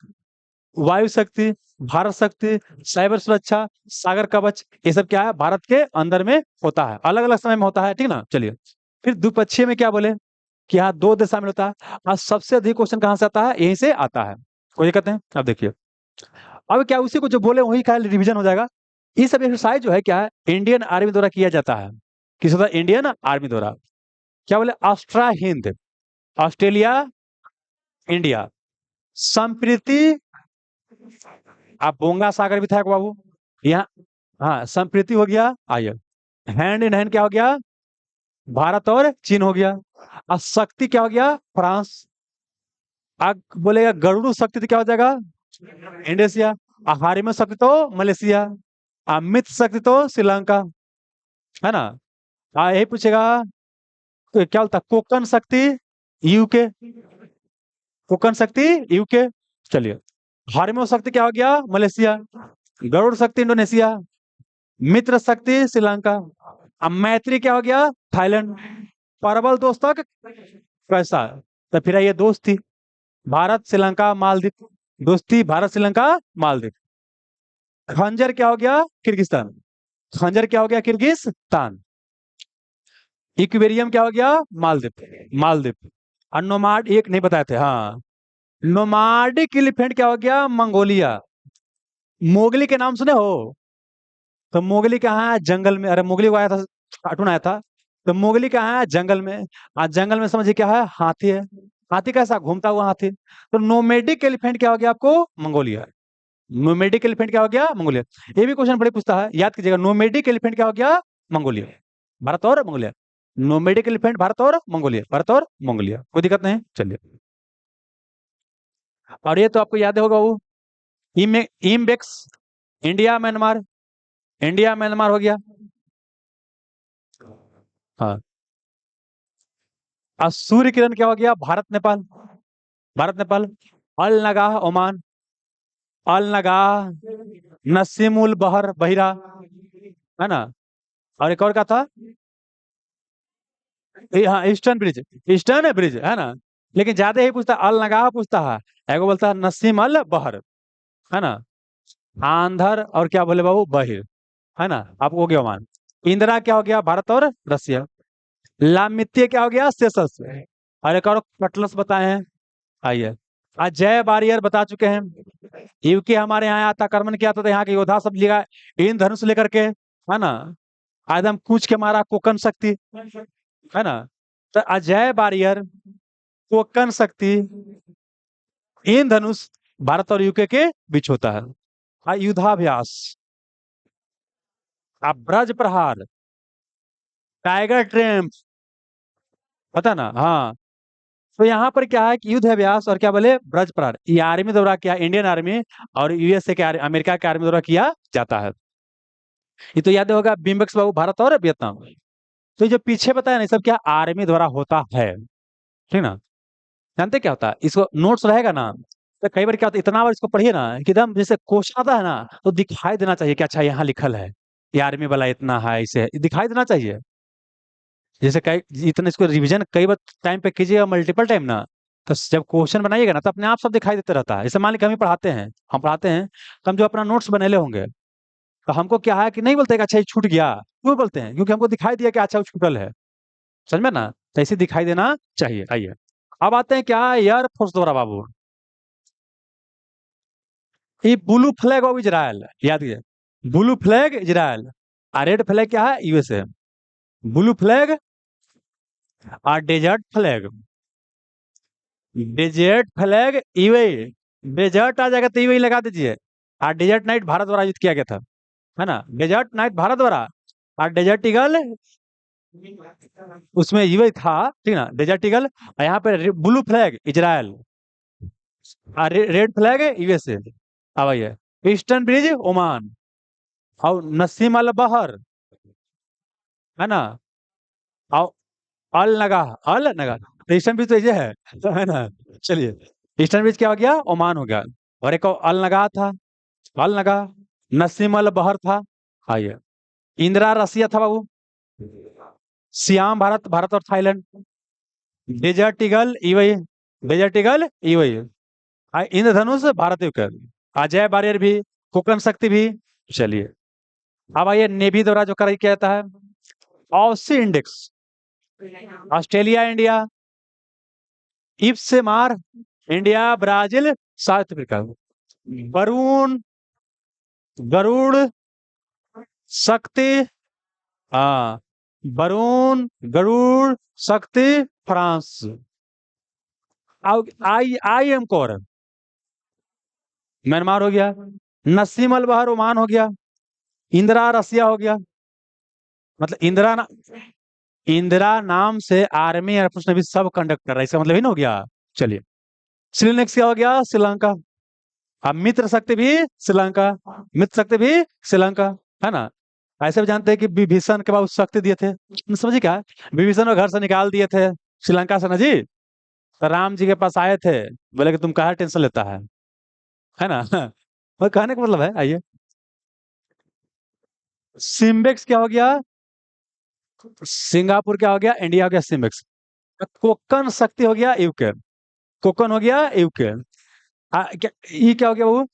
वायु शक्ति, भारत शक्ति, साइबर सुरक्षा, सागर कवच। ये सब क्या है, भारत के अंदर में होता है, अलग अलग समय में होता है, ठीक ना। चलिए, फिर द्विपक्षीय में क्या बोले, कि यहाँ 2 देश शामिल होता है। और सबसे अधिक क्वेश्चन कहाँ से आता है? यहीं से आता है। कोई दिक्कत नहीं। अब देखिए, अब क्या उसी को जो बोले वही का रिवीजन हो जाएगा। ये सब एक्सरसाइज जो है क्या है, इंडियन आर्मी द्वारा किया जाता है। किस द्वारा? इंडियन आर्मी द्वारा। क्या बोले? ऑस्ट्रा हिंद, ऑस्ट्रेलिया, इंडिया, संप्रीति। आप बोंगा सागर भी था बाबू यहाँ। हाँ, संप्रीति हो गया। आइए, हैंड इन हैंड क्या हो गया? भारत और चीन हो गया। और शक्ति क्या हो गया? फ्रांस। अब बोलेगा गरुड़ शक्ति तो क्या हो जाएगा? इंडोनेशिया। हारिमा शक्ति तो मलेशिया। अमित शक्ति तो श्रीलंका, है ना। यही पूछेगा तो क्या बोलता? कोकन शक्ति यूके, कोकन शक्ति यूके। चलिए, हारिमा शक्ति क्या हो गया? मलेशिया। गरुड़ शक्ति इंडोनेशिया। मित्र शक्ति श्रीलंका। अब मैत्री क्या हो गया? थाईलैंड। प्रबल दोस्तक कैसा? तो फिर ये दोस्ती, भारत श्रीलंका मालदीव। दोस्ती भारत श्रीलंका मालदीव। खंजर क्या हो गया? किर्गिस्तान। खंजर क्या हो गया? किर्गिस्तान। इक्वेरियम क्या हो गया? मालदीव, मालदीव। और नोमाड एक नहीं बताए थे, हाँ। नोमाडिक एलिफेंट क्या हो गया? मंगोलिया। मोगली के नाम सुने हो? तो मोगली कहाँ है? जंगल में। अरे मोगली को आया था, कार्टून आया था। तो मोगली कहाँ है? जंगल में। आज जंगल में समझिए क्या है? हाथी है। हाथी कैसा? घूमता हुआ हाथी। तो नोमेडिक एलिफेंट क्या हो गया आपको? मंगोलिया। नोमेडिक एलिफेंट क्या हो गया? मंगोलिया। ये भी क्वेश्चन बड़े पूछता है, याद कीजिएगा। नोमेडिक एलिफेंट क्या हो गया? मंगोलिया। भारत और मंगोलिया। नोमेडिक एलिफेंट भारत और मंगोलिया, भारत और मंगोलिया। कोई दिक्कत नहीं, चलिए। और ये तो आपको याद होगा वो इमबेक्स, इंडिया म्यांमार। इंडिया म्यांमार हो गया। हाँ। और सूर्य किरण क्या हो गया? भारत नेपाल, भारत नेपाल। अल नगाह ओमान। अल नगाह नसीमुल बहर बहिरा, है ना। और एक और का था, हाँ, ईस्टर्न ब्रिज। ईस्टर्न ब्रिज, है ना। लेकिन ज्यादा ही पूछता अल नगाह पूछता है। एगो बोलता है नसीम अल बहर, है ना। आंधर और क्या बोले बाबू? बहिर, है ना। आपको हो गया ओमान। इंदिरा क्या हो गया? भारत और रसिया। लामित्य क्या हो गया? सेशल्स। और एक और कटलस बताए हैं। आइए, अजय बारियर बता चुके हैं। यूके हमारे यहाँ आया था, आक्रमण किया था, तो यहाँ के योद्धा सब लिखा इन धनुष लेकर के, है ना। आदम कूच के मारा कोकन शक्ति, है ना। तो अजय बारियर, कोकन शक्ति, इन धनुष भारत और यूके के बीच होता है। युद्धाभ्यास, अब ब्रज प्रहार, टाइगर ट्रेम्प, पता ना, हाँ। तो यहाँ पर क्या है कि युद्ध अभ्यास और क्या बोले? ब्रज प्रहार, ये आर्मी द्वारा क्या, इंडियन आर्मी और यूएसए के अमेरिका के आर्मी द्वारा किया जाता है। ये तो याद होगा, बिम्बक्स बाबू, भारत और वियतनाम। तो ये जो पीछे बताया ना, ये सब क्या आर्मी द्वारा होता है, ठीक ना। जानते क्या होता है? इसको नोट्स रहेगा ना, तो कई बार क्या होता है, इतना बार इसको पढ़िए ना कि एकदम जैसे क्वेश्चन आता है ना, तो दिखाई देना चाहिए कि अच्छा यहाँ लिखल है, ये आर्मी वाला इतना है, इसे दिखाई देना चाहिए। जैसे कई इतना इसको रिवीजन कई बार टाइम पे कीजिएगा, मल्टीपल टाइम ना, तो जब क्वेश्चन बनाइएगा ना, तो अपने आप सब दिखाई देते रहता है। जैसे मान लीजिए हम ही पढ़ाते हैं, हम पढ़ाते हैं, तो हम जो अपना नोट्स बनेले होंगे, तो हमको क्या है कि नहीं बोलते कि अच्छा ये छूट गया। क्यों बोलते हैं? क्योंकि हमको दिखाई दिया कि अच्छा वो छूटल है। समझ में ना, तो ऐसे दिखाई देना चाहिए। आइए, अब आते हैं क्या, एयरफोर्स द्वारा बाबू। ये ब्लू फ्लैग ऑफ इजराइल, याद कीजिए। ब्लू फ्लैग इजराइल, और रेड फ्लैग क्या है? यूएसए। ब्लू फ्लैग और desert flag. Desert flag UAE, desert आ जाएगा तो यूएई लगा दीजिए। और डेजर्ट नाइट भारत द्वारा आयोजित किया गया था, है ना। डेजर्ट नाइट भारत द्वारा, और डेजर्ट ईगल उसमें यूएई था, ठीक ना, डेजर्ट ईगल। और यहाँ पे ब्लू फ्लैग इजराइल, और रेड फ्लैग यूएसए। अब आइए, ईस्टर्न ब्रिज ओमान, और नसीम अल बहर, है ना। और अल नगा, अल नगा। तो ईस्टर्न ब्रिज तो ये है ना। चलिए, ईस्टर्न ब्रिज क्या हो गया? ओमान हो गया। और एक और अल नगा था, अल नगा। नसीम अल बहर था। आइए, इंदिरा रसिया था बाबू। सियाम भारत, भारत और Thailand. Desert eagle UAE, desert eagle UAE. Indradhanush Bharat Ukraine. Ajay barrier भी, कोकन शक्ति भी। चलिए, अब आइए नेवी द्वारा जो कर किया जाता है। AUSINDEX, Australia India, IBSAMAR, India, Brazil, South Africa. Varuna, Garuda, Shakti, हाँ, Varuna, Garuda, Shakti, France. I IMCOR, Myanmar हो गया। नसीम अल बहर, ओमान हो गया। इंदिरा, रसिया हो गया। मतलब इंदिरा नाम से आर्मी एयरफोर्स ने भी सब कंडक्ट कर रहा है, इसका मतलब ही ना हो गया। चलिए, श्रीलंका क्या हो गया, श्रीलंका। अब मित्र शक्ति भी श्रीलंका, मित्र शक्ति भी श्रीलंका, है ना। ऐसे भी जानते हैं कि विभीषण के बाद उस शक्ति दिए थे, समझिए क्या, विभीषण को घर से निकाल दिए थे श्रीलंका से ना जी। तो राम जी के पास आए थे, बोले कि तुम कहा टेंशन लेता है ना। और कहने का मतलब है, आइए। सिम्बेक्स क्या हो गया, सिंगापुर क्या हो गया, इंडिया हो गया सिम्बेक्स। कोकन शक्ति हो गया यूके, कोकन हो गया यूके। क्या ये क्या हो गया बाबू।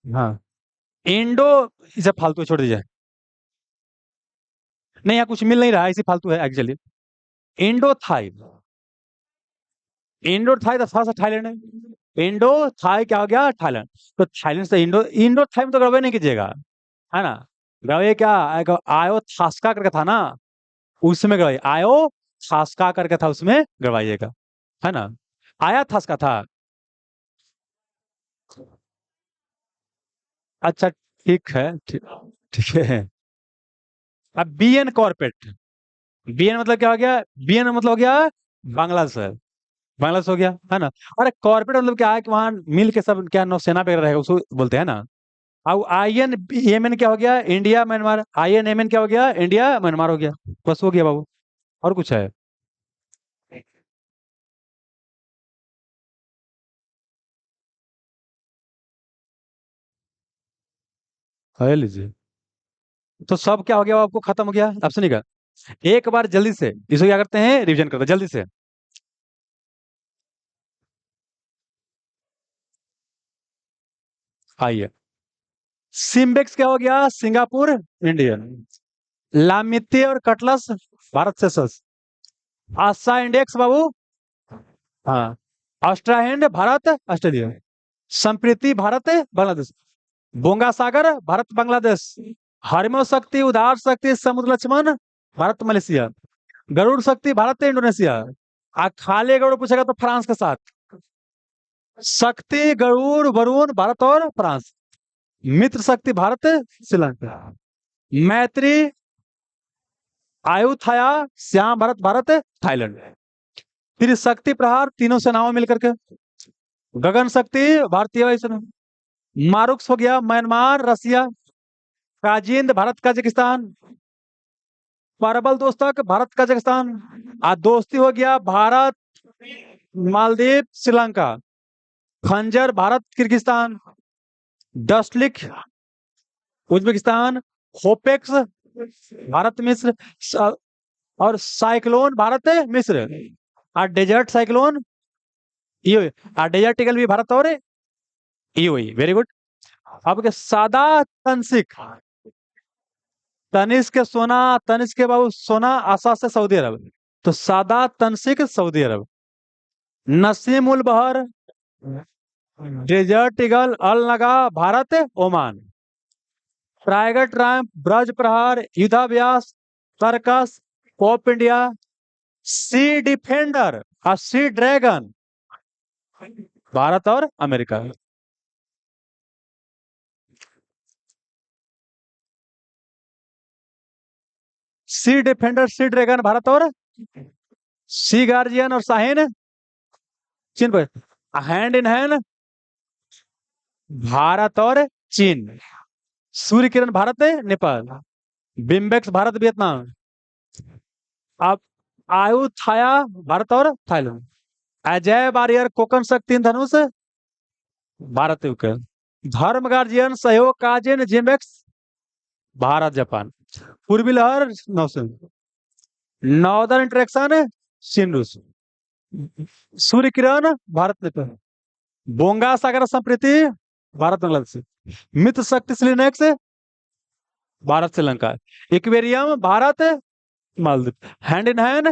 हाँ, इंडो, इसे फालतू छोड़ दीजिए। नहीं, यहाँ कुछ मिल नहीं रहा है, इसी फालतू है actually. Indo Thai, Indo Thai तो थोड़ा सा थाईलैंड है। इंडो थाई क्या हो गया, थाईलैंड। तो थाईलैंड से इंडो, इंडो थाई में तो गड़बड़ नहीं कीजिएगा, है ना। गड़बड़ क्या, आयो थास्का करके था ना, उसमें गड़बड़, आयो थास्का करके था, उसमें गड़बड़ाइएगा, है ना। आया थास्का था। अच्छा, ठीक है, ठीक, ठीक है। अब बी एन कॉर्पोरेट, बीएन मतलब क्या हो गया, बीएन मतलब हो गया बांग्लादेश है, बांग्लादेश हो गया, है ना। अरे कॉर्पोरेट मतलब क्या है कि वहां मिल के सब क्या नौसेना वगैरह रहेगा, उसको बोलते हैं ना। अब आई एन एम एन क्या हो गया, India Myanmar, I N M N क्या हो गया, इंडिया म्यांमार हो गया। बस हो गया बाबू, और कुछ है लीजिए। तो सब क्या हो गया, आपको खत्म हो गया, अब सुनिएगा। एक बार जल्दी से इसको क्या करते हैं, रिवीजन करते हैं जल्दी से। आइए, सिम्बेक्स क्या हो गया, सिंगापुर, इंडियन। लामिते और कटलस, भारत से सस। आशा इंडेक्स बाबू, हाँ। ऑस्ट्राहैंड, भारत, ऑस्ट्रेलिया। संप्रीति, भारत, बांग्लादेश। बोंगा सागर, भारत, बांग्लादेश। हरमो शक्ति, उदार शक्ति, समुद्र लक्ष्मण, भारत, मलेशिया। गरुड़ शक्ति, भारत, इंडोनेशिया। खाली गरुड़ पूछेगा तो फ्रांस के साथ। शक्ति, गरुड़, वरुण, भारत और फ्रांस। मित्र शक्ति, भारत, श्रीलंका। मैत्री, आयुथाया, श्याम भारत, भारत, थाईलैंड। फिर शक्ति प्रहार, तीनों सेनाओं मिलकर के। गगन शक्ति, भारतीय वायुसेना। मारुक्स हो गया, म्यांमार, रसिया। काजिंद, भारत, कजाकिस्तान। परबल दोस्तक, भारत, कजाकिस्तान। दोस्ती हो गया, Bharat, Maldives, Sri Lanka. Khanjar, Bharat, Kyrgyzstan. Dustlik, Uzbekistan. HOPEX, Bharat, मिस्र। और साइक्लोन, भारत, मिस्र। डेजर्ट साइक्लोन, ये। डेजर्ट ईगल भी भारत और ये, वेरी गुड। अब के सादा तंसिक, तनिष्क के सोना, तनिष्क के बाबू सोना, आशा से सऊदी अरब। तो सादा तंसिक, सऊदी अरब। नसीम उल बहर, डेजर्ट ईगल, अल नगा, Bharat, Oman. Tiger triumph, Braj Prahar, Yudh Abhyas, circus, पॉप इंडिया। सी डिफेंडर और सी ड्रैगन, भारत और America. Sea defender, sea dragon, Bharat और। सी गार्जियन और शाहीन, चीन पर। हैंड इन हैंड, भारत और चीन। सूर्य किरण, भारत, नेपाल। बिम्बेक्स, भारत, वियतनाम। अब आयु छाया, भारत और थाईलैंड। अजय बारियर, कोकन शक्ति, धनुष, भारत, यूक्रेन। धर्म गार्जियन, सहयोग काजिन, जिम्बेक्स, भारत, जापान। पूर्वी लहर, नौसेना। नॉर्दर्न इंटरेक्शन, चीन, रूस। सूर्य किरण, भारत, नेपाल। बोंगा सागर संप्रीति, भारत, बांग्लादेश। मित्र शक्ति, स्लिनेक्स, भारत श्रीलंका। इक्वेरियम Bharat Maldives. Hand in hand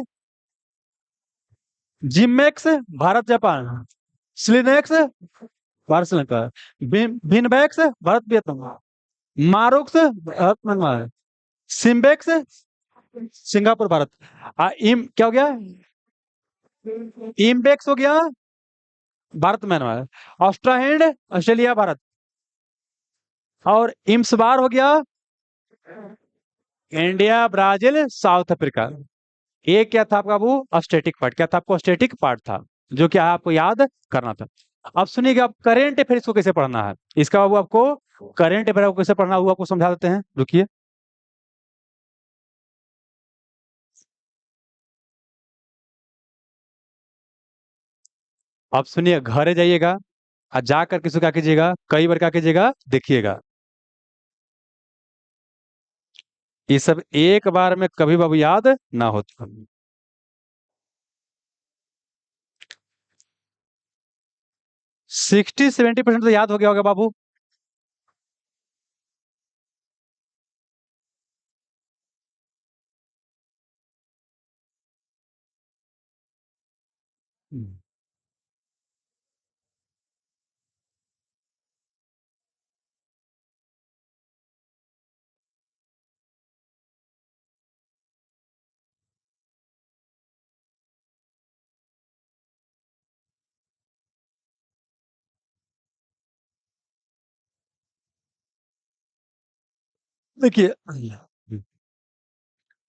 JIMEX Bharat Japan. SLINEX Bharat Sri Lanka. VINBAX Bharat Vietnam. मारुक्स Bharat Myanmar. SIMBEX Singapore Bharat. इम क्या हो गया? इम्बेक्स हो गया Bharat Myanmar. AUSTRAHIND Australia Bharat. और इम्सबार हो गया इंडिया ब्राजील साउथ अफ्रीका। ये क्या था आपका बाबू? Static part. क्या था आपको? स्टैटिक पार्ट था, जो कि आपको याद करना था। अब सुनिएगा, आप करेंट अफेयर्स को कैसे पढ़ना है, इसका बाबू आपको करेंट अफेयर को कैसे पढ़ना है वो आपको समझा देते हैं, रुकिए। आप सुनिए, घरे जाइएगा और जाकर किसी क्या कीजिएगा, कई बार क्या कीजिएगा, देखिएगा। ये सब एक बार में कभी बाबू याद ना होता। 60-70% तो याद हो गया होगा बाबू। देखिए,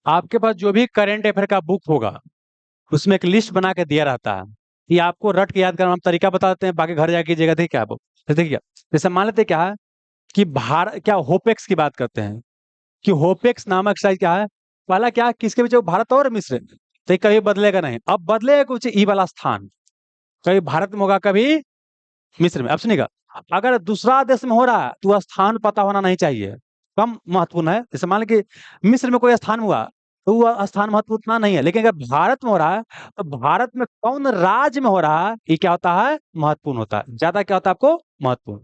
आपके पास जो भी करंट अफेयर का बुक होगा, उसमें एक लिस्ट बना के दिया रहता है। ये आपको रट के याद करना, हम तरीका बता देते हैं, बाकी घर जाके कीजिएगा। देखिए क्या आप, देखिए जैसे मान लेते हैं क्या है कि भारत क्या होपेक्स की बात करते हैं कि होपेक्स नामक एक्सरसाइज क्या है। पहला क्या, किसके बीच है? भारत और मिस्र। तो ये कभी बदलेगा नहीं। अब बदलेगा कुछ ई वाला स्थान, कभी भारत में होगा, कभी मिस्र में। अब सुनिएगा, अगर दूसरा देश में हो रहा है तो स्थान पता होना नहीं चाहिए, कम महत्वपूर्ण है। जैसे मान लीजिए कि मिस्र में कोई स्थान हुआ तो वो स्थान महत्वपूर्ण उतना नहीं है, लेकिन अगर भारत में हो रहा है तो भारत में कौन राज्य में हो रहा है, ये क्या होता है? महत्वपूर्ण होता है। ज्यादा क्या होता है आपको? महत्वपूर्ण।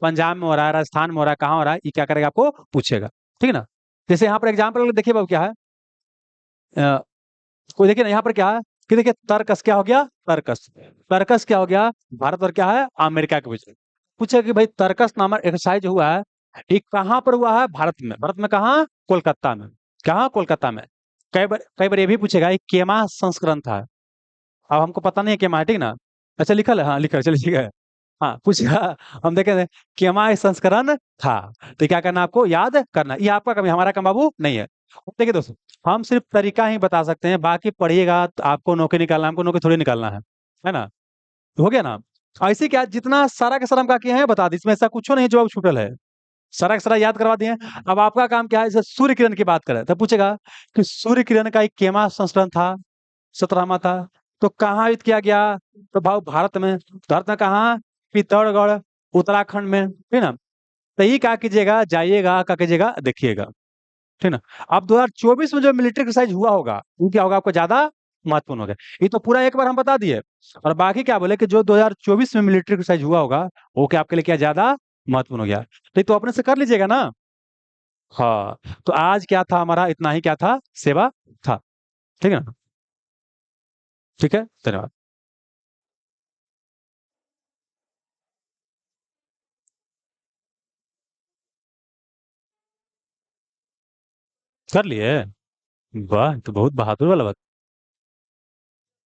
पंजाब में हो रहा है, राजस्थान में हो रहा है, कहाँ हो रहा है, ये क्या करेगा? आपको पूछेगा। ठीक है ना? जैसे यहाँ पर एग्जाम्पल देखिए बाबू, क्या है कोई देखिए ना, यहाँ पर क्या है कि देखिए तर्कस क्या हो गया? तर्कस। तर्कस क्या हो गया? भारत और क्या है? अमेरिका के बीच। पूछे कि भाई तर्कस नामक एक्सरसाइज हुआ है, ये कहाँ पर हुआ है? भारत में। भारत में कहाँ? कोलकाता में। कहाँ? कोलकाता में। कई बार ये भी पूछेगा ये केमा संस्करण था। अब हमको पता नहीं है केमा है, ठीक ना? अच्छा लिखल है, हाँ लिखल है, चलिए ठीक है। हाँ पूछेगा, हम देखें केमा संस्करण था, तो क्या करना आपको? याद करना। ये आपका कमी, हमारा काम बाबू नहीं है। देखिए दोस्तों, हम सिर्फ तरीका ही बता सकते हैं, बाकी पढ़िएगा तो आपको नौकरी निकालना, हमको नौकरी थोड़ी निकालना है ना? हो गया ना? ऐसे क्या, जितना सारा के सारा हम क्या किए हैं बता दी, इसमें ऐसा कुछ नहीं जो अब छूटल है, सारा के सारा याद करवा दिए हैं। अब आपका काम क्या है? जैसे सूर्य किरण की बात करें तो पूछेगा कि सूर्य किरण का एक केमा संस्करण था, 17वां था, तो कहाँ युद्ध किया गया? तो भाव भारत में। भारत में कहाँ? पिथौरागढ़, उत्तराखंड में, ठीक ना? तो ये क्या कीजिएगा, जाइएगा, क्या कीजिएगा, देखिएगा। ठीक ना? अब 2024 में जो मिलिट्री एक्सरसाइज हुआ होगा वो क्या होगा? आपको ज्यादा महत्वपूर्ण होगा। ये तो पूरा एक बार हम बता दिए, और बाकी क्या बोले कि जो 2024 में मिलिट्री एक्सरसाइज हुआ होगा वो क्या आपके लिए क्या ज्यादा महत्वपूर्ण हो गया। तो ये तो अपने से कर लीजिएगा ना। हाँ, तो आज क्या था हमारा? इतना ही क्या था? सेवा था। ठीक है ना? ठीक है, धन्यवाद। कर लिए? वाह, तो बहुत बहादुर वाला बात।